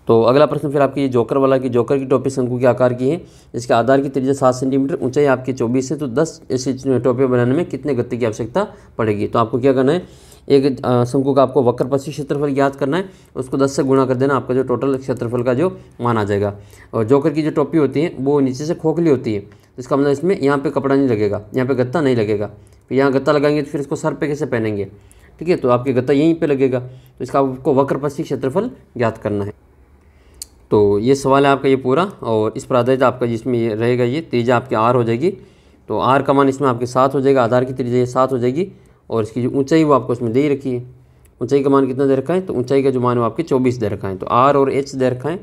[SPEAKER 1] तो अगला प्रश्न फिर आपकी ये जोकर वाला कि जोकर की टोपी शंकु के आकार की है, इसके आधार की त्रिज्या 7 सेंटीमीटर, ऊंचाई आपकी 24 है, तो 10 ऐसी टोपियाँ बनाने में कितने गत्ते की आवश्यकता पड़ेगी। तो आपको क्या करना है, एक शंकु का आपको वक्र पृष्ठीय क्षेत्रफल ज्ञात करना है, उसको 10 से गुणा कर देना, आपका जो टोटल क्षेत्रफल का जो मान आ जाएगा। और जोकर की जो टोपी होती है वो नीचे से खोखली होती है, तो इसका मतलब इसमें यहाँ पे कपड़ा नहीं लगेगा, यहाँ पे गत्ता नहीं लगेगा। फिर यहाँ गत्ता लगाएंगे तो फिर इसको सर पे कैसे पहनेंगे। ठीक है, तो आपके गत्ता यहीं पे लगेगा, तो इसका आपको वक्र पृष्ठीय क्षेत्रफल ज्ञात करना है। तो ये सवाल है आपका ये पूरा, और इस पर आधारित आपका जिसमें ये रहेगा, ये त्रिज्या आपकी r हो जाएगी। तो r का मान इसमें आपके 7 हो जाएगा, आधार की त्रिज्या 7 हो जाएगी, और इसकी जो ऊंचाई वो आपको इसमें दे ही रखी है। ऊंचाई का मान कितना दे रखा है, तो ऊंचाई का जो मान है वो आपके 24 दे रखा है। तो आर और एच दे रखा है,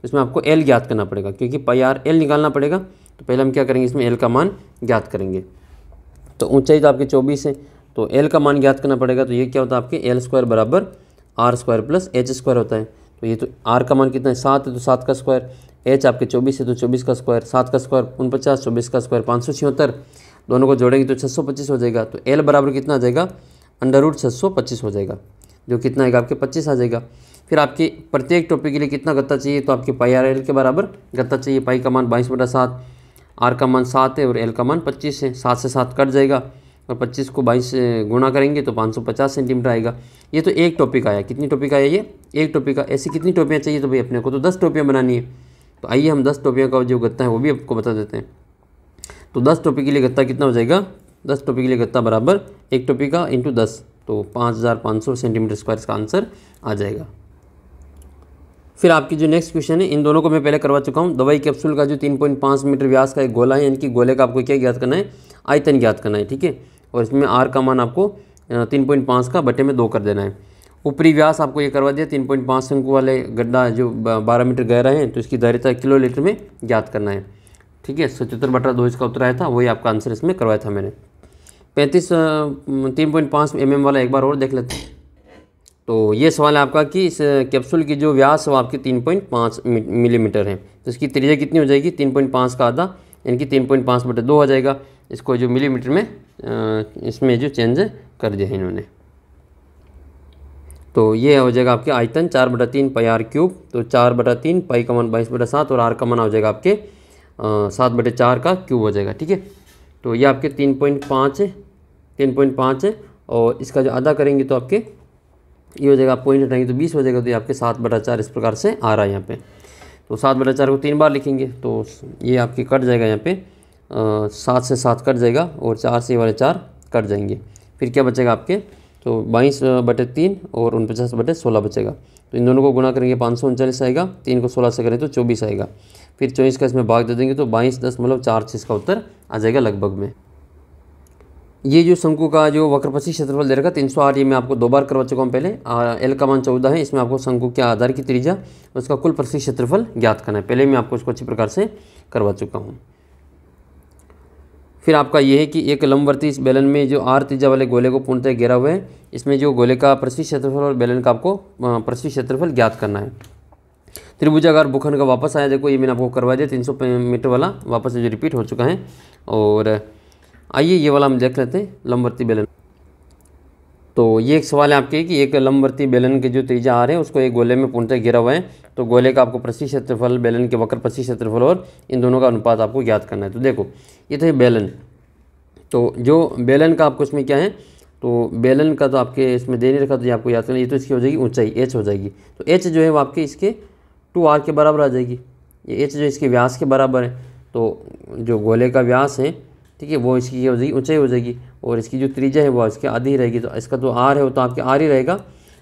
[SPEAKER 1] इसमें आपको एल ज्ञात करना पड़ेगा, क्योंकि पाई आर एल निकालना पड़ेगा। तो पहले हम क्या करेंगे, इसमें एल का मान ज्ञात करेंगे। तो ऊंचाई तो आपकी 24 है, तो एल का मान ज्ञात करना पड़ेगा। तो ये क्या होता है आपके एल स्क्वायर बराबर R square plus H square होता है। तो ये तो आर का मान कितना है 7 है, तो 7 का स्क्वायर, एच आपके 24 है तो 24 का स्क्वायर, 7 का स्क्वायर 49, 24 का स्क्वायर 576, दोनों को जोड़ेंगे तो 625 हो जाएगा। तो एल बराबर कितना आ जाएगा, √625 हो जाएगा, जो कितना आएगा आपके 25 आ जाएगा। फिर आपके प्रत्येक टॉपिक के लिए कितना गत्ता चाहिए, तो आपके पाई आर एल के बराबर गत्ता चाहिए। पाई का मान 22/7, आर का मान 7 है और एल का मान 25 है। 7 से 7 कट जाएगा और 25 को 22 से गुणा करेंगे तो 550 सेंटीमीटर आएगा। ये तो एक टॉपिक आया। कितनी टॉपिक आया, ये एक टॉपिक का। ऐसी कितनी टोपियाँ चाहिए, तो भाई अपने को तो 10 टोपियाँ बनानी है। तो आइए हम 10 टोपियों का जो गत्ता है वो भी आपको बता देते हैं। तो 10 टोपी के लिए गत्ता कितना हो जाएगा, 10 टोपी के लिए गत्ता बराबर एक टोपी का इंटू 10, तो 5500 सेंटीमीटर स्क्वायर इसका आंसर आ जाएगा। फिर आपकी जो नेक्स्ट क्वेश्चन है, इन दोनों को मैं पहले करवा चुका हूँ। दवाई कैप्सूल का जो 3.5 मीटर व्यास का एक गोला है, यानी कि गोले का आपको क्या ज्ञात करना है, आयतन ज्ञात करना है, ठीक है। और इसमें आर का मान आपको 3.5 का बटे में 2 कर देना है। ऊपरी व्यास आपको ये करवा दिया 3.5 शंकु वाले गड्ढा जो 12 मीटर गहरा है, तो इसकी धारिता किलोलीटर में ज्ञात करना है, ठीक है। 77/2 इसका उत्तर आया था, वही आपका आंसर इसमें करवाया था मैंने। 3.5 mm वाला एक बार और देख लेते हैं। तो ये सवाल है आपका कि इस कैप्सूल की जो व्यास वो आपकी 3.5 मिलीमीटर है, तो इसकी त्रिज्या कितनी हो जाएगी, 3.5 का आधा, यानी कि 3.5/2 हो जाएगा। इसको जो मिलीमीटर में इसमें जो चेंज कर दिया है इन्होंने। तो ये हो जाएगा आपके आयतन 4/3 पाई आर क्यूब। तो 4/3 पाई का मान 22/7 और आर का मान हो जाएगा आपके 7/4 का क्यूब हो जाएगा, ठीक है। तो ये आपके 3.5 है, 3.5 है, और इसका जो आधा करेंगे तो आपके ये हो जाएगा, पॉइंट हटाएंगे तो 20 हो जाएगा। तो ये आपके 7/4 इस प्रकार से आ रहा है यहाँ पे। तो 7/4 को 3 बार लिखेंगे तो ये आपके कट जाएगा यहाँ पे, 7 से 7 कट जाएगा और 4 से वाले 4 कट जाएंगे। फिर क्या बचेगा आपके, तो 22/3 और 49/16 बचेगा। तो इन दोनों को गुणा करेंगे 539 आएगा, 3 को 16 से करें तो 24 आएगा। फिर 24 का इसमें भाग दे देंगे तो 22.46 का उत्तर आ जाएगा लगभग में। ये जो शंकु का जो वक्रपक्षी क्षेत्रफल दे रखा 308, ये मैं आपको 2 बार करवा चुका हूँ पहले। एल का मान 14 है, इसमें आपको शंकु के आधार की त्रिज्या उसका कुल पृष्ठीय क्षेत्रफल ज्ञात करना है। पहले मैं आपको इसको अच्छी प्रकार से करवा चुका हूँ। फिर आपका ये है कि एक लंबवर्ती इस बेलन में जो आर त्रिज्या वाले गोले को पूर्णतः घेरा हुआ है, इसमें जो गोले का पृष्ठीय क्षेत्रफल और बेलन का आपको पृष्ठीय क्षेत्रफल ज्ञात करना है। त्रिभुजाकार भूखंड का वापस आया, देखो ये मैंने आपको करवा दिया 300 मीटर वाला, वापस जो रिपीट हो चुका है। और आइए ये वाला हम देख लेते हैं, लंबवर्ती बेलन। तो ये एक सवाल है आपके कि एक लंबवर्ती बेलन के जो त्रिज्या आर है उसको एक गोले में पूर्णतः घेरा हुआ है, तो गोले का आपको पृष्ठीय क्षेत्रफल, बेलन के वक्र पृष्ठीय क्षेत्रफल और इन दोनों का अनुपात आपको ज्ञात करना है। तो देखो ये तो है बेलन, तो जो बेलन का आपको इसमें क्या है, तो बेलन का तो आपके इसमें दे नहीं रखा, तो ये आपको याद करना। ये तो इसकी हो जाएगी ऊंचाई, एच हो जाएगी। तो एच जो है वो आपके इसके 2r के बराबर आ जाएगी। ये एच जो इसके व्यास के बराबर है, तो जो गोले का व्यास है, ठीक है, वो इसकी हो जाएगी ऊंचाई हो जाएगी, और इसकी जो त्रिज्या है वो इसके आधी ही रहेगी। तो इसका तो r है वो तो आपके r ही रहेगा,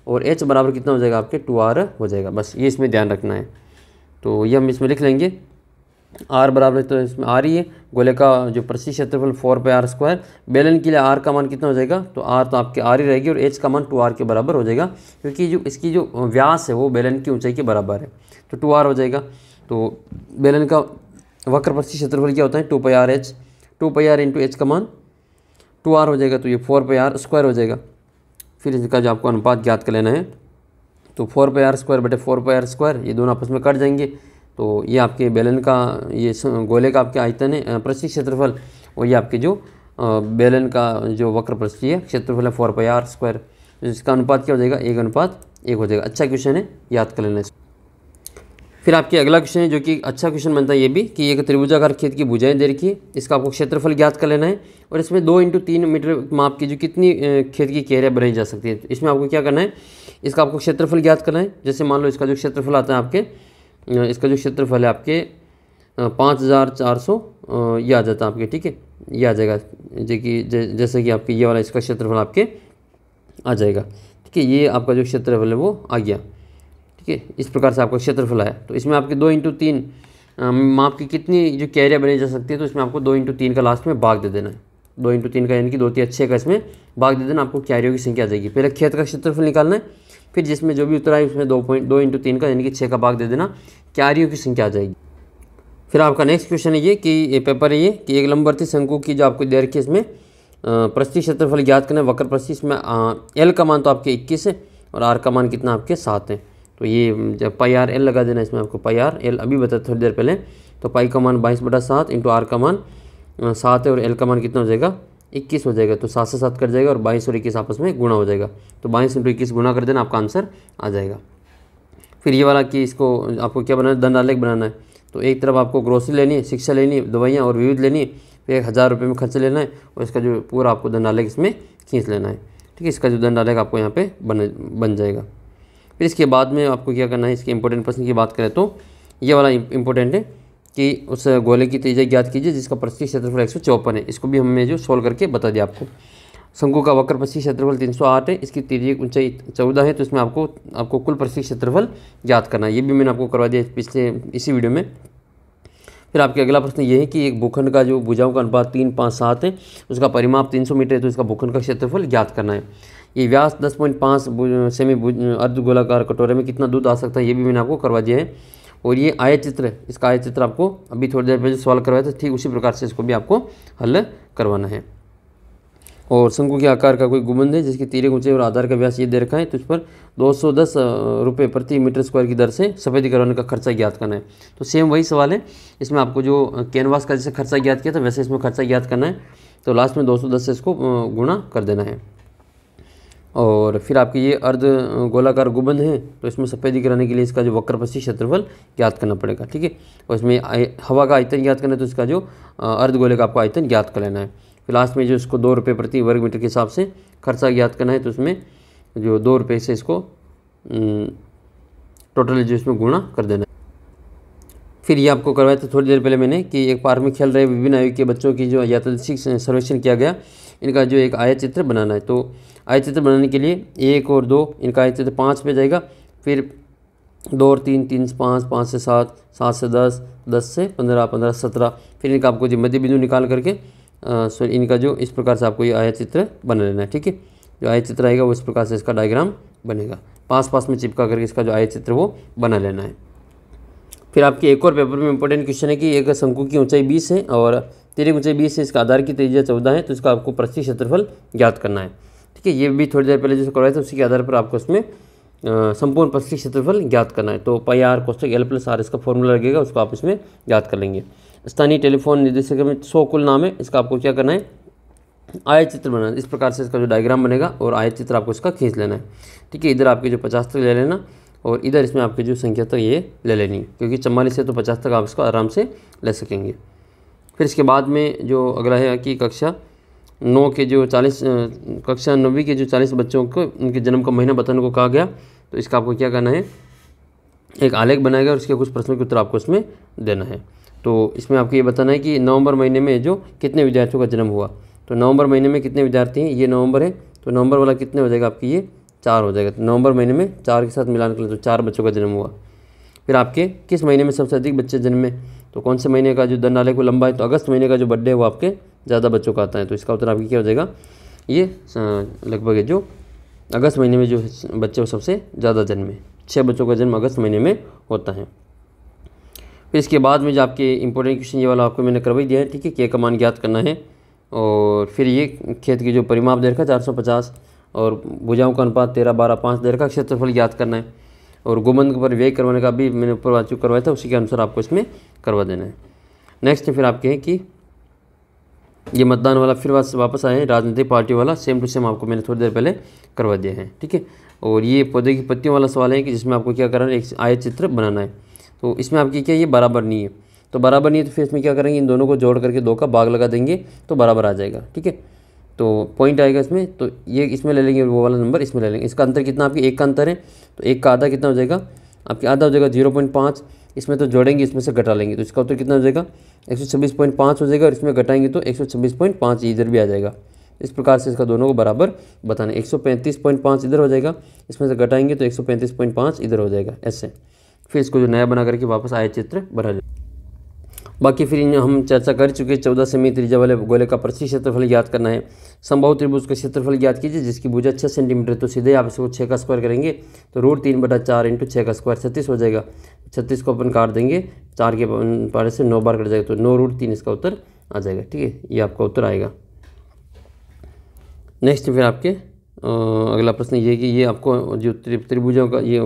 [SPEAKER 1] और h बराबर कितना हो जाएगा आपके 2r हो जाएगा। बस ये इसमें ध्यान रखना है। तो ये हम इसमें लिख लेंगे, r बराबर तो इसमें r ही है। गोले का जो पृष्ठीय क्षेत्रफल 4πr², बेलन के लिए r का मान कितना हो जाएगा, तो r तो आपके r ही रहेगी, और h का मान 2r के बराबर हो जाएगा, क्योंकि जो इसकी जो व्यास है वो बेलन की ऊंचाई के बराबर है, तो 2r हो जाएगा। तो बेलन का वक्र पृष्ठीय क्षेत्रफल क्या होता है 2πr/h, 2πr इंटू h का मान 2r हो जाएगा, तो ये 4πr² हो जाएगा। फिर इसका जो आपको अनुपात ज्ञात कर लेना है, तो 4πr² बटे 4πr², ये दोनों आपस में कट जाएंगे। तो ये आपके बेलन का, ये गोले का आपके आयतन है पृष्ठीय क्षेत्रफल, और ये आपके जो बेलन का जो वक्र पृष्ठीय क्षेत्रफल है 4πr², तो इसका अनुपात क्या हो जाएगा 1:1 हो जाएगा। अच्छा क्वेश्चन है, याद कर लेना। फिर आपके अगला क्वेश्चन है जो कि अच्छा क्वेश्चन बनता है ये भी, कि एक त्रिभुजाकार खेत की भुजाएं दे रखी है, इसका आपको क्षेत्रफल ज्ञात कर लेना है, और इसमें 2x3 मीटर माप की जो कितनी खेत की क्यारियाँ बनाई जा सकती है। तो इसमें आपको क्या करना है, इसका आपको क्षेत्रफल ज्ञात करना है। जैसे मान लो इसका जो क्षेत्रफल आता है आपके, इसका जो क्षेत्रफल है आपके 5400 ये आ जाता है आपके, ठीक है, ये आ जाएगा। जैसे कि आपके ये वाला इसका क्षेत्रफल आपके आ जाएगा, ठीक है, ये आपका जो क्षेत्रफल है वो आ गया, ठीक है। इस प्रकार से आपका क्षेत्रफल आया। तो इसमें आपके 2x3 माप की कितनी जो क्यारियाँ बनाई जा सकती है, तो इसमें आपको 2x3 का लास्ट में भाग दे देना है, 2 × 3 का यानी कि 2 × 6 का इसमें भाग दे देना, आपको क्यारियों की संख्या आ जाएगी। पहले खेत का क्षेत्रफल निकालना है, फिर जिसमें जो भी उत्तर आए उसमें 2 × 3 का यानी कि 6 का भाग दे देना, क्यारियों की संख्या आ जाएगी। फिर आपका नेक्स्ट क्वेश्चन है ये कि ये पेपर है ये कि एक लंबवर्ती शंकु की जो आपको दे रखी है इसमें प्रस्थि क्षेत्रफल ज्ञात करना है, वक्र प्रस्थि। इसमें एल का मान तो आपके 21 है और आर का मान कितना आपके 7 है। तो ये जब पाई आर एल लगा देना, इसमें आपको पाई आर एल अभी बताया थोड़ी देर पहले। तो पाई का मान 22/7 इंटू आर का मान 7 है और एल का मान कितना हो जाएगा 21 हो जाएगा। तो 7 से 7 कट जाएगा और 22 और 21 आपस में गुणा हो जाएगा। तो 22 × 21 गुणा कर देना, आपका आंसर आ जाएगा। फिर ये वाला कि इसको आपको क्या बनाना है, दंड आलेख बनाना है। तो एक तरफ आपको ग्रोसरी लेनी है, शिक्षा लेनी है, दवाइयाँ और विविध लेनी है, फिर 1000 रुपये में खर्च लेना है और इसका जो पूरा आपको दंड आलेख इसमें खींच लेना है। ठीक है, इसका जो दंड आलेख आपको यहाँ पे बन जाएगा। फिर इसके बाद में आपको क्या करना है, इसके इंपॉर्टेंट प्रश्न की बात करें तो ये वाला इंपॉर्टेंट है कि उस गोले की त्रिज्या ज्ञात कीजिए जिसका प्रस्थि क्षेत्रफल 154 है। इसको भी हमने जो सोल्व करके बता दिया आपको। शंकु का वक्र प्रस्थि क्षेत्रफल 308 है, इसकी त्रिज्या ऊंचाई 14 है, तो इसमें आपको कुल प्रस्थि क्षेत्रफल ज्ञात करना है। ये भी मैंने आपको करवा दिया पिछले इसी वीडियो में। फिर आपके अगला प्रश्न ये है कि एक भूखंड का जो भुजाओं का अनुपात 3, 5, 7 है, उसका परिमाप 300 मीटर है, तो इसका भूखंड का क्षेत्रफल ज्ञात करना है। ये व्यास 10.5 सेमी अर्धगोलाकार कटोरे में कितना दूध आ सकता है, ये भी मैंने आपको करवा दिया है। और ये आयत चित्र है, इसका आयत चित्र आपको अभी थोड़ी देर पहले सवाल करवाया था, ठीक उसी प्रकार से इसको भी आपको हल करवाना है। और शंकु के आकार का कोई गुंबद है जिसकी तिर्यक ऊंचाई और आधार का व्यास ये दे रखा है, तो इस पर 210 रुपये प्रति मीटर स्क्वायर की दर से सफेदी करवाने का खर्चा ज्ञात करना है। तो सेम वही सवाल है, इसमें आपको जो कैनवास का जैसे खर्चा ज्ञात किया था वैसे इसमें खर्चा ज्ञात करना है। तो लास्ट में 210 से इसको गुणा कर देना है। और फिर आपके ये अर्ध गोलाकार गुंबद है, तो इसमें सफेदी कराने के लिए इसका जो वक्र प्रस्थि क्षेत्रफल ज्ञात करना पड़ेगा। ठीक है, और इसमें हवा का आयतन ज्ञात करना है, तो इसका जो अर्ध गोले का आपको आयतन ज्ञात कर लेना है। फिर लास्ट में जो इसको 2 रुपये प्रति वर्ग मीटर के हिसाब से खर्चा ज्ञात करना है, तो उसमें जो 2 रुपये से इसको टोटल जो इसमें गुणा कर देना है। फिर ये आपको करवाया था थोड़ी देर पहले मैंने कि एक पार्क में खेल रहे विभिन्न आयु के बच्चों की जो यादृच्छिक सर्वेक्षण किया गया, इनका जो एक आयत चित्र बनाना है। तो आयत चित्र बनाने के लिए 1 और 2 इनका आयत चित्र 5 पे जाएगा, फिर 2 और 3, 3 से 5, 5 से 7, 7 से 10, 10 से 15, 15 से 17, फिर इनका आपको जो मध्य बिंदु निकाल करके इनका जो इस प्रकार से आपको ये आयत चित्र बना लेना है। ठीक है, जो आयत चित्र आएगा वो इस प्रकार से इसका डायग्राम बनेगा, पास में चिपका करके इसका जो आयत चित्र वो बना लेना है। फिर आपके एक और पेपर में इंपॉर्टेंट क्वेश्चन है कि एक शंकु की ऊंचाई 20 है और तिर्यक ऊंचाई 20 है, इसका आधार की त्रिज्या 14 है, तो इसका आपको प्रस्थि क्षेत्रफल ज्ञात करना है। ठीक है, ये भी थोड़ी देर पहले जो करवाया था उसी के आधार पर आपको इसमें संपूर्ण प्रस्थि क्षेत्रफल ज्ञात करना है। तो पाई आर कोष्ठक एल प्लस आर इसका फॉर्मूला लगेगा, उसको आप इसमें ज्ञात कर लेंगे। स्थानीय टेलीफोन निर्देशक में 100 कुल नाम है, इसका आपको क्या करना है, आयत चित्र बनाना है। इस प्रकार से इसका जो डायग्राम बनेगा और आयत चित्र आपको इसका खींच लेना है। ठीक है, इधर आपके जो 50 तक ले लेना और इधर इसमें आपकी जो संख्या तक ये ले लेनी है, क्योंकि 44 से तो 50 तक आप इसको आराम से ले सकेंगे। फिर इसके बाद में जो अगला है कि कक्षा 9 के जो 40 कक्षा 9वीं के जो 40 बच्चों को उनके जन्म का महीना बताने को कहा गया। तो इसका आपको क्या करना है, एक आलेख बनाएगा और इसके कुछ प्रश्नों के उत्तर आपको इसमें देना है। तो इसमें आपको ये बताना है कि नवंबर महीने में जो कितने विद्यार्थियों का जन्म हुआ। तो नवंबर महीने में कितने विद्यार्थी हैं, ये नवंबर है, तो नवंबर वाला कितने हो जाएगा आपकी ये 4 हो जाएगा। तो नवंबर महीने में 4 के साथ मिलान कर ले तो 4 बच्चों का जन्म हुआ। फिर आपके किस महीने में सबसे अधिक बच्चे जन्मे, तो कौन से महीने का जो दंड आलेख वो लंबा है, तो अगस्त महीने का जो बर्थडे है वो आपके ज़्यादा बच्चों का आता है। तो इसका उत्तर आपकी क्या हो जाएगा, ये लगभग जो अगस्त महीने में जो बच्चे वो सबसे ज़्यादा जन्मे, 6 बच्चों का जन्म अगस्त महीने में होता है। फिर इसके बाद में जो आपके इंपॉर्टेंट क्वेश्चन ये वाला आपको मैंने करवा ही दिया है। ठीक है, के का मान ज्ञात करना है और फिर ये खेत की जो परिमाप दे रखा 450 और भुजाओं का अनुपात 13, 12, 5 दे रखा, क्षेत्रफल ज्ञात करना है और गुंबद पर व्यय करवाने का भी मैंने ऊपर वाचक करवाया था, उसी के अनुसार आपको इसमें करवा देना है। नेक्स्ट फिर आपके हैं कि ये मतदान वाला फिर वापस आए हैं, राजनीतिक पार्टी वाला सेम टू सेम आपको मैंने थोड़ी देर पहले करवा दिया है। ठीक है, और ये पौधे की पत्तियों वाला सवाल है कि जिसमें आपको क्या करना है, एक आयत चित्र बनाना है। तो इसमें आपकी क्या ये बराबर नहीं है, तो बराबर नहीं है तो फिर इसमें क्या करेंगे, इन दोनों को जोड़ करके 2 का भाग लगा देंगे तो बराबर आ जाएगा। ठीक है, तो पॉइंट आएगा इसमें, तो ये इसमें ले लेंगे, वो वाला नंबर इसमें ले लेंगे। इसका अंतर कितना आपकी 1 का अंतर है, तो 1 का आधा कितना हो जाएगा आपकी, आधा हो जाएगा 0.5, इसमें तो जोड़ेंगे इसमें से घटा लेंगे, तो इसका उत्तर कितना हो जाएगा 126.5 हो जाएगा और इसमें घटाएंगे तो 126.5 इधर भी आ जाएगा। इस प्रकार से इसका दोनों को बराबर बताना, 135.5 इधर हो जाएगा, इसमें से घटाएंगे तो 135.5 इधर हो जाएगा ऐसे। फिर इसको जो नया बना करके वापस आयत चित्र बना लें। बाकी फिर हम चर्चा कर चुके 14 सेमी त्रिज्या वाले गोले का प्रति क्षेत्रफल ज्ञात करना है। समबाहु त्रिभुज का क्षेत्रफल ज्ञात कीजिए जिसकी भुजा 6 सेंटीमीटर, तो सीधे आप इसको 6 का स्क्वायर करेंगे तो √3/4 इंटू 6 का स्क्वायर 36 हो जाएगा। 36 को अपन काट देंगे, 4 के पारे से 9 बार कट जाएगा, तो 9√3 इसका उत्तर आ जाएगा। ठीक है, ये आपका उत्तर आएगा। नेक्स्ट फिर आपके अगला प्रश्न ये कि ये आपको जो त्रिभुजों का ये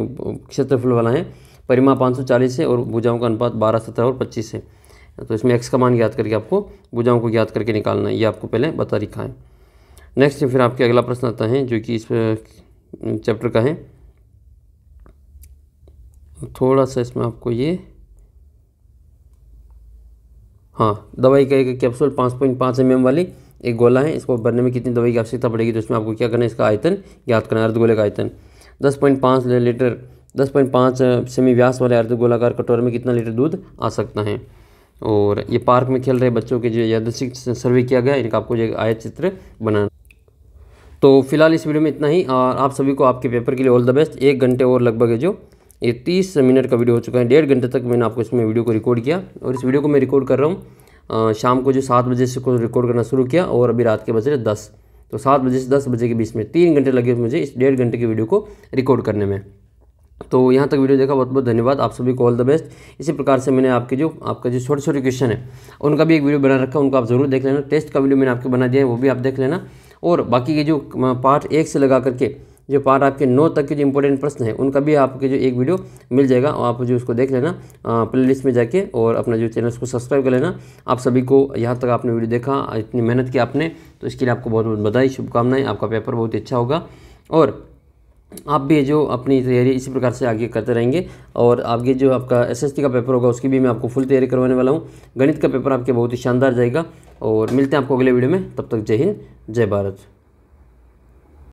[SPEAKER 1] क्षेत्रफल वाला है, परिमाप 540 है और भुजाओं का अनुपात 12, 17 और 25 है। तो इसमें x का मान ज्ञात करके आपको भुजाओं को ज्ञात करके निकालना है, ये आपको पहले बता रखा है। नेक्स्ट फिर आपके अगला प्रश्न आता है जो कि इस चैप्टर का है। थोड़ा सा इसमें आपको ये दवाई का एक कैप्सूल 5.5 mm वाली एक गोला है, इसको भरने में कितनी दवाई की आवश्यकता पड़ेगी, तो इसमें आपको क्या करना है, इसका आयतन ज्ञात करना है। अर्धगोले का आयतन 10.5 लीटर, 10.5 सेमी व्यास वाले अर्धगोलाकार कटोरे में कितना लीटर दूध आ सकता है। और ये पार्क में खेल रहे बच्चों के जो यादृच्छिक सर्वे किया गया, इनका आपको जो आयत चित्र बनाना। तो फिलहाल इस वीडियो में इतना ही, और आप सभी को आपके पेपर के लिए ऑल द बेस्ट। 1 घंटे और लगभग है जो ये 30 मिनट का वीडियो हो चुका है, 1.5 घंटे तक मैंने आपको इसमें वीडियो को रिकॉर्ड किया। और इस वीडियो को मैं रिकॉर्ड कर रहा हूँ शाम को जो 7 बजे से को रिकॉर्ड करना शुरू किया, और अभी रात के बज रहे 10, तो 7 बजे से 10 बजे के बीच में 3 घंटे लगे मुझे इस 1.5 घंटे की वीडियो को रिकॉर्ड करने में। तो यहाँ तक वीडियो देखा, बहुत बहुत धन्यवाद, आप सभी को ऑल द बेस्ट। इसी प्रकार से मैंने आपका जो छोटे छोटे क्वेश्चन है उनका भी एक वीडियो बना रखा है, उनको आप ज़रूर देख लेना। टेस्ट का वीडियो मैंने आपको बना दिया है, वो भी आप देख लेना। और बाकी के जो पार्ट 1 से लगा करके जो पार्ट आपके 9 तक के जो इंपॉर्टेंट प्रश्न है उनका भी आपके जो एक वीडियो मिल जाएगा, आप जो उसको देख लेना प्लेलिस्ट में जाके, और अपना जो चैनल को सब्सक्राइब कर लेना। आप सभी को यहाँ तक आपने वीडियो देखा, इतनी मेहनत की आपने, तो इसके लिए आपको बहुत बहुत बधाई, शुभकामनाएं। आपका पेपर बहुत ही अच्छा होगा, और आप भी जो अपनी तैयारी इसी प्रकार से आगे करते रहेंगे। और आगे जो आपका SST का पेपर होगा उसकी भी मैं आपको फुल तैयारी करवाने वाला हूँ। गणित का पेपर आपके बहुत ही शानदार जाएगा। और मिलते हैं आपको अगले वीडियो में, तब तक जय हिंद, जय भारत।